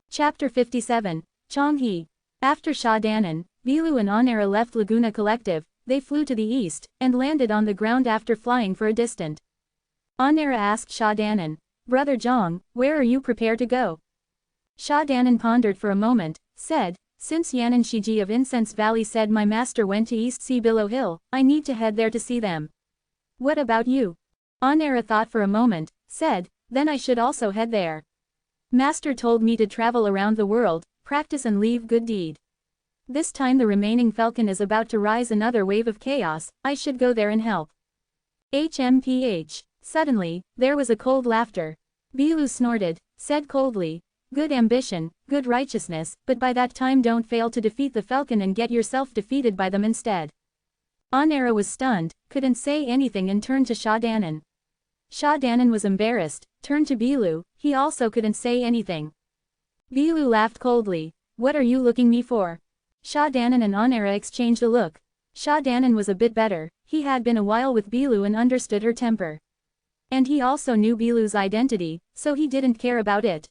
Chapter 57, Changhe. After Sha Danan, Bilu and Onera left Laguna Collective, they flew to the east, and landed on the ground after flying for a distant. Onera asked Sha Danan, "Brother Zhang, where are you prepared to go?" Sha Danan pondered for a moment, said, "Since Yanan Shiji of Incense Valley said my master went to East Sea Below Hill, I need to head there to see them." "What about you?" Onera thought for a moment, said, "Then I should also head there. Master told me to travel around the world, practice and leave good deed. This time the remaining falcon is about to rise another wave of chaos, I should go there and help." HMPH. Suddenly, there was a cold laughter. Bilu snorted, said coldly, "Good ambition, good righteousness, but by that time don't fail to defeat the falcon and get yourself defeated by them instead." Onera was stunned, couldn't say anything and turned to Sha Danan. Sha Danan was embarrassed, turned to Bilu, he also couldn't say anything. Bilu laughed coldly, "What are you looking me for?" Sha Danan and Onera exchanged a look. Sha Danan was a bit better, he had been a while with Bilu and understood her temper. And he also knew Bilu's identity, so he didn't care about it.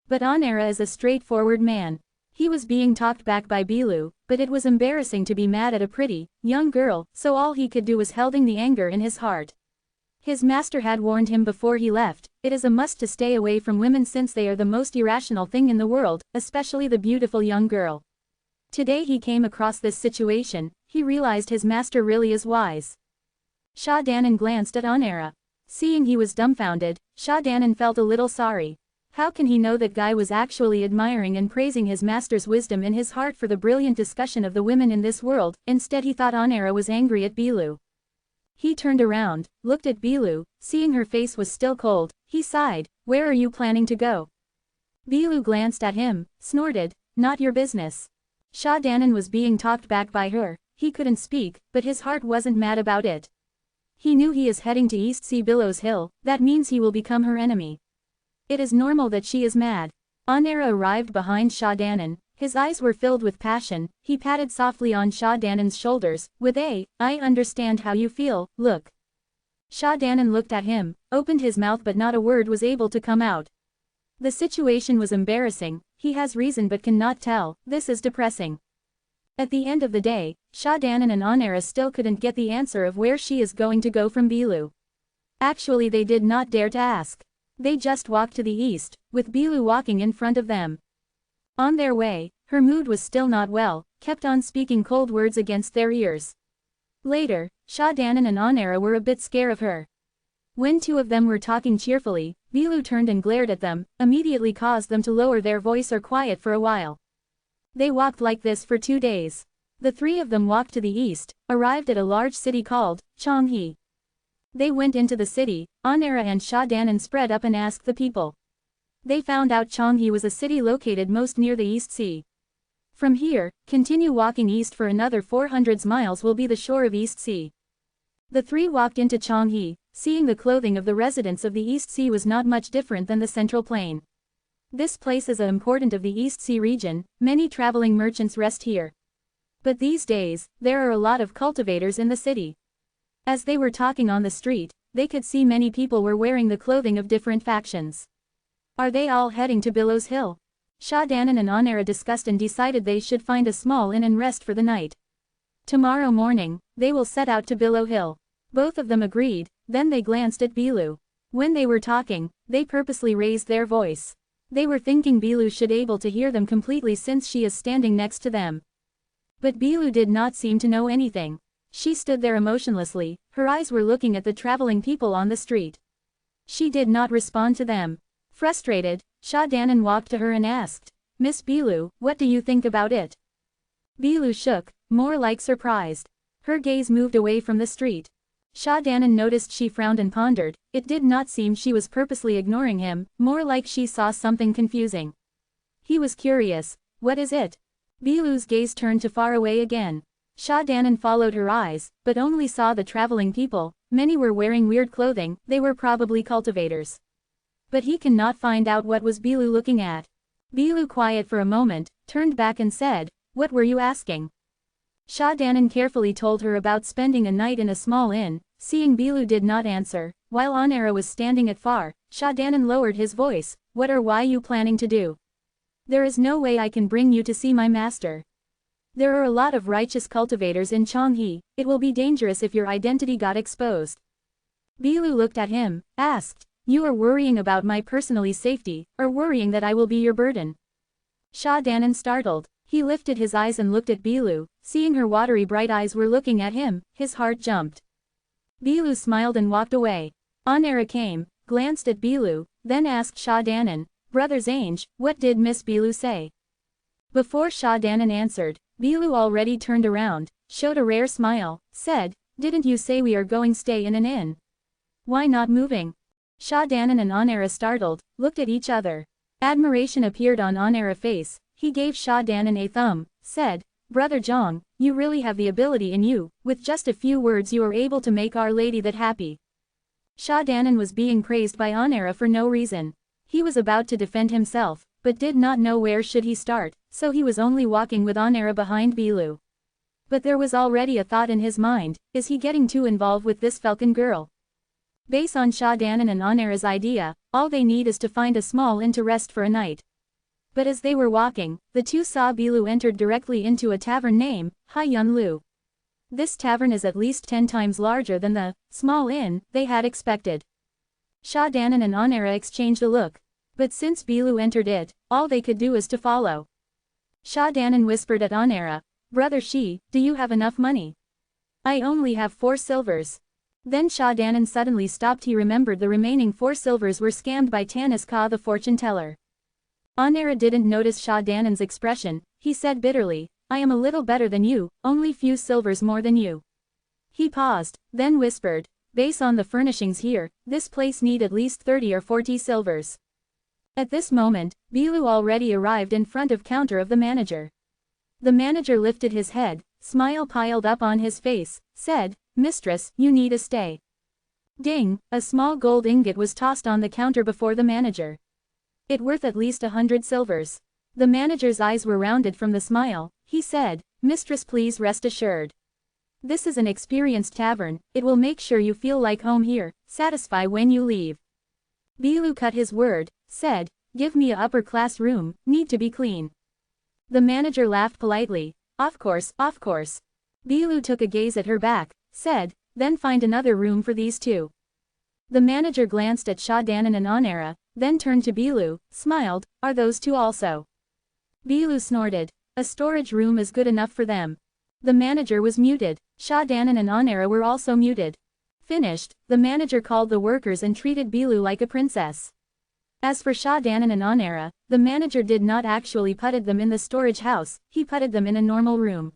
But Onera is a straightforward man. He was being talked back by Bilu, but it was embarrassing to be mad at a pretty, young girl, so all he could do was holding the anger in his heart. His master had warned him before he left, it is a must to stay away from women since they are the most irrational thing in the world, especially the beautiful young girl. Today he came across this situation, he realized his master really is wise. Sha Danan glanced at Onera. Seeing he was dumbfounded, Sha Danan felt a little sorry. How can he know that guy was actually admiring and praising his master's wisdom in his heart for the brilliant discussion of the women in this world, instead he thought Onera was angry at Bilu. He turned around, looked at Bilu, seeing her face was still cold, he sighed, "Where are you planning to go?" Bilu glanced at him, snorted, "Not your business." Sha Danan was being talked back by her, he couldn't speak, but his heart wasn't mad about it. He knew he is heading to East Sea Billows Hill, that means he will become her enemy. It is normal that she is mad. Onera arrived behind Sha Danan, his eyes were filled with passion, he patted softly on Sha Danan's shoulders, with "I understand how you feel, look." Sha Danan looked at him, opened his mouth but not a word was able to come out. The situation was embarrassing, he has reason but cannot tell, this is depressing. At the end of the day, Sha Danan and Onera still couldn't get the answer of where she is going to go from Bilu. Actually they did not dare to ask. They just walked to the east, with Bilu walking in front of them. On their way, her mood was still not well, kept on speaking cold words against their ears. Later, Sha Danan and Onera were a bit scared of her. When 2 of them were talking cheerfully, Bilu turned and glared at them, immediately caused them to lower their voice or quiet for a while. They walked like this for 2 days. The 3 of them walked to the east, arrived at a large city called Changhe. They went into the city, Onera and Sha Danan spread up and asked the people. They found out Changhe was a city located most near the East Sea. From here, continue walking east for another 400 miles will be the shore of East Sea. The 3 walked into Changhe, seeing the clothing of the residents of the East Sea was not much different than the Central Plain. This place is important of the East Sea region, many traveling merchants rest here. But these days, there are a lot of cultivators in the city. As they were talking on the street, they could see many people were wearing the clothing of different factions. Are they all heading to Billows Hill? Sha Danan and Onera discussed and decided they should find a small inn and rest for the night. Tomorrow morning, they will set out to Billow Hill. Both of them agreed, then they glanced at Bilu. When they were talking, they purposely raised their voice. They were thinking Bilu should able to hear them completely since she is standing next to them. But Bilu did not seem to know anything. She stood there emotionlessly, her eyes were looking at the traveling people on the street. She did not respond to them. Frustrated, Sha Danan walked to her and asked, "Miss Bilu, what do you think about it?" Bilu shook, more like surprised. Her gaze moved away from the street. Sha Danan noticed she frowned and pondered. It did not seem she was purposely ignoring him, more like she saw something confusing. He was curious. What is it? Bilu's gaze turned to far away again. Sha Danan followed her eyes, but only saw the traveling people. Many were wearing weird clothing, they were probably cultivators. But he cannot find out what was Bilu looking at. Bilu, quiet for a moment, turned back and said, "What were you asking?" Sha Danan carefully told her about spending a night in a small inn. Seeing Bilu did not answer, while Onera was standing at far, Sha Danan lowered his voice, "What or why you planning to do? There is no way I can bring you to see my master. There are a lot of righteous cultivators in Chonghe, it will be dangerous if your identity got exposed." Bilu looked at him, asked, "You are worrying about my personally safety, or worrying that I will be your burden?" Sha Danan startled. He lifted his eyes and looked at Bilu, seeing her watery bright eyes were looking at him, his heart jumped. Bilu smiled and walked away. Onera came, glanced at Bilu, then asked Sha Danan, "Brother Zange, what did Miss Bilu say?" Before Sha Danan answered, Bilu already turned around, showed a rare smile, said, "Didn't you say we are going stay in an inn? Why not moving?" Sha Danan and Onera startled, looked at each other. Admiration appeared on Onera's face. He gave Sha Danan a thumb, said, "Brother Zhang, you really have the ability in you, with just a few words you are able to make Our Lady that happy." Sha Danan was being praised by Onera for no reason. He was about to defend himself, but did not know where should he start, so he was only walking with Onera behind Bilu. But there was already a thought in his mind, is he getting too involved with this falcon girl? Based on Sha Danan and Onera's idea, all they need is to find a small inn to rest for a night. But as they were walking, the two saw Bilu entered directly into a tavern named Hai Yun Lu. This tavern is at least 10 times larger than the small inn they had expected. Sha Danan and Onera exchanged a look. But since Bilu entered it, all they could do is to follow. Sha Danan whispered at Onera, "Brother Shi, do you have enough money?" "I only have 4 silvers. Then Sha Danan suddenly stopped. He remembered the remaining 4 silvers were scammed by Tanis Ka the fortune teller. Onera didn't notice Sha Danan's expression. He said bitterly, "I am a little better than you, only few silvers more than you." He paused, then whispered, "Based on the furnishings here, this place need at least 30 or 40 silvers." At this moment, Bilu already arrived in front of counter of the manager. The manager lifted his head, smile piled up on his face, said, "Mistress, you need a stay." Ding, a small gold ingot was tossed on the counter before the manager. It worth at least 100 silvers. The manager's eyes were rounded from the smile. He said, "Mistress, please rest assured. This is an experienced tavern, it will make sure you feel like home here, satisfy when you leave." Bilu cut his word, said, "Give me a upper-class room, need to be clean." The manager laughed politely, Of course. Bilu took a gaze at her back, said, "Then find another room for these two." The manager glanced at Sha Danan and Onera, then turned to Bilu, smiled, "Are those two also?" Bilu snorted, "A storage room is good enough for them." The manager was muted. Sha Danan and Onera were also muted. Finished, the manager called the workers and treated Bilu like a princess. As for Sha Danan and Onera, the manager did not actually putted them in the storage house, he putted them in a normal room.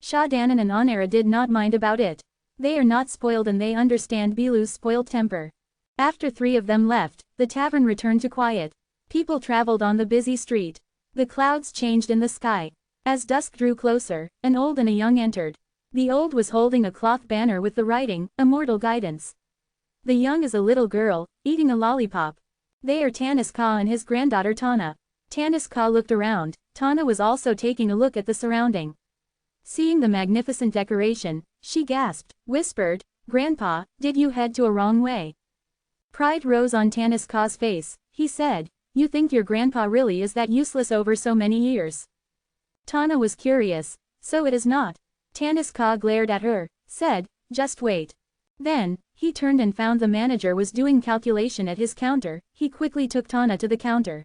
Sha Danan and Onera did not mind about it. They are not spoiled and they understand Bilu's spoiled temper. After 3 of them left, the tavern returned to quiet. People traveled on the busy street. The clouds changed in the sky. As dusk drew closer, an old and a young entered. The old was holding a cloth banner with the writing, "Immortal Guidance." The young is a little girl, eating a lollipop. They are Tanis Ka and his granddaughter Tana. Tanis Ka looked around. Tana was also taking a look at the surrounding. Seeing the magnificent decoration, she gasped, whispered, "Grandpa, did you head to a wrong way?" Pride rose on Tanis Ka's face. He said, "You think your grandpa really is that useless over so many years?" Tana was curious. "So it is not." Tannis glared at her, said, just wait. Then, he turned and found the manager was doing calculation at his counter. He quickly took Tana to the counter.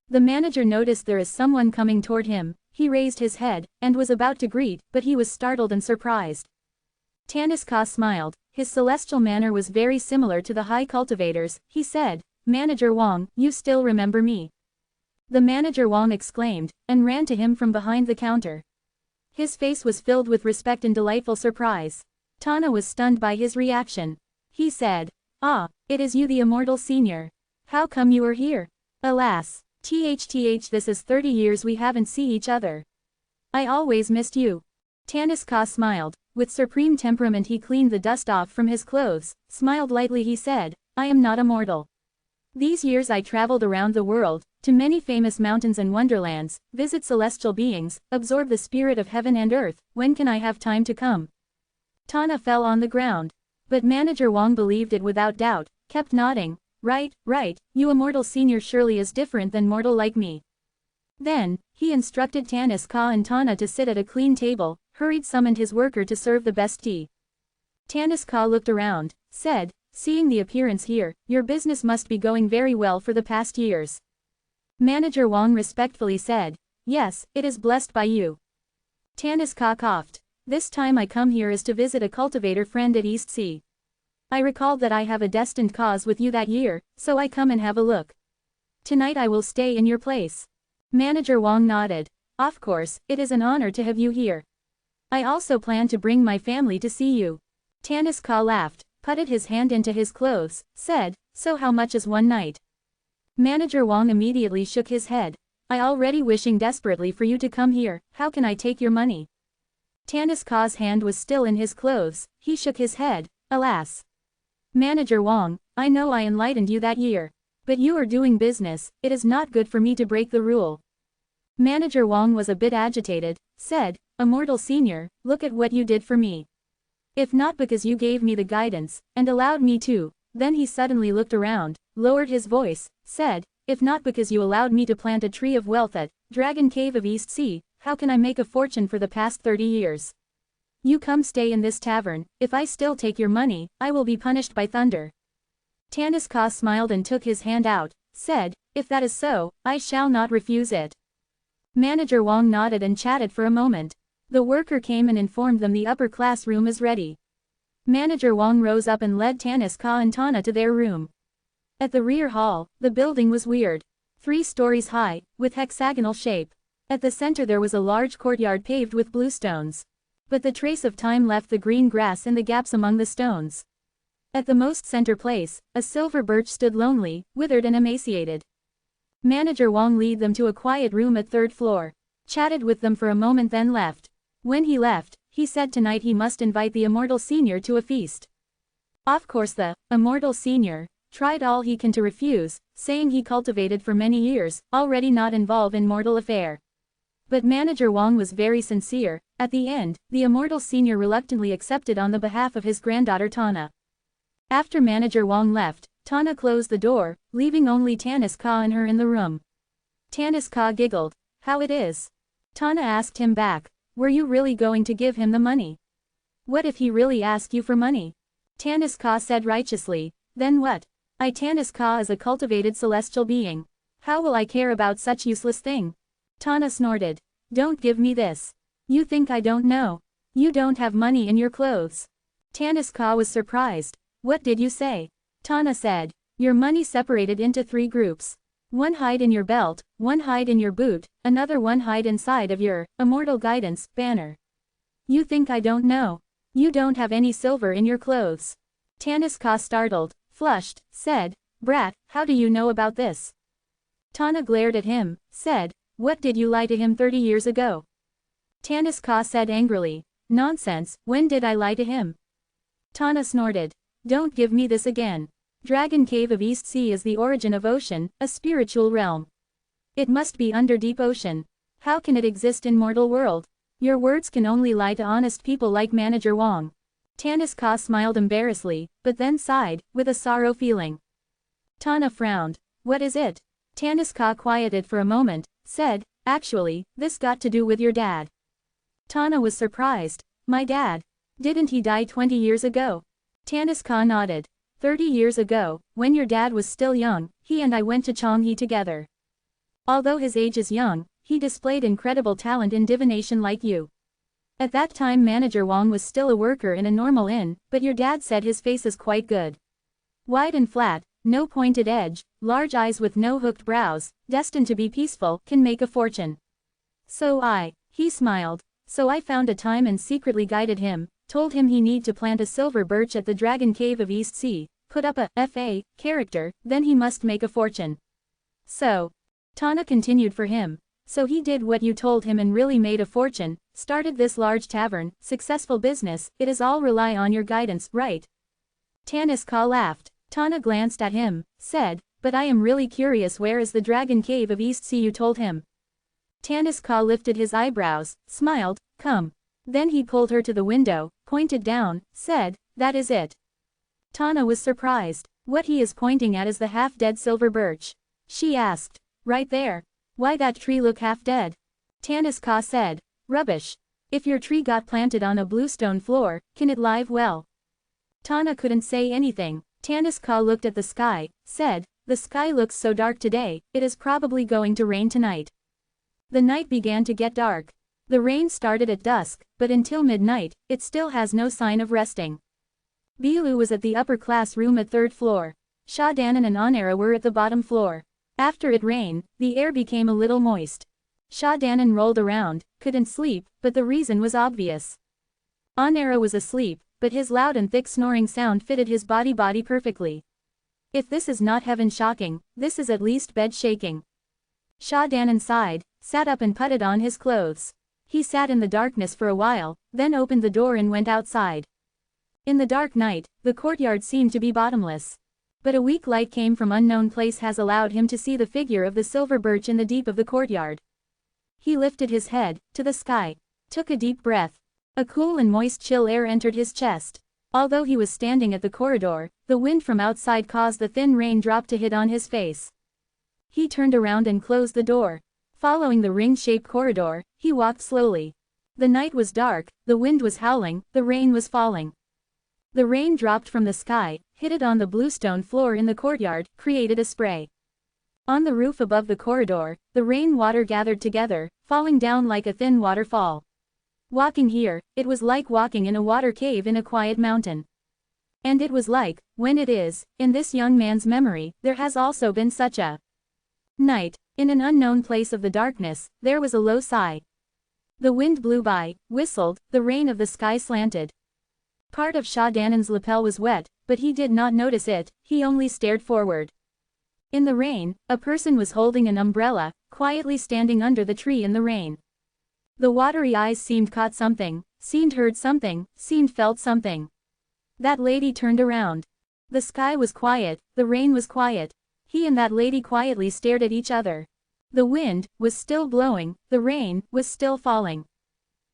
The manager noticed there is someone coming toward him. He raised his head, and was about to greet, but he was startled and surprised. Tannis smiled. His celestial manner was very similar to the high cultivator's. He said, Manager Wang, you still remember me? The manager Wang exclaimed, and ran to him from behind the counter. His face was filled with respect and delightful surprise. Tana was stunned by his reaction. He said, ah, it is you, the Immortal Senior. How come you are here? Alas, this is 30 years we haven't seen each other. I always missed you. Tannis smiled. With supreme temperament he cleaned the dust off from his clothes, smiled lightly. He said, I am not immortal. These years I traveled around the world, to many famous mountains and wonderlands, visit celestial beings, absorb the spirit of heaven and earth. When can I have time to come? Tana fell on the ground. But Manager Wang believed it without doubt, kept nodding. Right, you Immortal Senior surely is different than mortal like me. Then, he instructed Tannis and Tana to sit at a clean table, summoned his worker to serve the best tea. Tannis looked around, said, seeing the appearance here, your business must be going very well for the past years. Manager Wang respectfully said, yes, it is blessed by you. Tannis coughed. This time I come here is to visit a cultivator friend at East Sea. I recalled that I have a destined cause with you that year, so I come and have a look. Tonight I will stay in your place. Manager Wang nodded. Of course, it is an honor to have you here. I also plan to bring my family to see you. Tannis laughed, putted his hand into his clothes, said, so how much is one night? Manager Wang immediately shook his head. I already wishing desperately for you to come here, how can I take your money? Tannis hand was still in his clothes. He shook his head, alas. Manager Wang, I know I enlightened you that year. But you are doing business, it is not good for me to break the rule. Manager Wang was a bit agitated, said, Immortal Senior, look at what you did for me. If not because you gave me the guidance, and allowed me to, then he suddenly looked around, lowered his voice, said, if not because you allowed me to plant a tree of wealth at Dragon Cave of East Sea, how can I make a fortune for the past 30 years? You come stay in this tavern, if I still take your money, I will be punished by thunder. Tannis smiled and took his hand out, said, if that is so, I shall not refuse it. Manager Wang nodded and chatted for a moment. The worker came and informed them the upper class room is ready. Manager Wang rose up and led Tannis and Tana to their room. At the rear hall, the building was weird. 3 stories high, with hexagonal shape. At the center there was a large courtyard paved with blue stones. But the trace of time left the green grass in the gaps among the stones. At the most center place, a silver birch stood lonely, withered and emaciated. Manager Wang led them to a quiet room at 3rd floor. Chatted with them for a moment then left. When he left, he said tonight he must invite the Immortal Senior to a feast. Of course the Immortal Senior tried all he can to refuse, saying he cultivated for many years, already not involved in mortal affair. But Manager Wang was very sincere. At the end, the Immortal Senior reluctantly accepted on the behalf of his granddaughter Tana. After Manager Wang left, Tana closed the door, leaving only Tannis and her in the room. Tannis giggled. How it is? Tana asked him back. Were you really going to give him the money? What if he really asked you for money? Tannis said righteously. Then what? Tannis is a cultivated celestial being. How will I care about such useless thing? Tana snorted. Don't give me this. You think I don't know? You don't have money in your clothes. Tannis was surprised. What did you say? Tana said. Your money separated into 3 groups. One hide in your belt, one hide in your boot, another one hide inside of your Immortal Guidance banner. You think I don't know? You don't have any silver in your clothes. Tannis startled, flushed, said, Brat, how do you know about this? Tana glared at him, said, what did you lie to him 30 years ago? Tannis said angrily, nonsense, when did I lie to him? Tana snorted. Don't give me this again. Dragon Cave of East Sea is the origin of ocean, a spiritual realm. It must be under deep ocean. How can it exist in mortal world? Your words can only lie to honest people like Manager Wang. Tannis smiled embarrassedly, but then sighed, with a sorrow feeling. Tana frowned. What is it? Tannis quieted for a moment, said, actually, this got to do with your dad. Tana was surprised. My dad. Didn't he die 20 years ago? Tanaka nodded. 30 years ago, when your dad was still young, he and I went to Changhe together. Although his age is young, he displayed incredible talent in divination like you. At that time Manager Wang was still a worker in a normal inn, but your dad said his face is quite good. Wide and flat, no pointed edge, large eyes with no hooked brows, destined to be peaceful, can make a fortune. He smiled. So I found a time and secretly guided him, told him he need to plant a silver birch at the Dragon Cave of East Sea, put up a F.A. character, then he must make a fortune. So. Tana continued for him. So he did what you told him and really made a fortune, started this large tavern, successful business, it is all rely on your guidance, right? Tanaka laughed. Tana glanced at him, said, but I am really curious, where is the Dragon Cave of East Sea you told him? Tanaka lifted his eyebrows, smiled, come. Then he pulled her to the window, pointed down, said, that is it. Tana was surprised. What he is pointing at is the half-dead silver birch. She asked. Right there. Why that tree look half-dead? Tanaka said. Rubbish. If your tree got planted on a bluestone floor, can it live well? Tana couldn't say anything. Tanaka looked at the sky, said, the sky looks so dark today, it is probably going to rain tonight. The night began to get dark. The rain started at dusk, but until midnight, it still has no sign of resting. Bilu was at the upper class room at 3rd floor. Shadanan and Onera were at the bottom floor. After it rained, the air became a little moist. Shadanan rolled around, couldn't sleep, but the reason was obvious. Onera was asleep, but his loud and thick snoring sound fitted his body perfectly. If this is not heaven shocking, this is at least bed shaking. Shadanan sighed, sat up and putted on his clothes. He sat in the darkness for a while, then opened the door and went outside. In the dark night, the courtyard seemed to be bottomless. But a weak light came from unknown place has allowed him to see the figure of the silver birch in the deep of the courtyard. He lifted his head, to the sky, took a deep breath. A cool and moist chill air entered his chest. Although he was standing at the corridor, the wind from outside caused the thin rain drop to hit on his face. He turned around and closed the door. Following the ring-shaped corridor, he walked slowly. The night was dark, the wind was howling, the rain was falling. The rain dropped from the sky, hit it on the bluestone floor in the courtyard, created a spray. On the roof above the corridor, the rain water gathered together, falling down like a thin waterfall. Walking here, it was like walking in a water cave in a quiet mountain. And it was like, when it is, in this young man's memory, there has also been such a night. In an unknown place of the darkness, there was a low sigh. The wind blew by, whistled, the rain of the sky slanted. Part of Shadanan's lapel was wet, but he did not notice it, he only stared forward. In the rain, a person was holding an umbrella, quietly standing under the tree in the rain. The watery eyes seemed caught something, seemed heard something, seemed felt something. That lady turned around. The sky was quiet, the rain was quiet. He and that lady quietly stared at each other. The wind was still blowing, the rain was still falling.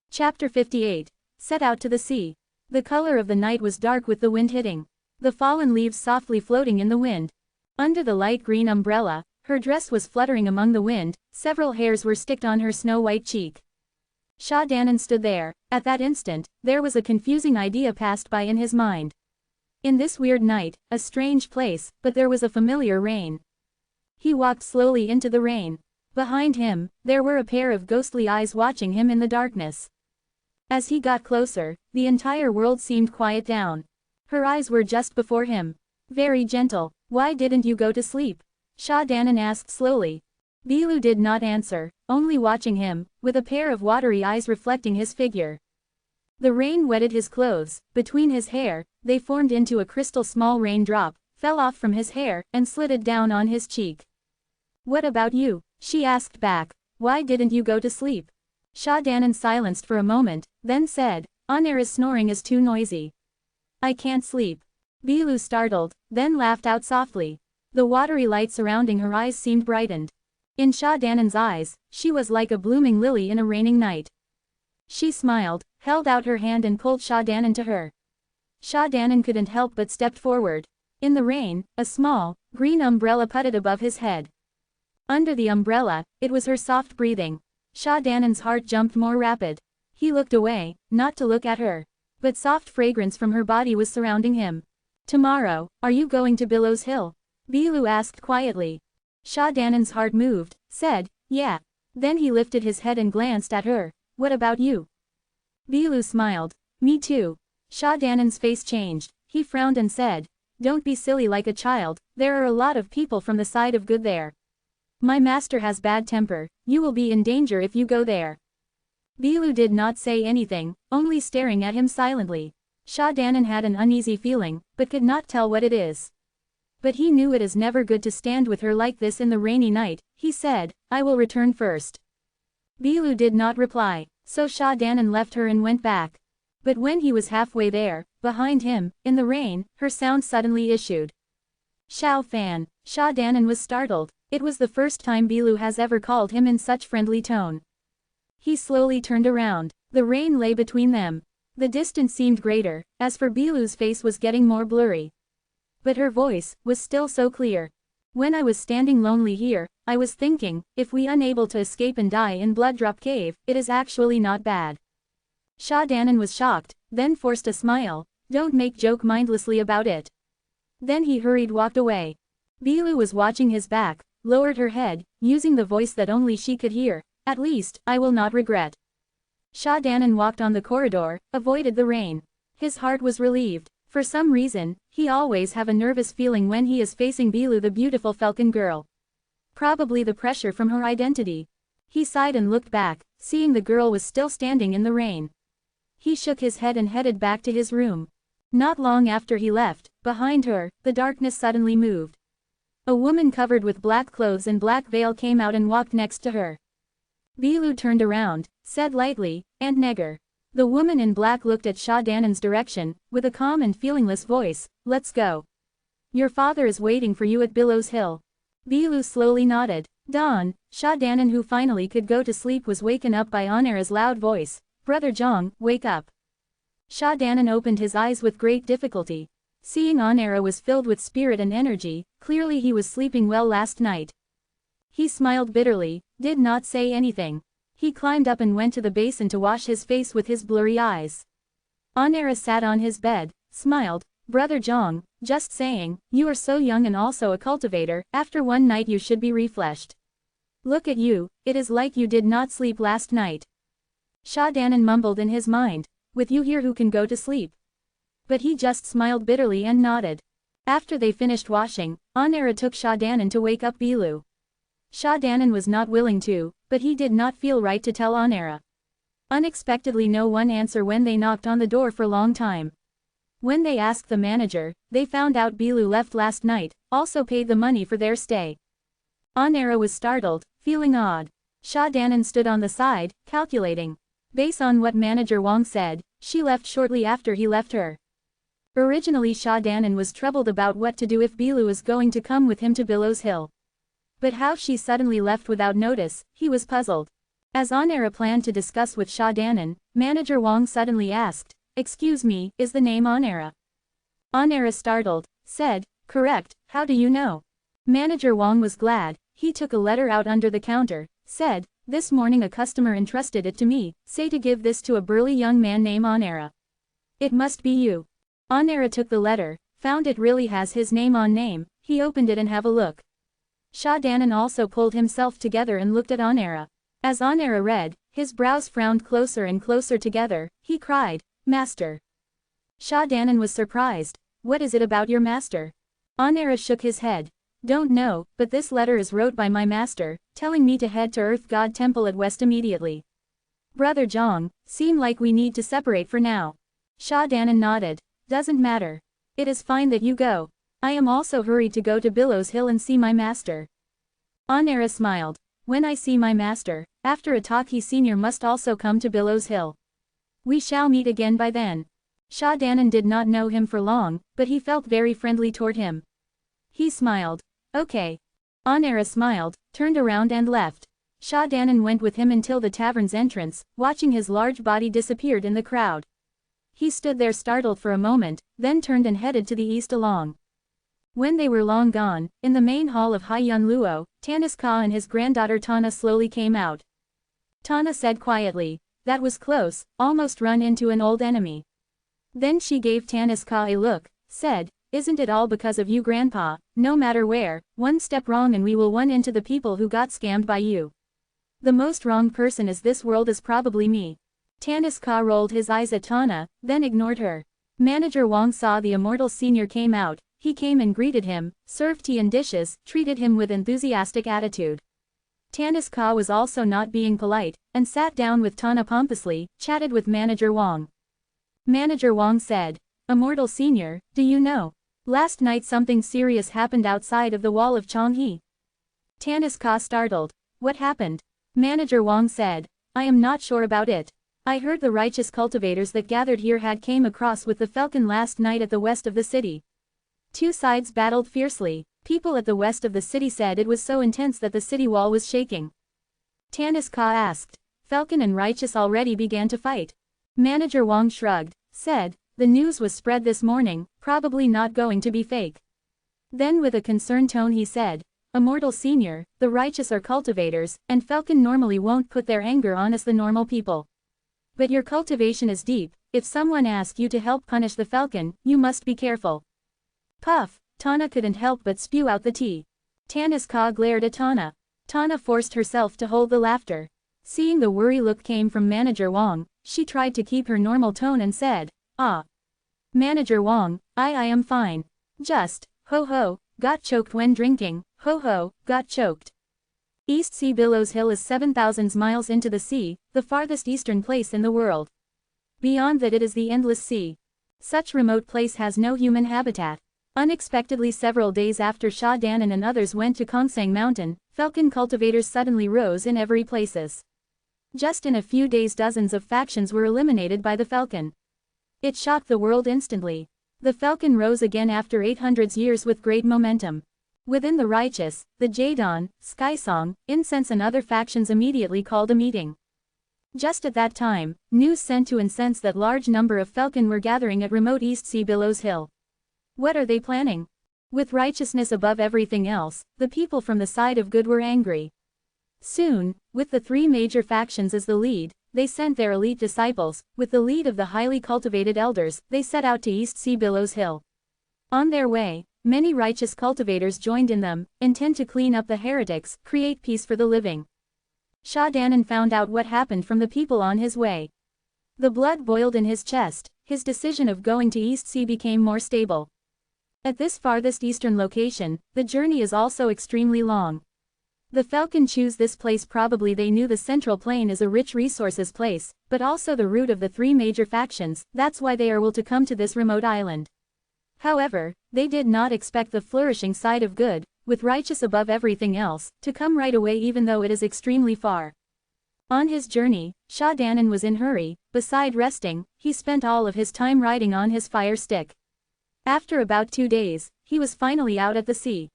Chapter 58. Set out to the sea. The color of the night was dark with the wind hitting. The fallen leaves softly floating in the wind. Under the light green umbrella, her dress was fluttering among the wind, several hairs were sticked on her snow-white cheek. Shadanan stood there. At that instant, there was a confusing idea passed by in his mind. In this weird night, a strange place, but there was a familiar rain. He walked slowly into the rain. Behind him, there were a pair of ghostly eyes watching him in the darkness. As he got closer, the entire world seemed quiet down. Her eyes were just before him. Very gentle. Why didn't you go to sleep? Shadanan asked slowly. Bilu did not answer, only watching him, with a pair of watery eyes reflecting his figure. The rain wetted his clothes, between his hair, they formed into a crystal small raindrop, fell off from his hair, and slid down on his cheek. What about you? She asked back. Why didn't you go to sleep? Shadanan silenced for a moment, then said, Onera's snoring is too noisy. I can't sleep. Bilu startled, then laughed out softly. The watery light surrounding her eyes seemed brightened. In Shadanan's eyes, she was like a blooming lily in a raining night. She smiled, held out her hand and pulled Shadanan to her. Shadanan couldn't help but stepped forward. In the rain, a small, green umbrella putted above his head. Under the umbrella, it was her soft breathing. Shadanan's heart jumped more rapid. He looked away, not to look at her. But soft fragrance from her body was surrounding him. Tomorrow, are you going to Billows Hill? Bilu asked quietly. Sha Danan's heart moved, said, yeah. Then he lifted his head and glanced at her. What about you? Bilu smiled. Me too. Sha Danan's face changed. He frowned and said, don't be silly like a child, there are a lot of people from the side of good there. My master has bad temper, you will be in danger if you go there. Bilu did not say anything, only staring at him silently. Sha Danan had an uneasy feeling, but could not tell what it is. But he knew it is never good to stand with her like this in the rainy night. He said, I will return first. Bilu did not reply, so Sha Danan left her and went back. But when he was halfway there, behind him, in the rain, her sound suddenly issued. Xiao Fan. Sha Danan was startled. It was the first time Bilu has ever called him in such friendly tone. He slowly turned around. The rain lay between them. The distance seemed greater, as for Bilu's face was getting more blurry. But her voice was still so clear. When I was standing lonely here, I was thinking, if we unable to escape and die in Blooddrop Cave, it is actually not bad. Sha Danan was shocked, then forced a smile. Don't make joke mindlessly about it. Then he walked away. Bilu was watching his back, lowered her head, using the voice that only she could hear. At least, I will not regret. Sha Danan walked on the corridor, avoided the rain. His heart was relieved. For some reason, he always have a nervous feeling when he is facing Bilu, the beautiful falcon girl. Probably the pressure from her identity. He sighed and looked back, seeing the girl was still standing in the rain. He shook his head and headed back to his room. Not long after he left, behind her, the darkness suddenly moved. A woman covered with black clothes and black veil came out and walked next to her. Bilu turned around, said lightly, and Neger. The woman in black looked at Sha Danan's direction, with a calm and feelingless voice, let's go. Your father is waiting for you at Billows Hill. Bilu slowly nodded. Dawn. Sha Danan, who finally could go to sleep, was waken up by Onera's loud voice. Brother Zhang, wake up. Sha Danan opened his eyes with great difficulty. Seeing Onera was filled with spirit and energy, clearly he was sleeping well last night. He smiled bitterly, did not say anything. He climbed up and went to the basin to wash his face with his blurry eyes. Onera sat on his bed, smiled. Brother Zhang, just saying, you are so young and also a cultivator, after one night you should be refreshed. Look at you, it is like you did not sleep last night. Sha Danan mumbled in his mind, with you here who can go to sleep? But he just smiled bitterly and nodded. After they finished washing, Onera took Sha Danan to wake up Bilu. Sha Danan was not willing to, but he did not feel right to tell Onera. Unexpectedly no one answered when they knocked on the door for a long time. When they asked the manager, they found out Bilu left last night, also paid the money for their stay. Onera was startled, feeling odd. Sha Danan stood on the side, calculating. Based on what manager Wang said, she left shortly after he left her. Originally Sha Danan was troubled about what to do if Bilu is going to come with him to Billows Hill. But how she suddenly left without notice, he was puzzled. As Onera planned to discuss with Sha Danan, manager Wang suddenly asked, excuse me, is the name Onera? Onera startled, said, correct, how do you know? Manager Wang was glad. He took a letter out under the counter, said, this morning a customer entrusted it to me, say to give this to a burly young man named Onera. It must be you. Onera took the letter, found it really has his name on name, he opened it and have a look. Sha Danan also pulled himself together and looked at Onera. As Onera read, his brows frowned closer and closer together, he cried, Master. Sha Danan was surprised, what is it about your master? Onera shook his head. Don't know, but this letter is wrote by my master, telling me to head to Earth God Temple at West immediately. Brother Zhang, seem like we need to separate for now. Sha Danan nodded. Doesn't matter. It is fine that you go. I am also hurried to go to Billows Hill and see my master. Onera smiled. When I see my master, after a talk he senior must also come to Billows Hill. We shall meet again by then. Sha Danan did not know him for long, but he felt very friendly toward him. He smiled. Okay. Onera smiled, turned around and left. Sha Danan went with him until the tavern's entrance, watching his large body disappeared in the crowd. He stood there startled for a moment, then turned and headed to the east along. When they were long gone, in the main hall of Haiyun Luo, Tanis Ka and his granddaughter Tana slowly came out. Tana said quietly, that was close, almost run into an old enemy. Then she gave Tanaka a look, said, "Isn't it all because of you, Grandpa? No matter where, one step wrong and we will run into the people who got scammed by you. The most wrong person in this world is probably me." Tanaka rolled his eyes at Tana, then ignored her. Manager Wang saw the Immortal Senior came out. He came and greeted him, served tea and dishes, treated him with enthusiastic attitude. Tanaka was also not being polite, and sat down with Tana pompously, chatted with Manager Wang. Manager Wang said, "Immortal Senior, do you know? Last night something serious happened outside of the wall of Changhe." Tanaka startled. "What happened?" Manager Wang said, "I am not sure about it. I heard the righteous cultivators that gathered here had came across with the falcon last night at the west of the city. Two sides battled fiercely. People at the west of the city said it was so intense that the city wall was shaking." Tanaka asked, "Falcon and righteous already began to fight?" Manager Wang shrugged, said, "The news was spread this morning, probably not going to be fake." Then with a concerned tone he said, "Immortal Senior, the righteous are cultivators, and Falcon normally won't put their anger on us the normal people. But your cultivation is deep. If someone asks you to help punish the Falcon, you must be careful." Puff, Tana couldn't help but spew out the tea. Tanaka glared at Tana. Tana forced herself to hold the laughter. Seeing the worry look came from Manager Wang, she tried to keep her normal tone and said, "Ah. Manager Wang, I am fine. Just, ho, got choked when drinking, ho, got choked." East Sea Billows Hill is 7,000 miles into the sea, the farthest eastern place in the world. Beyond that it is the endless sea. Such remote place has no human habitat. Unexpectedly several days after Sha Danan and others went to Kongsang Mountain, falcon cultivators suddenly rose in every places. Just in a few days dozens of factions were eliminated by the falcon. It shocked the world instantly. The falcon rose again after 800 years with great momentum. Within the righteous, the Jade, Sky Song, Incense and other factions immediately called a meeting. Just at that time, news sent to Incense that large number of falcon were gathering at remote East Sea Billows Hill. What are they planning? With righteousness above everything else, the people from the side of good were angry. Soon, with the three major factions as the lead, they sent their elite disciples. With the lead of the highly cultivated elders, they set out to East Sea Billows Hill. On their way, many righteous cultivators joined in them, intent to clean up the heretics, create peace for the living. Sha Danan found out what happened from the people on his way. The blood boiled in his chest. His decision of going to East Sea became more stable. At this farthest eastern location, the journey is also extremely long. The falcon choose this place probably they knew the Central Plain is a rich resources place, but also the root of the three major factions, that's why they are will to come to this remote island. However, they did not expect the flourishing side of good, with righteous above everything else, to come right away even though it is extremely far. On his journey, Sha Danan was in hurry. Beside resting, he spent all of his time riding on his fire stick. After about 2 days, he was finally out at the sea.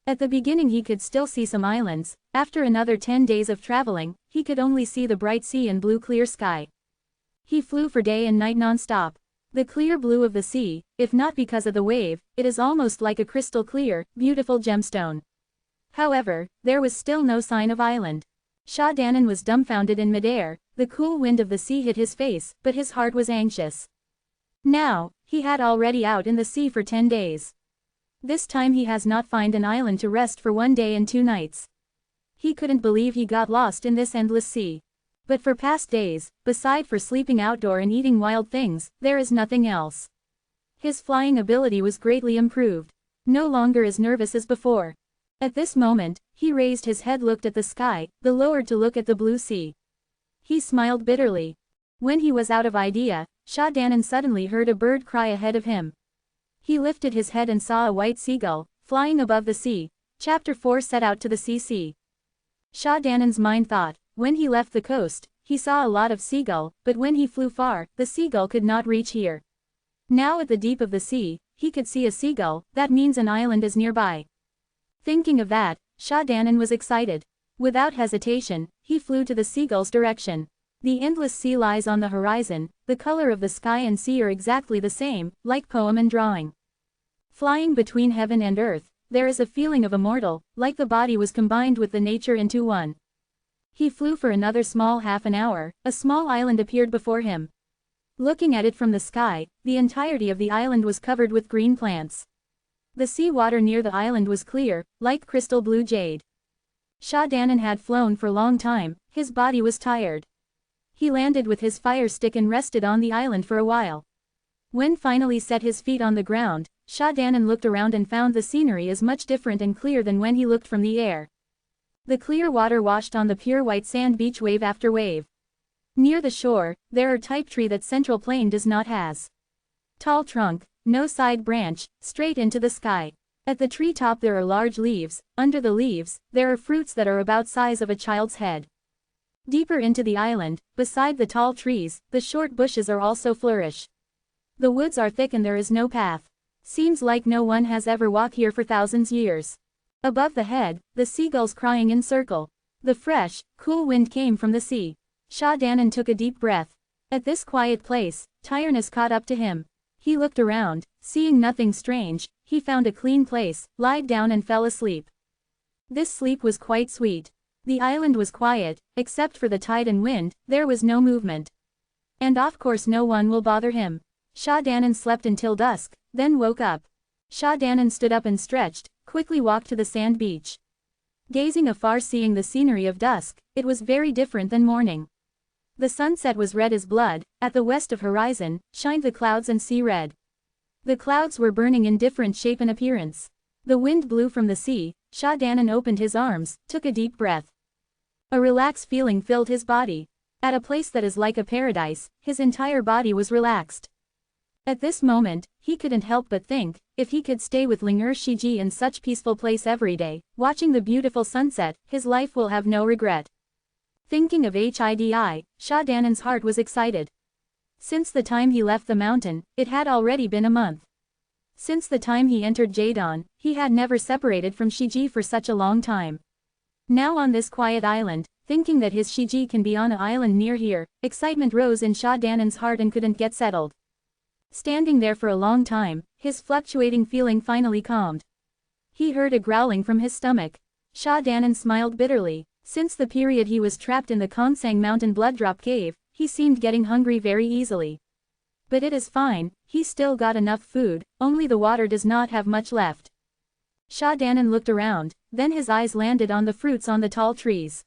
At the beginning he could still see some islands. After another 10 days of traveling, he could only see the bright sea and blue clear sky. He flew for day and night non-stop. The clear blue of the sea, if not because of the wave, it is almost like a crystal clear, beautiful gemstone. However, there was still no sign of island. Sha Danan was dumbfounded in midair. The cool wind of the sea hit his face, but his heart was anxious. Now, he had already out in the sea for 10 days. This time he has not find an island to rest for 1 day and 2 nights. He couldn't believe he got lost in this endless sea. But for past days, beside for sleeping outdoor and eating wild things, there is nothing else. His flying ability was greatly improved. No longer as nervous as before. At this moment, he raised his head, looked at the sky, then lowered to look at the blue sea. He smiled bitterly. When he was out of idea, Sha Danan suddenly heard a bird cry ahead of him. He lifted his head and saw a white seagull, flying above the sea. Chapter 4 Set out to the sea. Sha Danan's mind thought, when he left the coast, he saw a lot of seagull, but when he flew far, the seagull could not reach here. Now at the deep of the sea, he could see a seagull, that means an island is nearby. Thinking of that, Sha Danan was excited. Without hesitation, he flew to the seagull's direction. The endless sea lies on the horizon. The color of the sky and sea are exactly the same, like poem and drawing. Flying between heaven and earth, there is a feeling of immortal, like the body was combined with the nature into one. He flew for another small half an hour, a small island appeared before him. Looking at it from the sky, the entirety of the island was covered with green plants. The sea water near the island was clear, like crystal blue jade. Sha Danan had flown for a long time, his body was tired. He landed with his fire stick and rested on the island for a while. When finally set his feet on the ground, Sha Danan looked around and found the scenery is much different and clear than when he looked from the air. The clear water washed on the pure white sand beach wave after wave. Near the shore, there are type tree that central plain does not has. Tall trunk, no side branch, straight into the sky. At the tree top there are large leaves, under the leaves, there are fruits that are about size of a child's head. Deeper into the island, beside the tall trees, the short bushes are also flourish. The woods are thick and there is no path. Seems like no one has ever walked here for thousands years. Above the head, the seagulls crying in circle. The fresh, cool wind came from the sea. Sha Danan took a deep breath. At this quiet place, tiredness caught up to him. He looked around, seeing nothing strange, he found a clean place, lied down and fell asleep. This sleep was quite sweet. The island was quiet, except for the tide and wind, there was no movement. And of course no one will bother him. Sha Danan slept until dusk, then woke up. Sha Danan stood up and stretched, quickly walked to the sand beach. Gazing afar, seeing the scenery of dusk, it was very different than morning. The sunset was red as blood, at the west of horizon, shined the clouds and sea red. The clouds were burning in different shape and appearance. The wind blew from the sea. Sha Danan opened his arms, took a deep breath. A relaxed feeling filled his body. At a place that is like a paradise, his entire body was relaxed. At this moment, he couldn't help but think, if he could stay with Ling Shiji in such peaceful place every day, watching the beautiful sunset, his life will have no regret. Thinking of Hidi, Sha Danan's heart was excited. Since the time he left the mountain, it had already been a month. Since the time he entered Jadon, he had never separated from Shiji for such a long time. Now on this quiet island, thinking that his Shiji can be on an island near here, excitement rose in Sha Danan's heart and couldn't get settled. Standing there for a long time, his fluctuating feeling finally calmed. He heard a growling from his stomach. Sha Danan smiled bitterly. Since the period he was trapped in the Kongsang Mountain Blooddrop Cave, he seemed getting hungry very easily. But it is fine, he still got enough food, only the water does not have much left. Sha Danan looked around, then his eyes landed on the fruits on the tall trees.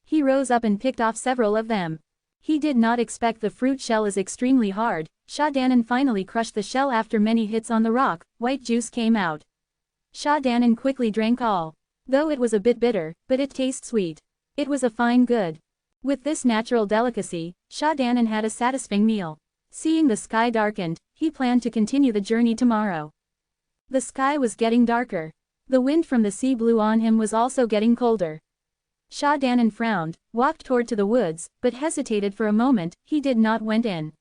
He rose up and picked off several of them. He did not expect the fruit shell is extremely hard. Sha Danan finally crushed the shell after many hits on the rock, white juice came out. Sha Danan quickly drank all. Though it was a bit bitter, but it tastes sweet. It was a fine good. With this natural delicacy, Sha Danan had a satisfying meal. Seeing the sky darkened, he planned to continue the journey tomorrow. The sky was getting darker. The wind from the sea blew on him was also getting colder. Sha Danan frowned, walked toward to the woods, but hesitated for a moment. He did not went in.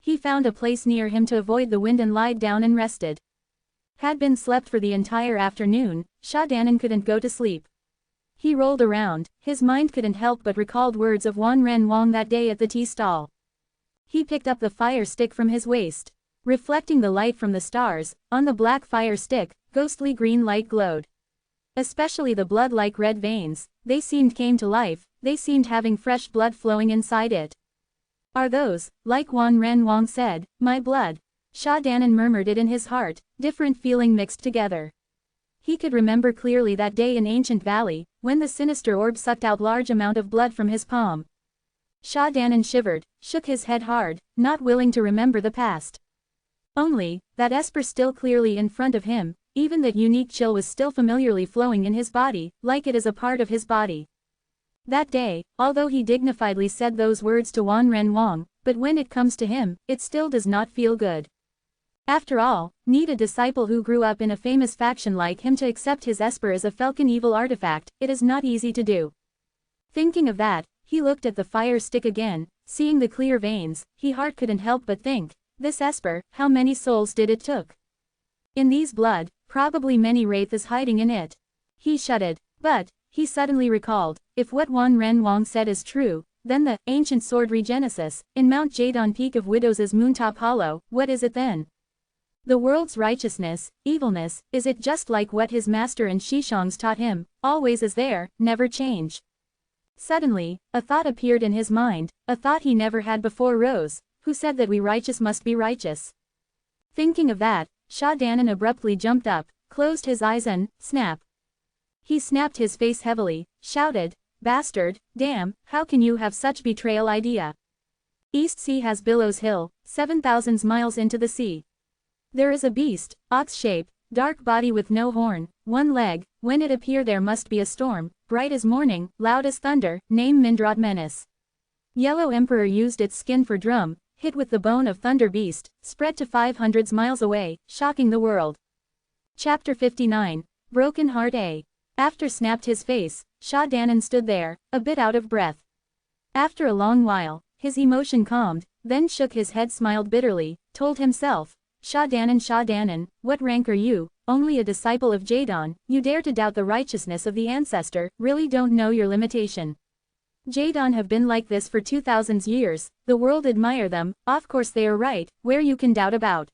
He found a place near him to avoid the wind and lied down and rested. Had been slept for the entire afternoon, Sha Danan couldn't go to sleep. He rolled around, his mind couldn't help but recalled words of Wan Ren Wang that day at the tea stall. He picked up the fire stick from his waist. Reflecting the light from the stars, on the black fire stick, ghostly green light glowed. Especially the blood-like red veins, they seemed came to life, they seemed having fresh blood flowing inside it. Are those, like Wan Ren Wang said, my blood? Sha Danan murmured it in his heart, different feeling mixed together. He could remember clearly that day in Ancient Valley, when the sinister orb sucked out large amount of blood from his palm. Sha Danan shivered, shook his head hard, not willing to remember the past. Only, that Esper still clearly in front of him, even that unique chill was still familiarly flowing in his body, like it is a part of his body. That day, although he dignifiedly said those words to Wan Ren Wang, but when it comes to him, it still does not feel good. After all, need a disciple who grew up in a famous faction like him to accept his Esper as a Falcon evil artifact, it is not easy to do. Thinking of that, he looked at the fire stick again, seeing the clear veins, he heart couldn't help but think, this Esper, how many souls did it took? In these blood, probably many wraith is hiding in it. He shuddered, but, he suddenly recalled, if what Wan Ren Wang said is true, then the ancient sword regenesis, in Mount Jadon Peak of Widows is Moontop Hollow, what is it then? The world's righteousness, evilness, is it just like what his master and Shishongs taught him, always is there, never change? Suddenly, a thought appeared in his mind, a thought he never had before rose. Who said that we righteous must be righteous? Thinking of that, Sha Danan abruptly jumped up, closed his eyes and, snap. He snapped his face heavily, shouted, "Bastard, damn, how can you have such betrayal idea? East Sea has billows hill, 7,000 miles into the sea. There is a beast, ox-shape, dark body with no horn, one leg, when it appear there must be a storm, bright as morning, loud as thunder, name Mindrod Menace. Yellow Emperor used its skin for drum, hit with the bone of thunder beast, spread to 500 miles away, shocking the world." Chapter 59, Broken Heart A. After snapped his face, Sha Danan stood there, a bit out of breath. After a long while, his emotion calmed, then shook his head, smiled bitterly, told himself, Sha Danan, what rank are you? Only a disciple of Jadon. You dare to doubt the righteousness of the ancestor, really don't know your limitation. Jadon have been like this for 2,000 years, the world admire them, of course they are right, where you can doubt about.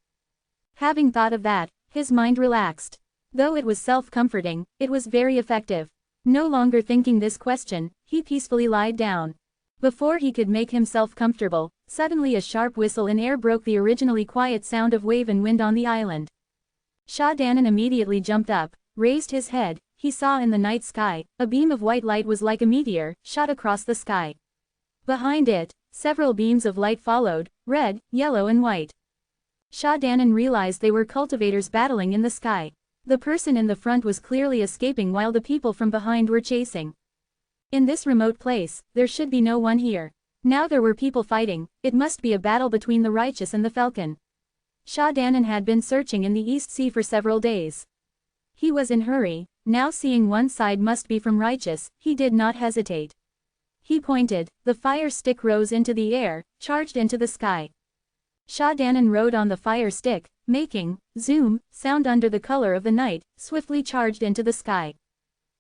Having thought of that, his mind relaxed. Though it was self-comforting, it was very effective. No longer thinking this question, he peacefully lied down. Before he could make himself comfortable, suddenly a sharp whistle in air broke the originally quiet sound of wave and wind on the island. Sha Danan immediately jumped up, raised his head. He saw in the night sky, a beam of white light was like a meteor, shot across the sky. Behind it, several beams of light followed, red, yellow and white. Sha Danan realized they were cultivators battling in the sky. The person in the front was clearly escaping while the people from behind were chasing. In this remote place, there should be no one here. Now there were people fighting, it must be a battle between the righteous and the falcon. Sha Danan had been searching in the East Sea for several days. He was in hurry, now seeing one side must be from righteous, he did not hesitate. He pointed, the fire stick rose into the air, charged into the sky. Sha Danan rode on the fire stick, making, zoom, sound under the color of the night, swiftly charged into the sky.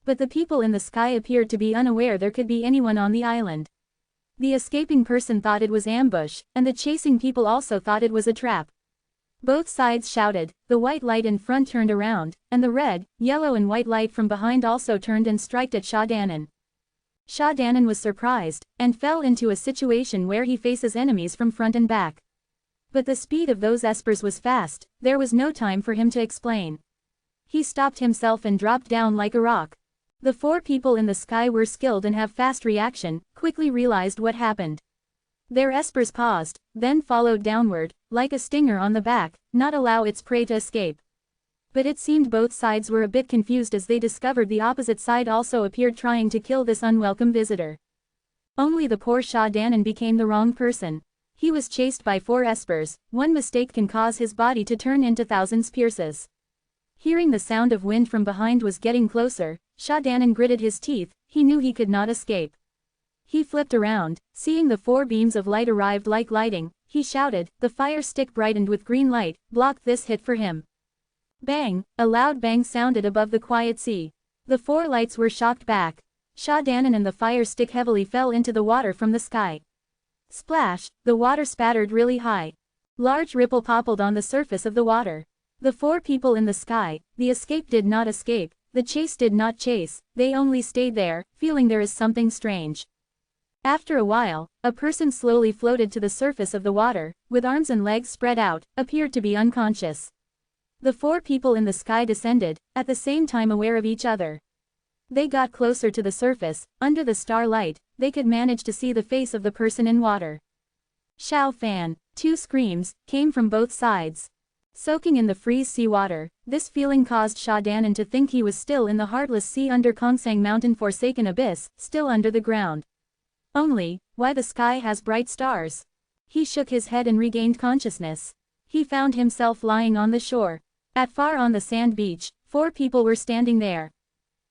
But the people in the sky appeared to be unaware there could be anyone on the island. The escaping person thought it was ambush, and the chasing people also thought it was a trap. Both sides shouted, the white light in front turned around, and the red, yellow and white light from behind also turned and struck at Sha Danan. Sha Danan was surprised, and fell into a situation where he faces enemies from front and back. But the speed of those espers was fast, there was no time for him to explain. He stopped himself and dropped down like a rock. The four people in the sky were skilled and have fast reaction, quickly realized what happened. Their espers paused, then followed downward, like a stinger on the back, not allow its prey to escape. But it seemed both sides were a bit confused as they discovered the opposite side also appeared trying to kill this unwelcome visitor. Only the poor Sha Danan became the wrong person. He was chased by four espers, one mistake can cause his body to turn into thousands pierces. Hearing the sound of wind from behind was getting closer, Sha Danan gritted his teeth, he knew he could not escape. He flipped around, seeing the four beams of light arrived like lighting, he shouted, the fire stick brightened with green light, blocked this hit for him. Bang, a loud bang sounded above the quiet sea. The four lights were shocked back. Sha Danan and the fire stick heavily fell into the water from the sky. Splash, the water spattered really high. Large ripple poppled on the surface of the water. The four people in the sky, the escape did not escape, the chase did not chase, they only stayed there, feeling there is something strange. After a while, a person slowly floated to the surface of the water, with arms and legs spread out, appeared to be unconscious. The four people in the sky descended, at the same time aware of each other. They got closer to the surface, under the starlight, they could manage to see the face of the person in water. Xiao Fan, two screams, came from both sides. Soaking in the freeze seawater, this feeling caused Sha Danan to think he was still in the heartless sea under Kongsang Mountain forsaken abyss, still under the ground. Only, why the sky has bright stars? He shook his head and regained consciousness. He found himself lying on the shore. At far on the sand beach, four people were standing there.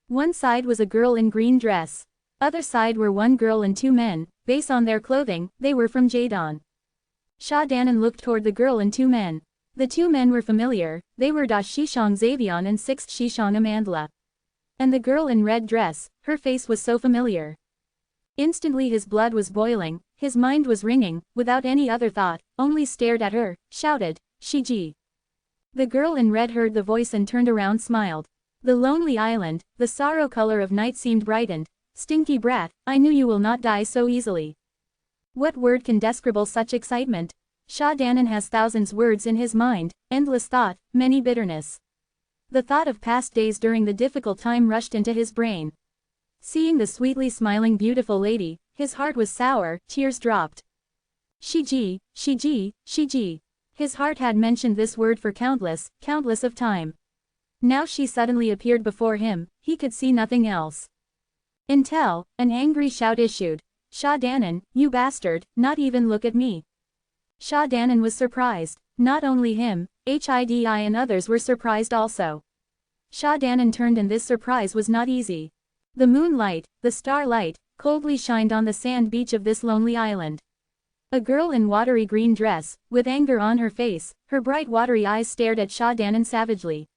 One side was a girl in green dress. Other side were one girl and two men, based on their clothing, they were from Jadon. Sha Danan looked toward the girl and two men. The two men were familiar, they were Da Shishang Xavion and 6th Shishang Amandla. And the girl in red dress, her face was so familiar. Instantly his blood was boiling, his mind was ringing, without any other thought, only stared at her, shouted, Shiji. The girl in red heard the voice and turned around smiled. The lonely island, the sorrow color of night seemed brightened, Stinky brat, I knew you will not die so easily. What word can describe such excitement? Sha Danan has thousands words in his mind, endless thought, many bitterness. The thought of past days during the difficult time rushed into his brain. Seeing the sweetly smiling beautiful lady, his heart was sour, tears dropped. Shiji, Shiji, Shiji. His heart had mentioned this word for countless of time. Now she suddenly appeared before him, he could see nothing else. Until, an angry shout issued. Sha Danan, you bastard, not even look at me. Sha Danan was surprised. Not only him, Hidi and others were surprised also. Sha Danan turned and this surprise was not easy. The moonlight, the starlight, coldly shined on the sand beach of this lonely island. A girl in watery green dress, with anger on her face, her bright watery eyes stared at Sha Danan savagely.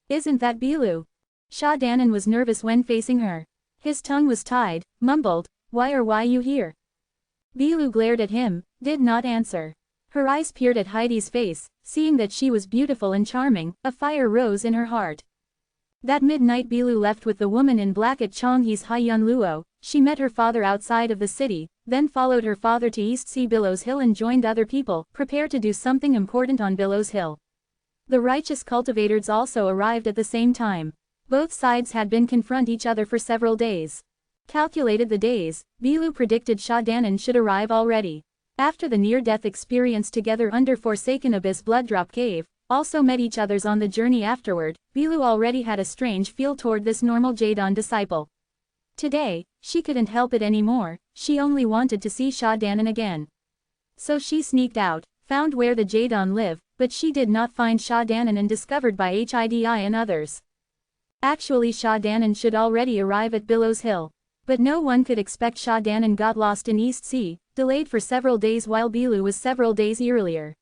Isn't that Bilu? Sha Danan was nervous when facing her. His tongue was tied, mumbled, why you here? Bilu glared at him, did not answer. Her eyes peered at Heidi's face, seeing that she was beautiful and charming, a fire rose in her heart. That midnight Bilu left with the woman in black at Chonghe's Haiyun Luo, she met her father outside of the city, then followed her father to East Sea Billows Hill and joined other people, prepared to do something important on Billows Hill. The righteous cultivators also arrived at the same time. Both sides had been confront each other for several days. Calculated the days, Bilu predicted Sha Danan should arrive already. After the near-death experience together under Forsaken Abyss Blooddrop Cave, also met each others on the journey afterward, Bilu already had a strange feel toward this normal Jadon disciple. Today, she couldn't help it anymore, she only wanted to see Sha Danan again. So she sneaked out, found where the Jadon live, but she did not find Sha Danan and discovered by Hidi and others. Actually Sha Danan should already arrive at Billows Hill. But no one could expect Sha Danan got lost in East Sea, delayed for several days while Bilu was several days earlier.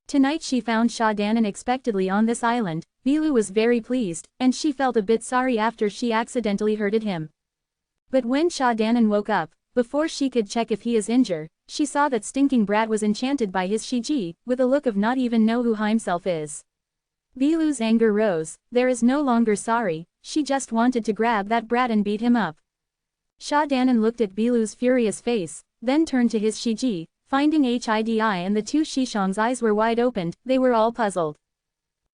Tonight she found Sha Danan unexpectedly on this island. Bilu was very pleased, and she felt a bit sorry after she accidentally hurted him. But when Sha Danan woke up, before she could check if he is injured, she saw that stinking brat was enchanted by his Shiji, with a look of not even know who himself is. Bilu's anger rose, there is no longer sorry, she just wanted to grab that brat and beat him up. Sha Danan looked at Bilu's furious face, then turned to his Shiji, finding Hidi and the two Shishang's eyes were wide opened, they were all puzzled.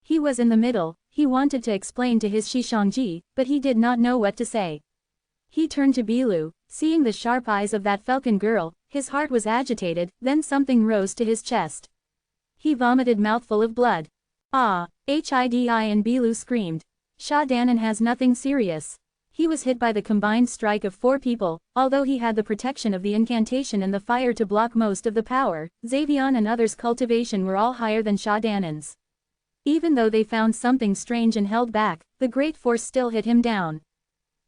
He was in the middle, he wanted to explain to his Shishangji, but he did not know what to say. He turned to Bilu, seeing the sharp eyes of that falcon girl, his heart was agitated, then something rose to his chest. He vomited mouthful of blood. Ah! Hidi and Bilu screamed. Sha Danan has nothing serious. He was hit by the combined strike of 4 people, although he had the protection of the incantation and the fire to block most of the power, Xavion and others' cultivation were all higher than Sha Danan's. Even though they found something strange and held back, the great force still hit him down.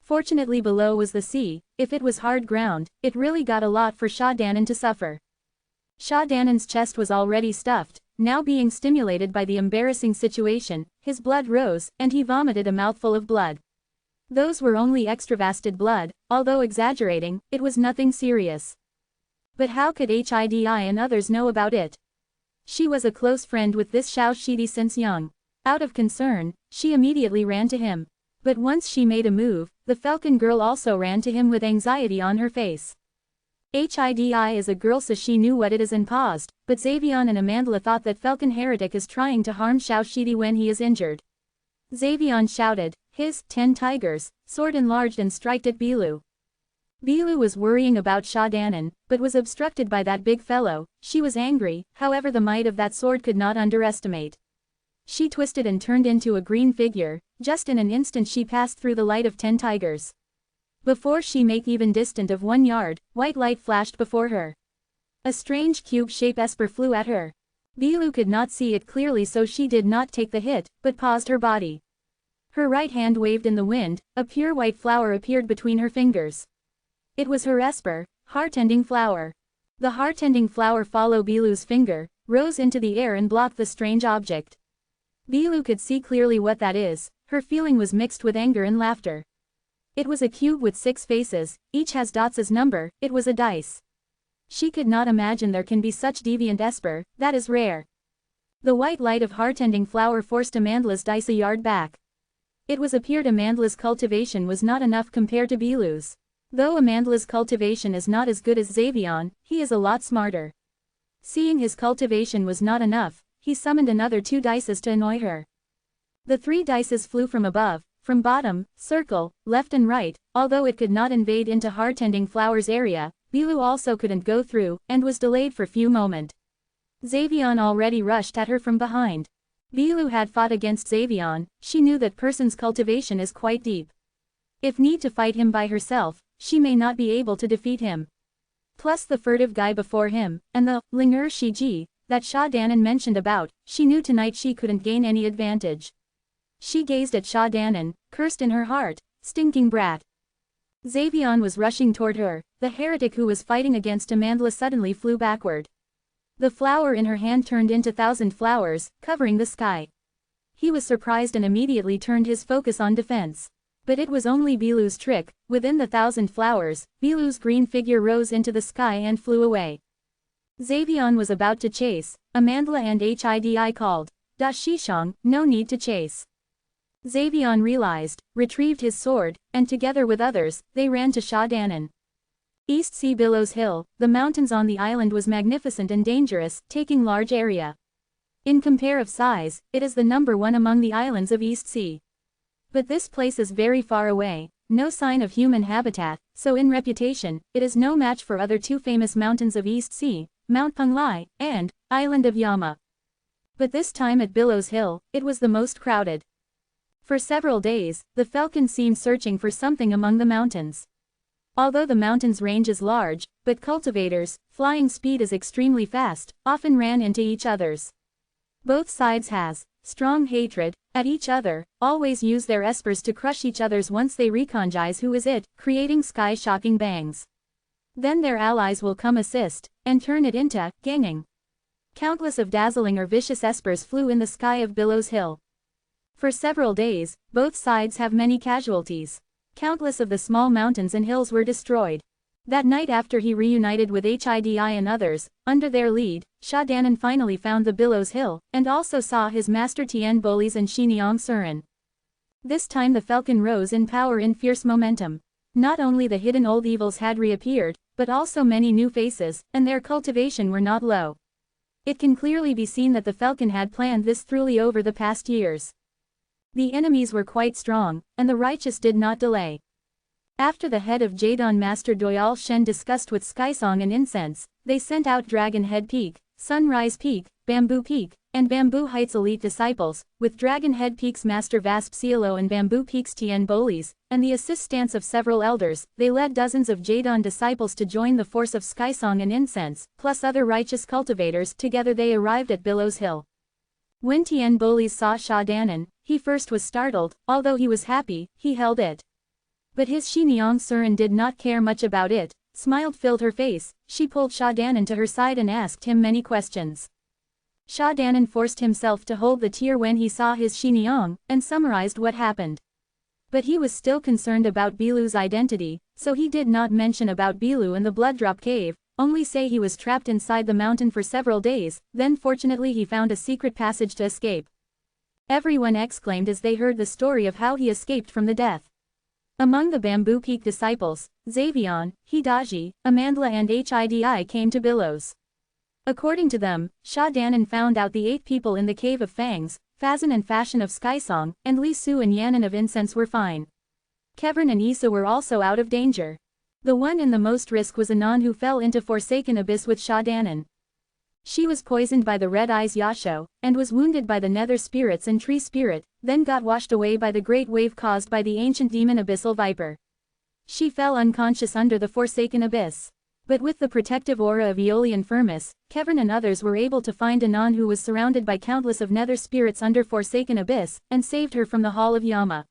Fortunately below was the sea, if it was hard ground, it really got a lot for Sha Danan to suffer. Sha Danan's chest was already stuffed, now being stimulated by the embarrassing situation, his blood rose, and he vomited a mouthful of blood. Those were only extravasted blood, although exaggerating, it was nothing serious. But how could Hidi and others know about it? She was a close friend with this Xiao Shidi since young. Out of concern, she immediately ran to him. But once she made a move, the falcon girl also ran to him with anxiety on her face. Hidi is a girl so she knew what it is and paused, but Xavion and Amandla thought that Falcon Heretic is trying to harm Xiao Shidi when he is injured. Xavion shouted, his 10 tigers, sword enlarged and striked at Bilu. Bilu was worrying about Sha Danan, but was obstructed by that big fellow. She was angry, however the might of that sword could not underestimate. She twisted and turned into a green figure, just in an instant she passed through the light of 10 tigers. Before she make even distant of 1 yard, white light flashed before her. A strange cube-shape esper flew at her. Bilu could not see it clearly so she did not take the hit, but paused her body. Her right hand waved in the wind, a pure white flower appeared between her fingers. It was her esper, heart-ending flower. The heart-ending flower followed Bilu's finger, rose into the air and blocked the strange object. Bilu could see clearly what that is, her feeling was mixed with anger and laughter. It was a cube with 6 faces, each has dots as number, it was a dice. She could not imagine there can be such deviant esper, that is rare. The white light of heart-ending flower forced Amandla's dice a yard back. It was appeared Amandla's cultivation was not enough compared to Bilu's. Though Amandla's cultivation is not as good as Xavion, he is a lot smarter. Seeing his cultivation was not enough, he summoned another 2 dices to annoy her. The 3 dices flew from above, from bottom, circle, left and right. Although it could not invade into Heartending Flower's area, Bilu also couldn't go through, and was delayed for few moments. Xavion already rushed at her from behind. Bilu had fought against Xavion, she knew that person's cultivation is quite deep. If need to fight him by herself, she may not be able to defeat him. Plus the furtive guy before him, and the Linger Shiji that Sha Danan mentioned about, she knew tonight she couldn't gain any advantage. She gazed at Sha Danan, cursed in her heart, stinking brat. Xavion was rushing toward her, the heretic who was fighting against Amandla suddenly flew backward. The flower in her hand turned into 1,000 flowers, covering the sky. He was surprised and immediately turned his focus on defense. But it was only Bilu's trick. Within the 1,000 flowers, Bilu's green figure rose into the sky and flew away. Xavion was about to chase. Amandla and Hidi called, "Da Shishang, no need to chase." Xavion realized, retrieved his sword, and together with others, they ran to Sha Danan. East Sea Billows Hill, the mountains on the island was magnificent and dangerous, taking large area. In compare of size, it is the number 1 among the islands of East Sea. But this place is very far away, no sign of human habitat, so in reputation, it is no match for other 2 famous mountains of East Sea, Mount Penglai, and Island of Yama. But this time at Billows Hill, it was the most crowded. For several days, the falcon seemed searching for something among the mountains. Although the mountain's range is large, but cultivators, flying speed is extremely fast, often ran into each others. Both sides has strong hatred at each other, always use their espers to crush each other's once they recognize who is it, creating sky-shocking bangs. Then their allies will come assist, and turn it into ganging. Countless of dazzling or vicious espers flew in the sky of Billows Hill. For several days, both sides have many casualties. Countless of the small mountains and hills were destroyed. That night after he reunited with Hidi and others, under their lead, Sha Danan finally found the Billows Hill, and also saw his master Tien Bolis and Xiniang Surin. This time the falcon rose in power in fierce momentum. Not only the hidden old evils had reappeared, but also many new faces, and their cultivation were not low. It can clearly be seen that the falcon had planned this thoroughly over the past years. The enemies were quite strong, and the righteous did not delay. After the head of Jadon Master Doyal Shen discussed with Skysong and Incense, they sent out Dragon Head Peak, Sunrise Peak, Bamboo Peak, and Bamboo Heights elite disciples, with Dragon Head Peak's Master Vasp Cielo and Bamboo Peak's Tien Bolis, and the assistance of several elders. They led dozens of Jadon disciples to join the force of Skysong and Incense, plus other righteous cultivators. Together they arrived at Billows Hill. When Tien Bolis saw Sha Danan, he first was startled. Although he was happy, he held it. But his Xiniang Surin did not care much about it. Smiled filled her face. She pulled Sha Danan to her side and asked him many questions. Sha Danan forced himself to hold the tear when he saw his Xiniang, and summarized what happened. But he was still concerned about Bilu's identity, so he did not mention about Bilu and the Blooddrop Cave, only say he was trapped inside the mountain for several days. Then fortunately he found a secret passage to escape. Everyone exclaimed as they heard the story of how he escaped from the death. Among the Bamboo Peak disciples, Xavion, Hidaji, Amandla and Hidi came to Billows. According to them, Sha Danan found out the 8 people in the Cave of Fangs, Fazan and Fashion of Skysong, and Li Su and Yanan of Incense were fine. Kevern and Issa were also out of danger. The one in the most risk was Anon, who fell into Forsaken Abyss with Sha Danan. She was poisoned by the Red Eyes Yasho, and was wounded by the Nether Spirits and Tree Spirit, then got washed away by the great wave caused by the ancient demon Abyssal Viper. She fell unconscious under the Forsaken Abyss. But with the protective aura of Aeolian Firmus, Kevern and others were able to find Anon, who was surrounded by countless of Nether Spirits under Forsaken Abyss, and saved her from the Hall of Yama.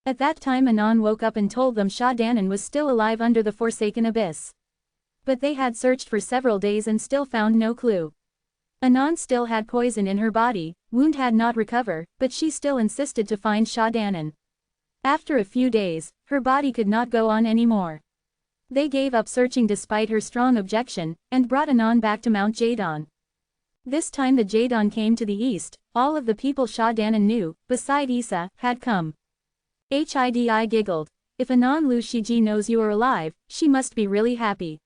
At that time Anon woke up and told them Sha Danan was still alive under the Forsaken Abyss. But they had searched for several days and still found no clue. Anon still had poison in her body, wound had not recovered, but she still insisted to find Sha Danan. After a few days, her body could not go on anymore. They gave up searching despite her strong objection, and brought Anon back to Mount Jadon. This time the Jadon came to the east. All of the people Sha Danan knew, beside Issa, had come. Hidi giggled. if Anon Lu Shiji knows you are alive, she must be really happy.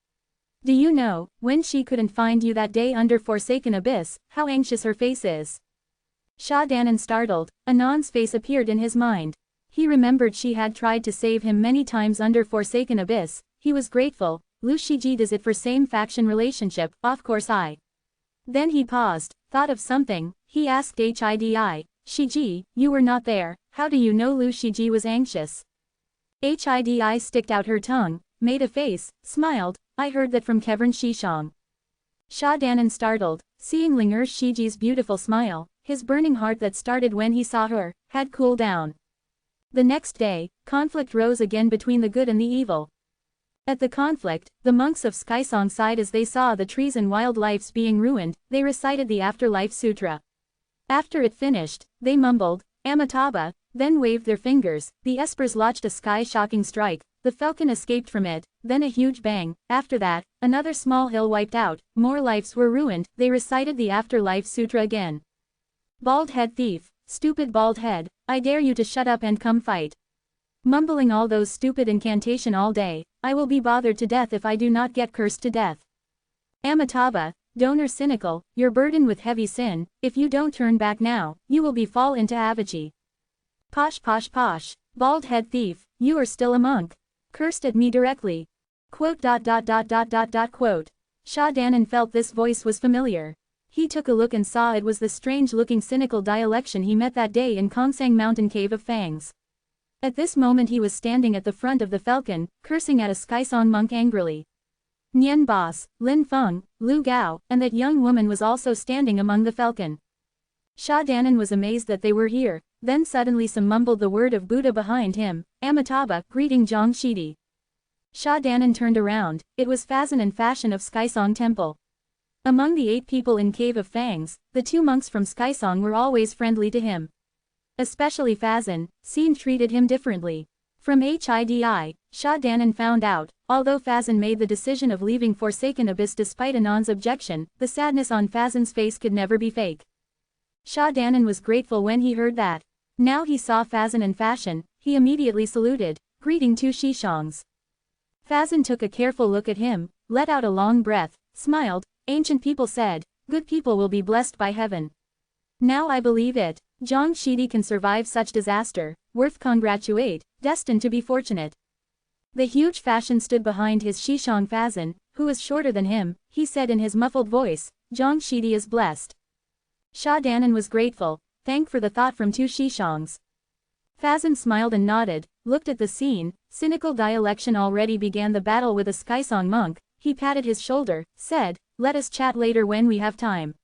Do you know, when she couldn't find you that day under Forsaken Abyss, how anxious her face is? Sha Danan startled, Anon's face appeared in his mind. He remembered she had tried to save him many times under Forsaken Abyss. He was grateful. Lu Shiji does it for same faction relationship, of course I. Then he paused, thought of something, he asked Hidi, Shiji, you were not there, how do you know Lu Shiji was anxious? Hidi sticked out her tongue, made a face, smiled, I heard that from Kevern Shishong. Sha Danan startled, seeing Linger Shiji's beautiful smile, his burning heart that started when he saw her, had cooled down. The next day, conflict rose again between the good and the evil. At the conflict, the monks of Skysong sighed as they saw the trees and wildlife being ruined. They recited the Afterlife Sutra. After it finished, they mumbled, Amitabha, then waved their fingers. The espers launched a sky-shocking strike. The falcon escaped from it, then a huge bang. After that, another small hill wiped out, more lives were ruined. They recited the Afterlife Sutra again. Bald head thief, stupid bald head, I dare you to shut up and come fight. Mumbling all those stupid incantation all day, I will be bothered to death if I do not get cursed to death. Amitabha, donor cynical, you're burdened with heavy sin, if you don't turn back now, you will be fall into Avachi. Posh posh posh, bald head thief, you are still a monk. Cursed at me directly. Quote. Sha Danan felt this voice was familiar. He took a look and saw it was the strange-looking cynical dialection he met that day in Kongsang Mountain Cave of Fangs. At this moment he was standing at the front of the falcon, cursing at a Skysong monk angrily. Nian Boss, Lin Feng, Lu Gao, and that young woman was also standing among the falcon. Sha Danan was amazed that they were here, then suddenly some mumbled the word of Buddha behind him, Amitabha, greeting Zhang Shidi. Sha Danan turned around, it was Fazan and Fashion of Skysong Temple. Among the 8 people in Cave of Fangs, the 2 monks from Skysong were always friendly to him. Especially Fazan, treated him differently. From Hidi, Sha Danan found out, although Fazan made the decision of leaving Forsaken Abyss despite Anon's objection, the sadness on Fazan's face could never be fake. Sha Danan was grateful when he heard that. Now he saw Fazan and Fashion, he immediately saluted, greeting 2 Shishongs. Fazan took a careful look at him, let out a long breath, smiled, ancient people said, good people will be blessed by heaven. Now I believe it. Zhang Shidi can survive such disaster, worth congratulate, destined to be fortunate. The huge Fashion stood behind his Shishong Fazan, who was shorter than him, he said in his muffled voice, Zhang Shidi is blessed. Sha Danan was grateful, thank for the thought from 2 Shishongs. Fazan smiled and nodded, looked at the scene, cynical dialection already began the battle with a Skysong monk, he patted his shoulder, said, let us chat later when we have time.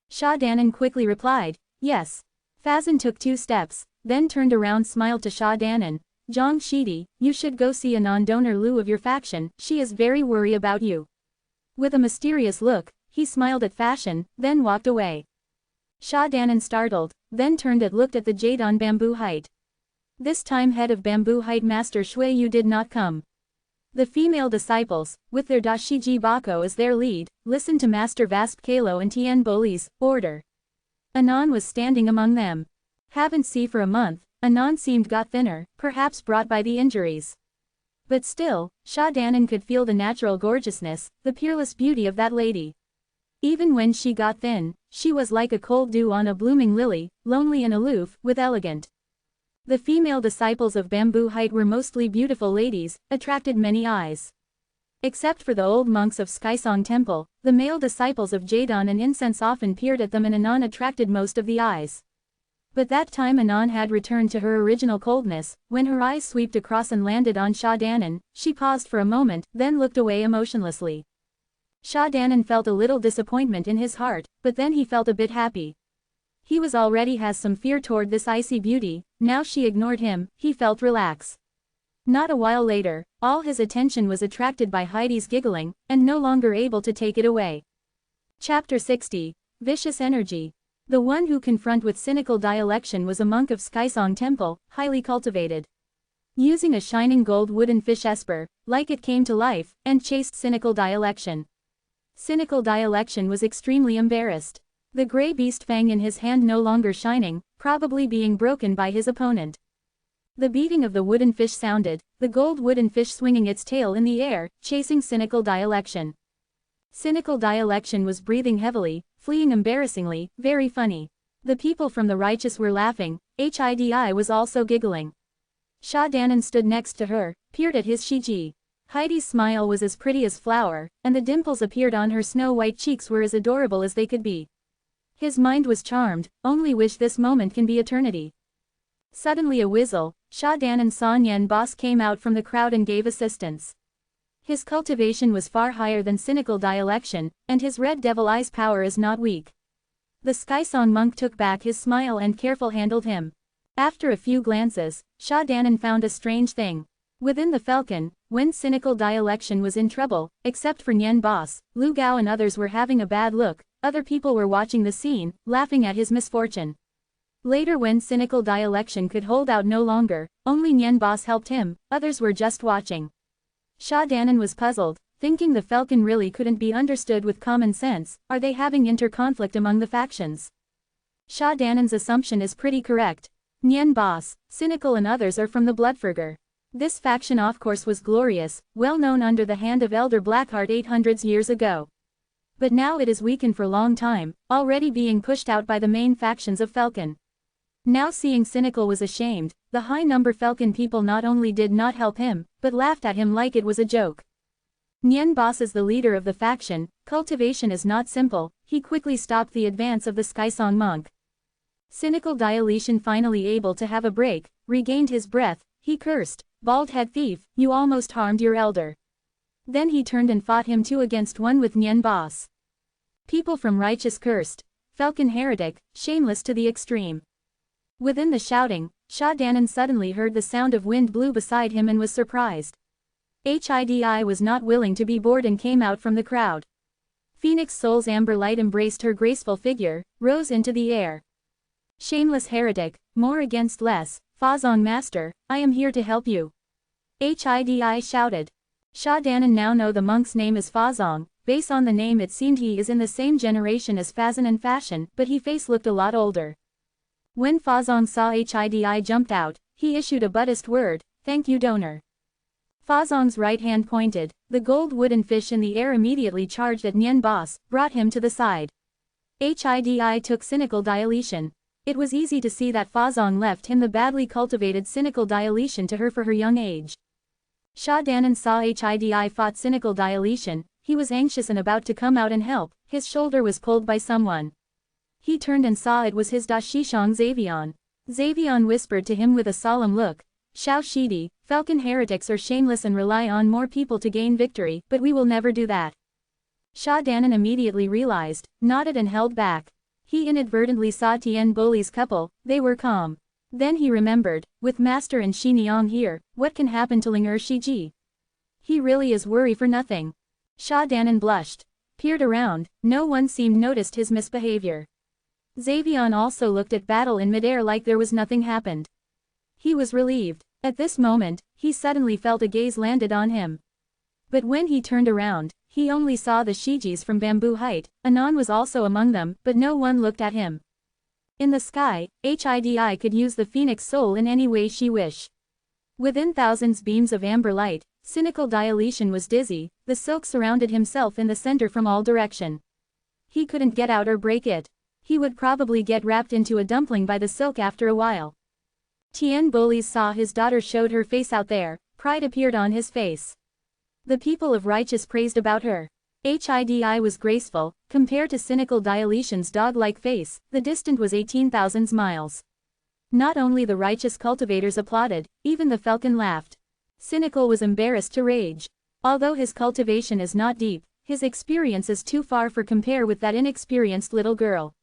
Sha Danan quickly replied, yes. Fazan took 2 steps, then turned around smiled to Sha Danan, Zhang Shidi, you should go see a non-donor Lu of your faction, she is very worried about you. With a mysterious look, he smiled at Fashion, then walked away. Sha Danan startled, then turned and looked at the Jade on Bamboo Height. This time head of Bamboo Height Master Shui Yu did not come. The female disciples, with their Dashiji Bako as their lead, listened to Master Vasp Kalo and Tien Boli's order. Anon was standing among them. Haven't seen for a month, Anon seemed got thinner, perhaps brought by the injuries. But still, Sha Danan could feel the natural gorgeousness, the peerless beauty of that lady. Even when she got thin, she was like a cold dew on a blooming lily, lonely and aloof, with elegant. The female disciples of Bamboo Height were mostly beautiful ladies, attracted many eyes. Except for the old monks of Skysong Temple, the male disciples of Jadon and Incense often peered at them and Anon attracted most of the eyes. But that time Anon had returned to her original coldness, when her eyes swept across and landed on Sha Danan, she paused for a moment, then looked away emotionlessly. Sha Danan felt a little disappointment in his heart, but then he felt a bit happy. He was already has some fear toward this icy beauty, now she ignored him, he felt relaxed. Not a while later, all his attention was attracted by Heidi's giggling, and no longer able to take it away. Chapter 60. Vicious Energy. The one who confront with cynical dialection was a monk of Skysong Temple, highly cultivated. Using a shining gold wooden fish esper, like it came to life, and chased cynical dialection. Cynical dialection was extremely embarrassed. The grey beast fang in his hand no longer shining, probably being broken by his opponent. The beating of the wooden fish sounded, the gold wooden fish swinging its tail in the air, chasing cynical dialection. Cynical dialection was breathing heavily, fleeing embarrassingly, very funny. The people from the righteous were laughing, Hidi was also giggling. Sha Danan stood next to her, peered at his Shiji. Heidi's smile was as pretty as flower, and the dimples appeared on her snow-white cheeks were as adorable as they could be. His mind was charmed, only wish this moment can be eternity. Suddenly a whistle, Sha Danan saw Nyen Boss came out from the crowd and gave assistance. His cultivation was far higher than cynical dialection, and his red devil eyes power is not weak. The Sky Song monk took back his smile and careful handled him. After a few glances, Sha Danan found a strange thing. Within the falcon, when cynical dialection was in trouble, except for Nyen Boss, Lu Gao and others were having a bad look, other people were watching the scene, laughing at his misfortune. Later when cynical dialection could hold out no longer, only Nyen Boss helped him, others were just watching. Sha Danan was puzzled, thinking the falcon really couldn't be understood with common sense, are they having inter-conflict among the factions? Sha Danan's assumption is pretty correct. Nyen Boss, cynical and others are from the Bloodfurger. This faction of course was glorious, well known under the hand of Elder Blackheart 800 years ago. But now it is weakened for long time, already being pushed out by the main factions of Falcon. Now seeing cynical was ashamed, the high-number Falcon people not only did not help him, but laughed at him like it was a joke. Nyen Boss is the leader of the faction, cultivation is not simple, he quickly stopped the advance of the Skysong monk. Cynical dialetion finally able to have a break, regained his breath, he cursed, bald-head thief, you almost harmed your elder. Then he turned and fought him 2-against-1 with Nyen Boss. People from righteous cursed, Falcon heretic, shameless to the extreme. Within the shouting, Sha Danan suddenly heard the sound of wind blew beside him and was surprised. Hidi was not willing to be bored and came out from the crowd. Phoenix Soul's amber light embraced her graceful figure, rose into the air. Shameless heretic, more against less, Fazong Master, I am here to help you. Hidi shouted. Sha Danan now know the monk's name is Fazong, based on the name it seemed he is in the same generation as Fazan and Fashion, but he face looked a lot older. When Fazong saw Hidi jumped out, he issued a Buddhist word, thank you donor. Fazong's right hand pointed, the gold wooden fish in the air immediately charged at Nyen Boss, brought him to the side. Hidi took cynical dialetion. It was easy to see that Fazong left him the badly cultivated cynical dialetion to her for her young age. Sha Danan saw Hidi fought cynical dialetion, he was anxious and about to come out and help, his shoulder was pulled by someone. He turned and saw it was his Da Shishong Xavion. Xavion whispered to him with a solemn look, Xiao Shidi, Falcon heretics are shameless and rely on more people to gain victory, but we will never do that. Sha Danan immediately realized, nodded and held back. He inadvertently saw Tian Boli's couple, they were calm. Then he remembered, with Master and Shi Niang here, what can happen to Ling Shiji? He really is worry for nothing. Sha Danan blushed. Peered around, no one seemed noticed his misbehavior. Xavion also looked at battle in midair like there was nothing happened. He was relieved. At this moment, he suddenly felt a gaze landed on him. But when he turned around, he only saw the Shijis from Bamboo Height, Anon was also among them, but no one looked at him. In the sky, Hidi could use the Phoenix Soul in any way she wished. Within thousands beams of amber light, cynical dialetion was dizzy, the silk surrounded himself in the center from all direction. He couldn't get out or break it. He would probably get wrapped into a dumpling by the silk after a while. Tian Bolis saw his daughter showed her face out there, pride appeared on his face. The people of righteous praised about her. Hidi was graceful, compared to cynical dialetion's dog-like face, the distance was 18,000 miles. Not only the righteous cultivators applauded, even the falcon laughed. Cynical was embarrassed to rage. Although his cultivation is not deep, his experience is too far for compare with that inexperienced little girl.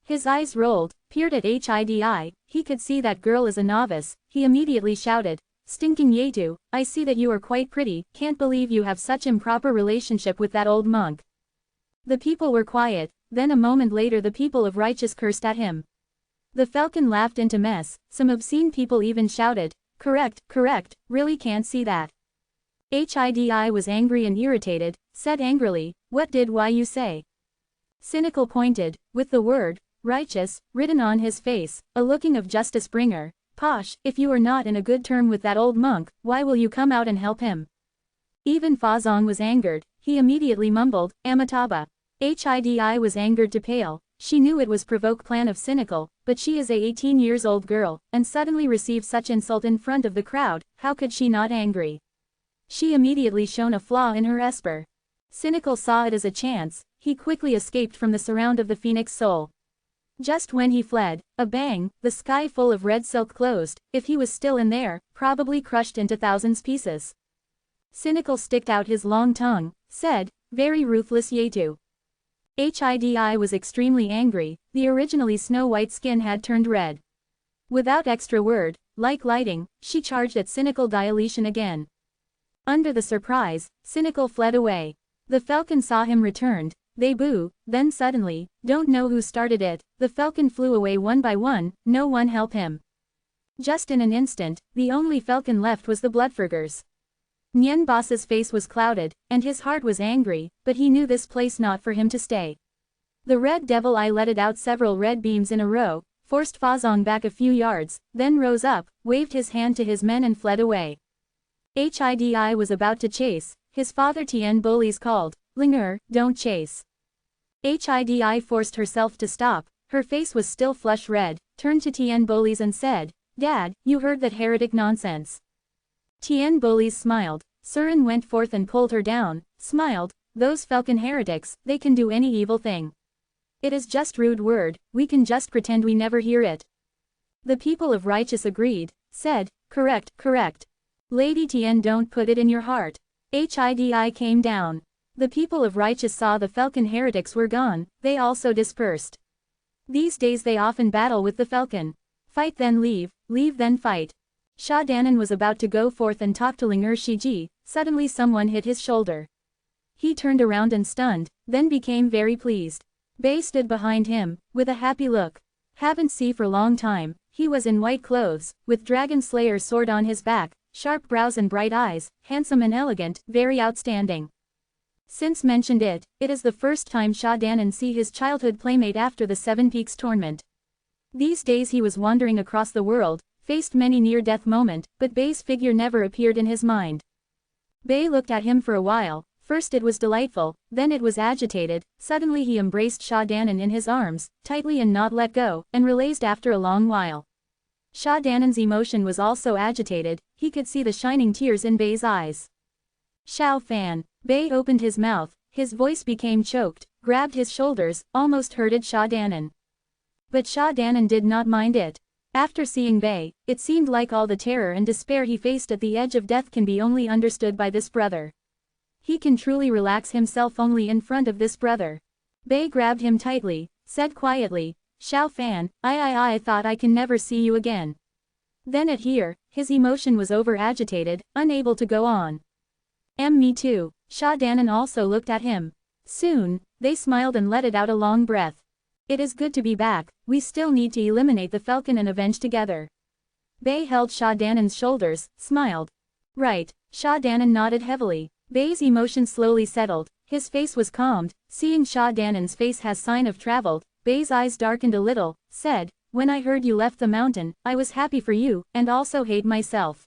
His eyes rolled, peered at Hidi, he could see that girl is a novice, he immediately shouted, Stinking Yetu, I see that you are quite pretty, can't believe you have such improper relationship with that old monk. The people were quiet, then a moment later the people of righteous cursed at him. The falcon laughed into mess, some obscene people even shouted, correct, really can't see that. Hidi was angry and irritated, said angrily, what did you say? Cynical pointed, with the word, righteous, written on his face, a looking of justice bringer, Posh, if you are not in a good term with that old monk, why will you come out and help him? Even Fazong was angered, he immediately mumbled, Amitabha. Hidi was angered to pale, she knew it was provoke plan of cynical, but she is a 18 years old girl, and suddenly received such insult in front of the crowd, how could she not angry? She immediately shown a flaw in her esper. Cynical saw it as a chance, he quickly escaped from the surround of the phoenix soul. Just when he fled, a bang, the sky full of red silk closed, if he was still in there, probably crushed into thousands pieces. Cynical sticked out his long tongue, said, very ruthless Yetu. Hidi was extremely angry, the originally snow-white skin had turned red. Without extra word, like lightning, she charged at Cynical dilation again. Under the surprise, Cynical fled away. The falcon saw him returned, they boo, then suddenly, don't know who started it, the falcon flew away one by one, no one help him. Just in an instant, the only falcon left was the Bloodfurger's. Nyen Boss's face was clouded, and his heart was angry, but he knew this place not for him to stay. The red devil eye let it out several red beams in a row, forced Fazong back a few yards, then rose up, waved his hand to his men and fled away. Hidi was about to chase, his father Tien Bolis called, Linger, don't chase. Hidi forced herself to stop, her face was still flush red, turned to Tien Bolis and said, Dad, you heard that heretic nonsense. Tien Bolis smiled, Saran went forth and pulled her down, smiled, those falcon heretics, they can do any evil thing. It is just rude word, we can just pretend we never hear it. The people of Righteous agreed, said, correct, correct. Lady Tien don't put it in your heart. Hidi came down. The people of Righteous saw the falcon heretics were gone, they also dispersed. These days they often battle with the falcon. Fight then leave then fight. Sha Danan was about to go forth and talk to Linger Shiji, suddenly someone hit his shoulder. He turned around and stunned, then became very pleased. Bei stood behind him, with a happy look. Haven't seen for long time, he was in white clothes, with Dragon Slayer's sword on his back, sharp brows and bright eyes, handsome and elegant, very outstanding. Since mentioned it is the first time Sha Danan see his childhood playmate after the Seven Peaks tournament. These days he was wandering across the world, faced many near-death moments, but Bei's figure never appeared in his mind. Bei looked at him for a while, first it was delightful, then it was agitated, suddenly he embraced Sha Danan in his arms, tightly and not let go, and relaxed after a long while. Sha Danan's emotion was also agitated, he could see the shining tears in Bei's eyes. Xiao Fan. Bei opened his mouth, his voice became choked, grabbed his shoulders, almost hurted Sha Danan. But Sha Danan did not mind it. After seeing Bei, it seemed like all the terror and despair he faced at the edge of death can be only understood by this brother. He can truly relax himself only in front of this brother. Bei grabbed him tightly, said quietly, Xiao Fan, I thought I can never see you again. Then at here, his emotion was over-agitated, unable to go on. Me too. Sha Danan also looked at him. Soon, they smiled and let it out a long breath. It is good to be back, we still need to eliminate the falcon and avenge together. Bei held Sha Danan's shoulders, smiled. Right. Sha Danan nodded heavily. Bei's emotion slowly settled, his face was calmed, seeing Sha Danan's face has sign of traveled, Bei's eyes darkened a little, said, when I heard you left the mountain, I was happy for you, and also hate myself.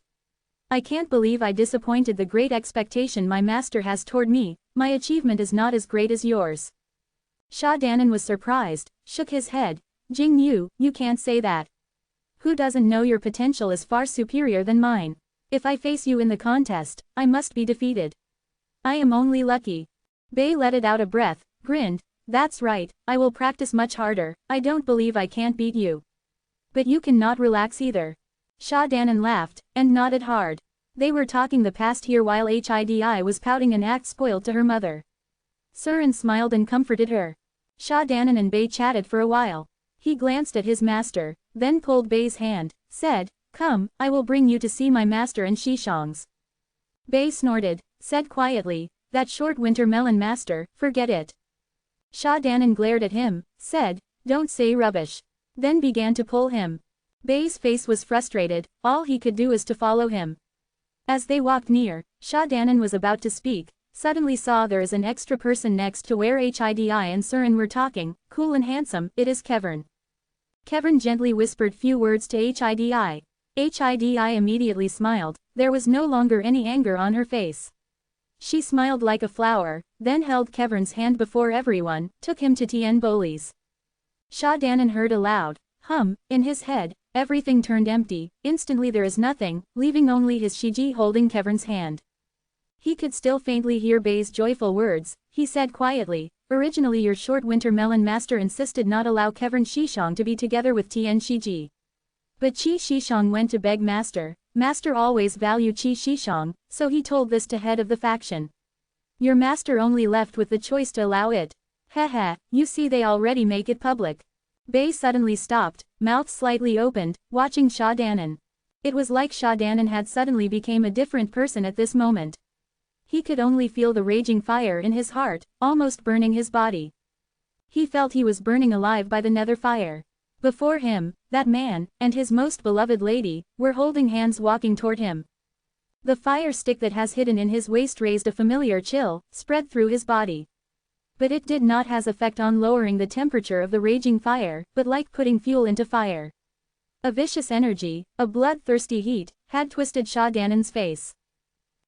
I can't believe I disappointed the great expectation my master has toward me, my achievement is not as great as yours. Sha Danan was surprised, shook his head, Jing Yu, you can't say that. Who doesn't know your potential is far superior than mine? If I face you in the contest, I must be defeated. I am only lucky. Bei let it out a breath, grinned, that's right, I will practice much harder, I don't believe I can't beat you. But you cannot relax either. Sha Danan laughed, and nodded hard. They were talking the past here while Hidi was pouting and act spoiled to her mother. Saran smiled and comforted her. Sha Danan and Bei chatted for a while. He glanced at his master, then pulled Bei's hand, said, come, I will bring you to see my master and Shishong's. Bei snorted, said quietly, that short winter melon master, forget it. Sha Danan glared at him, said, don't say rubbish. Then began to pull him. Bei's face was frustrated, all he could do is to follow him. As they walked near, Sha Danan was about to speak, suddenly saw there is an extra person next to where Hidi and Saran were talking, cool and handsome, it is Kevern. Kevern gently whispered few words to Hidi. Hidi immediately smiled, there was no longer any anger on her face. She smiled like a flower, then held Kevern's hand before everyone, took him to Tien Boli's. Sha Danan heard a loud hum in his head, everything turned empty, instantly there is nothing, leaving only his Shiji holding Kevern's hand. He could still faintly hear Bei's joyful words, he said quietly, originally your short winter melon master insisted not allow Kevern Shishong to be together with Tien Shiji. But Qi Shishong went to beg master. Master always value Qi Shishong, so he told this to head of the faction. Your master only left with the choice to allow it. Haha, you see they already make it public. Bei suddenly stopped, mouth slightly opened, watching Sha Danan. It was like Sha Danan had suddenly become a different person at this moment. He could only feel the raging fire in his heart, almost burning his body. He felt he was burning alive by the nether fire. Before him, that man, and his most beloved lady, were holding hands walking toward him. The fire stick that has hidden in his waist raised a familiar chill, spread through his body. But it did not has effect on lowering the temperature of the raging fire, but like putting fuel into fire. A vicious energy, a bloodthirsty heat, had twisted Sha Danan's face.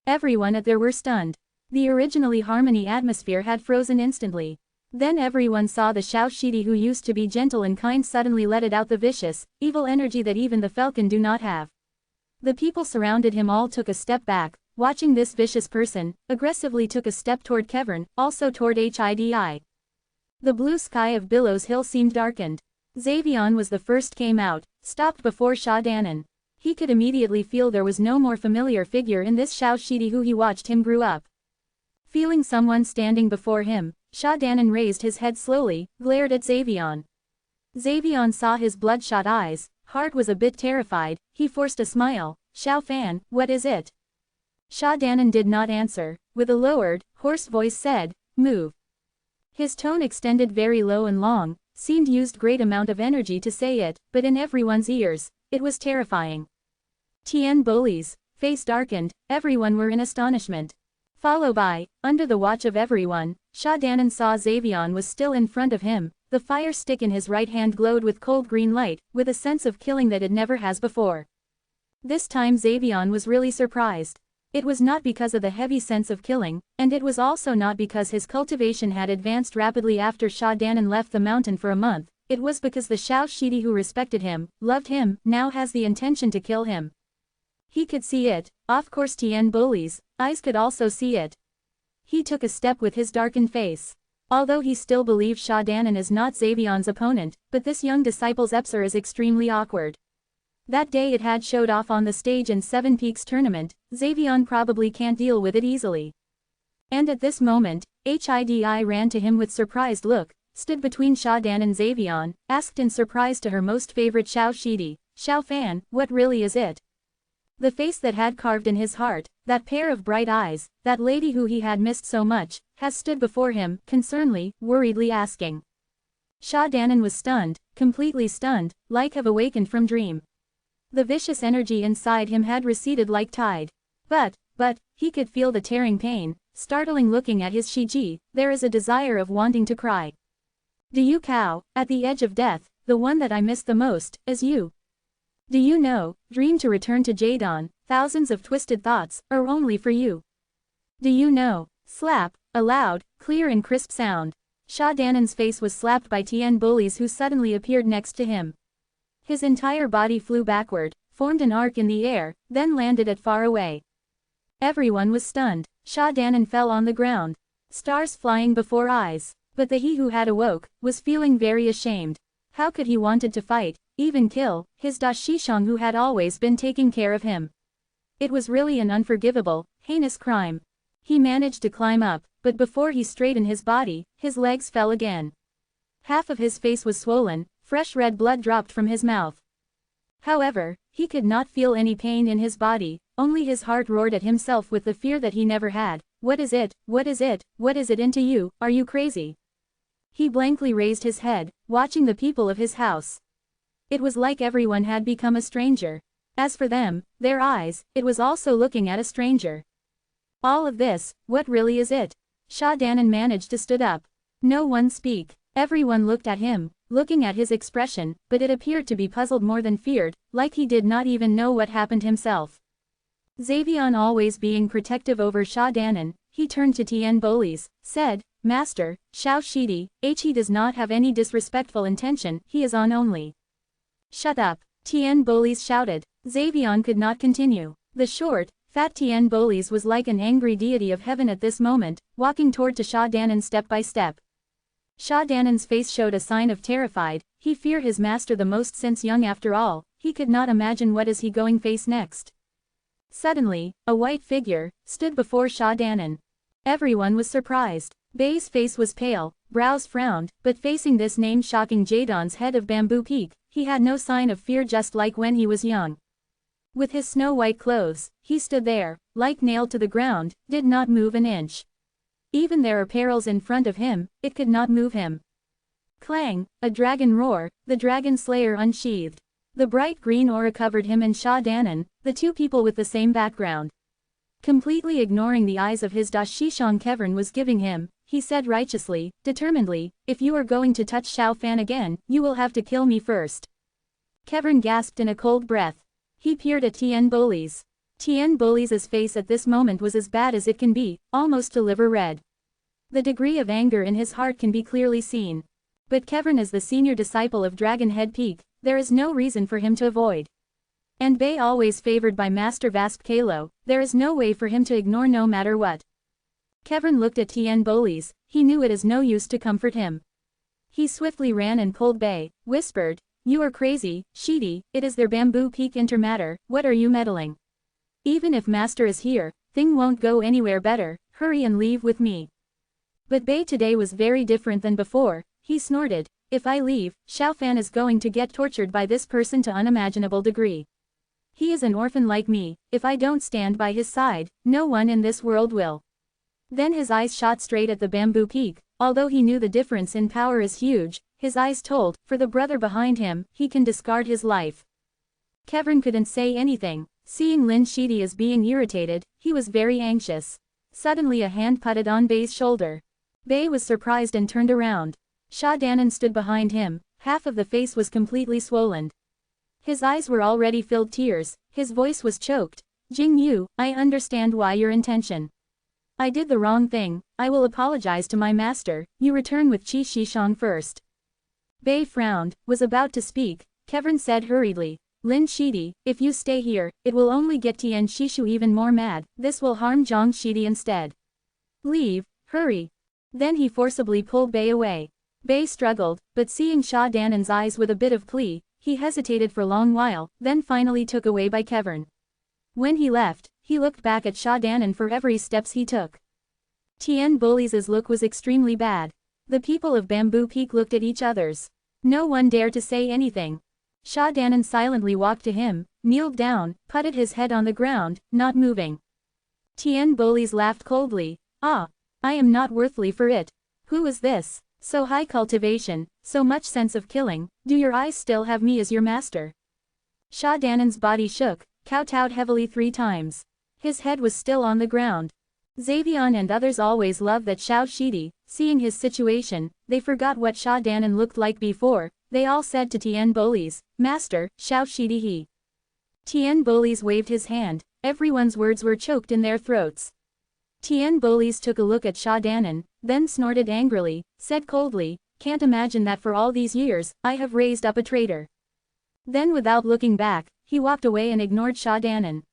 Everyone at there were stunned. The originally harmony atmosphere had frozen instantly. Then everyone saw the Xiao Shidi who used to be gentle and kind suddenly let it out the vicious, evil energy that even the falcon do not have. The people surrounded him all took a step back, watching this vicious person, aggressively took a step toward Kevern, also toward Hidi. The blue sky of Billows Hill seemed darkened. Xavion was the first came out, stopped before Sha Danan. He could immediately feel there was no more familiar figure in this Xiao Shidi who he watched him grew up. Feeling someone standing before him, Sha Danan raised his head slowly, glared at Xavion. Xavion saw his bloodshot eyes, heart was a bit terrified, he forced a smile, Xiao Fan, what is it? Sha Danan did not answer, with a lowered, hoarse voice said, move. His tone extended very low and long, seemed used great amount of energy to say it, but in everyone's ears, it was terrifying. Tien Boli's face darkened, everyone were in astonishment. Followed by, under the watch of everyone, Sha Danan saw Xavion was still in front of him, the fire stick in his right hand glowed with cold green light, with a sense of killing that it never has before. This time Xavion was really surprised. It was not because of the heavy sense of killing, and it was also not because his cultivation had advanced rapidly after Sha Danan left the mountain for a month, it was because the Xiao Shidi who respected him, loved him, now has the intention to kill him. He could see it, of course Tien Boli's eyes could also see it. He took a step with his darkened face. Although he still believed Sha Danan is not Xavion's opponent, but this young disciple's Epsir is extremely awkward. That day it had showed off on the stage in Seven Peaks tournament, Xavion probably can't deal with it easily. And at this moment, Hidi ran to him with surprised look, stood between Sha Danan and Xavion, asked in surprise to her most favorite Xiao Shidi, Xiao Fan, what really is it? The face that had carved in his heart, that pair of bright eyes, that lady who he had missed so much, has stood before him, concernedly, worriedly asking. Sha Danan was stunned, completely stunned, like have awakened from dream. The vicious energy inside him had receded like tide. But, he could feel the tearing pain, startling looking at his Shiji, there is a desire of wanting to cry. Do you cow, at the edge of death, the one that I miss the most, is you. Do you know, dream to return to Jadon, thousands of twisted thoughts, are only for you. Do you know, slap, a loud, clear and crisp sound. Sha Danan's face was slapped by Tien Boli's who suddenly appeared next to him. His entire body flew backward, formed an arc in the air, then landed at far away. Everyone was stunned, Sha Danan fell on the ground. Stars flying before eyes, but the he who had awoke, was feeling very ashamed. How could he wanted to fight, even kill, his Da Shishong who had always been taking care of him? It was really an unforgivable, heinous crime. He managed to climb up, but before he straightened his body, his legs fell again. Half of his face was swollen, fresh red blood dropped from his mouth. However, he could not feel any pain in his body, only his heart roared at himself with the fear that he never had. What is it? What is it? What is it into you? Are you crazy? He blankly raised his head, watching the people of his house. It was like everyone had become a stranger. As for them, their eyes, it was also looking at a stranger. All of this, what really is it? Sha Danan managed to stood up. No one speak. Everyone looked at him, looking at his expression, but it appeared to be puzzled more than feared, like he did not even know what happened himself. Xavion always being protective over Sha Danan, he turned to Tien Bolis, said, Master, Xiao Shidi, he does not have any disrespectful intention, he is on only. Shut up, Tien Bolis shouted. Xavion could not continue. The short, fat Tien Bolis was like an angry deity of heaven at this moment, walking toward to Sha Danan step by step. Sha Danan's face showed a sign of terrified, he feared his master the most since young after all, he could not imagine what is he going face next. Suddenly, a white figure stood before Sha Danan. Everyone was surprised. Bei's face was pale, brows frowned, but facing this name-shocking Jadon's head of Bamboo Peak, he had no sign of fear just like when he was young. With his snow-white clothes, he stood there, like nailed to the ground, did not move an inch. Even their apparels in front of him, it could not move him. Clang, a dragon roar, the dragon slayer unsheathed. The bright green aura covered him and Sha Danan, the two people with the same background. Completely ignoring the eyes of his Da Shishang Kevern was giving him, he said righteously, determinedly, if you are going to touch Xiao Fan again, you will have to kill me first. Kevern gasped in a cold breath. He peered at Tien Bolis. Tien Bolis' face at this moment was as bad as it can be, almost to liver red. The degree of anger in his heart can be clearly seen. But Kevern is the senior disciple of Dragon Head Peak, there is no reason for him to avoid. And Bei always favored by Master Vasp Kalo, there is no way for him to ignore no matter what. Kevern looked at Tien Bolis, he knew it is no use to comfort him. He swiftly ran and pulled Bei, whispered, you are crazy, Shidi, it is their Bamboo Peak intermatter, what are you meddling? Even if Master is here, thing won't go anywhere better, hurry and leave with me. But Bei today was very different than before, he snorted, if I leave, Xiao Fan is going to get tortured by this person to unimaginable degree. He is an orphan like me, if I don't stand by his side, no one in this world will. Then his eyes shot straight at the Bamboo Peak, although he knew the difference in power is huge, his eyes told, for the brother behind him, he can discard his life. Kevern couldn't say anything, seeing Lin Shidi as being irritated, he was very anxious. Suddenly a hand putted on Bei's shoulder. Bei was surprised and turned around. Sha Danan stood behind him, half of the face was completely swollen. His eyes were already filled tears, his voice was choked. Jing Yu, I understand why your intention. I did the wrong thing, I will apologize to my master, you return with Qi Shishang first. Bei frowned, was about to speak, Kevern said hurriedly, Lin Shidi, if you stay here, it will only get Tien Shishu even more mad, this will harm Zhang Shidi instead. Leave, hurry. Then he forcibly pulled Bei away. Bei struggled, but seeing Sha Danan's eyes with a bit of plea, he hesitated for a long while, then finally took away by Kevern. When he left, he looked back at Sha Danan for every steps he took. Tien Bolis' look was extremely bad. The people of Bamboo Peak looked at each others. No one dared to say anything. Sha Danan silently walked to him, kneeled down, putted his head on the ground, not moving. Tien Bolis laughed coldly, ah, I am not worthy for it. Who is this? So high cultivation, so much sense of killing, do your eyes still have me as your master? Sha Danan's body shook, kowtowed heavily 3 times. His head was still on the ground. Xavion and others always loved that Xiao Shidi, seeing his situation, they forgot what Sha Danan looked like before, they all said to Tien Bolis, Master, Xiao Shidi he. Tien Bolis waved his hand, everyone's words were choked in their throats. Tien Bolis took a look at Sha Danan, then snorted angrily, said coldly, can't imagine that for all these years, I have raised up a traitor. Then without looking back, he walked away and ignored Sha Danan.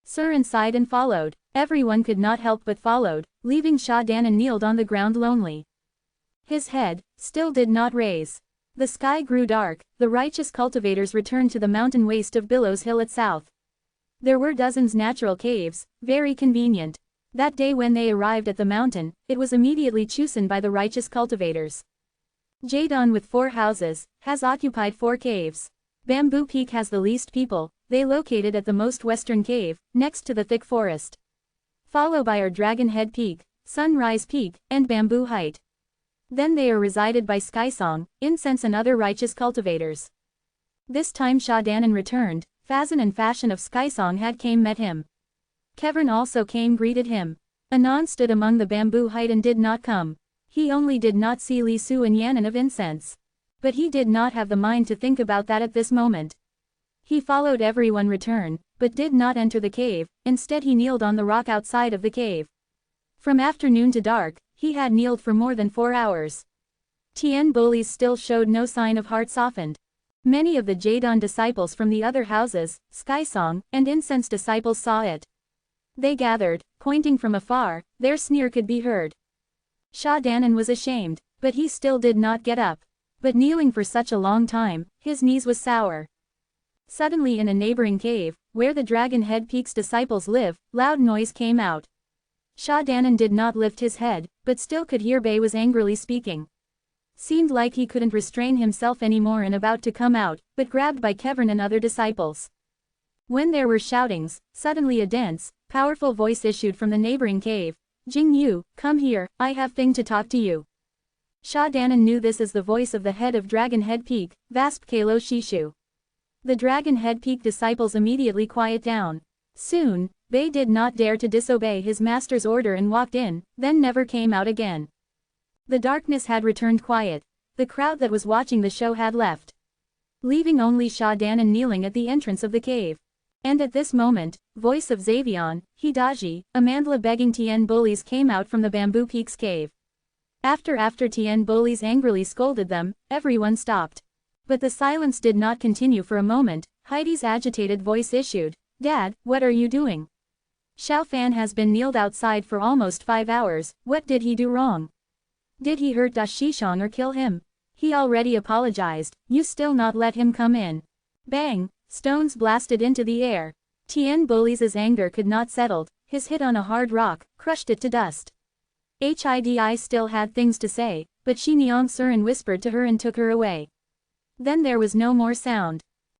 Saran sighed and followed, everyone could not help but followed, leaving Sha Danan kneeled on the ground lonely. His head, still did not raise. The sky grew dark, the righteous cultivators returned to the mountain waste of Billows Hill at south. There were dozens natural caves, very convenient. That day when they arrived at the mountain, it was immediately chosen by the righteous cultivators. Jadon with 4 houses, has occupied 4 caves. Bamboo Peak has the least people, they located at the most western cave, next to the thick forest. Followed by our Dragon Head Peak, Sunrise Peak, and Bamboo Height. Then they are resided by Skysong, Incense and other righteous cultivators. This time Sha Danan returned, Fazan and Fashion of Skysong had came met him. Kevern also came greeted him. Anon stood among the Bamboo Height and did not come. He only did not see Li Su and Yanan of Incense. But he did not have the mind to think about that at this moment. He followed everyone return, but did not enter the cave. Instead he kneeled on the rock outside of the cave. From afternoon to dark, he had kneeled for more than 4 hours. Tien Boli's still showed no sign of heart softened. Many of the Jade disciples from the other houses, Skysong, and Incense disciples saw it. They gathered, pointing from afar. Their sneer could be heard. Sha Danan was ashamed, but he still did not get up. But kneeling for such a long time, his knees was sour. Suddenly in a neighboring cave, where the Dragon Head Peak's disciples live, loud noise came out. Sha Danan did not lift his head, but still could hear Bei was angrily speaking. Seemed like he couldn't restrain himself anymore and about to come out, but grabbed by Kevern and other disciples. When there were shoutings, suddenly a dense, powerful voice issued from the neighboring cave. Jing Yu, come here, I have thing to talk to you. Sha Danan knew this as the voice of the head of Dragon Head Peak, Vasp Kalo Shishu. The Dragon Head Peak disciples immediately quiet down. Soon, Bei did not dare to disobey his master's order and walked in, then never came out again. The darkness had returned quiet. The crowd that was watching the show had left, leaving only Sha Danan kneeling at the entrance of the cave. And at this moment, voice of Xavion, Hidaji, Amandla begging Tien Bolis came out from the Bamboo Peak's cave. After Tien Bolis angrily scolded them, everyone stopped. But the silence did not continue for a moment. Heidi's agitated voice issued, Dad, what are you doing? Xiao Fan has been kneeled outside for almost 5 hours, what did he do wrong? Did he hurt Da Shishong or kill him? He already apologized, you still not let him come in. Bang! Stones blasted into the air. Tien Bolis' anger could not settle. His hit on a hard rock, crushed it to dust. Hidi still had things to say, but Shi Niang Surin whispered to her and took her away. Then there was no more sound.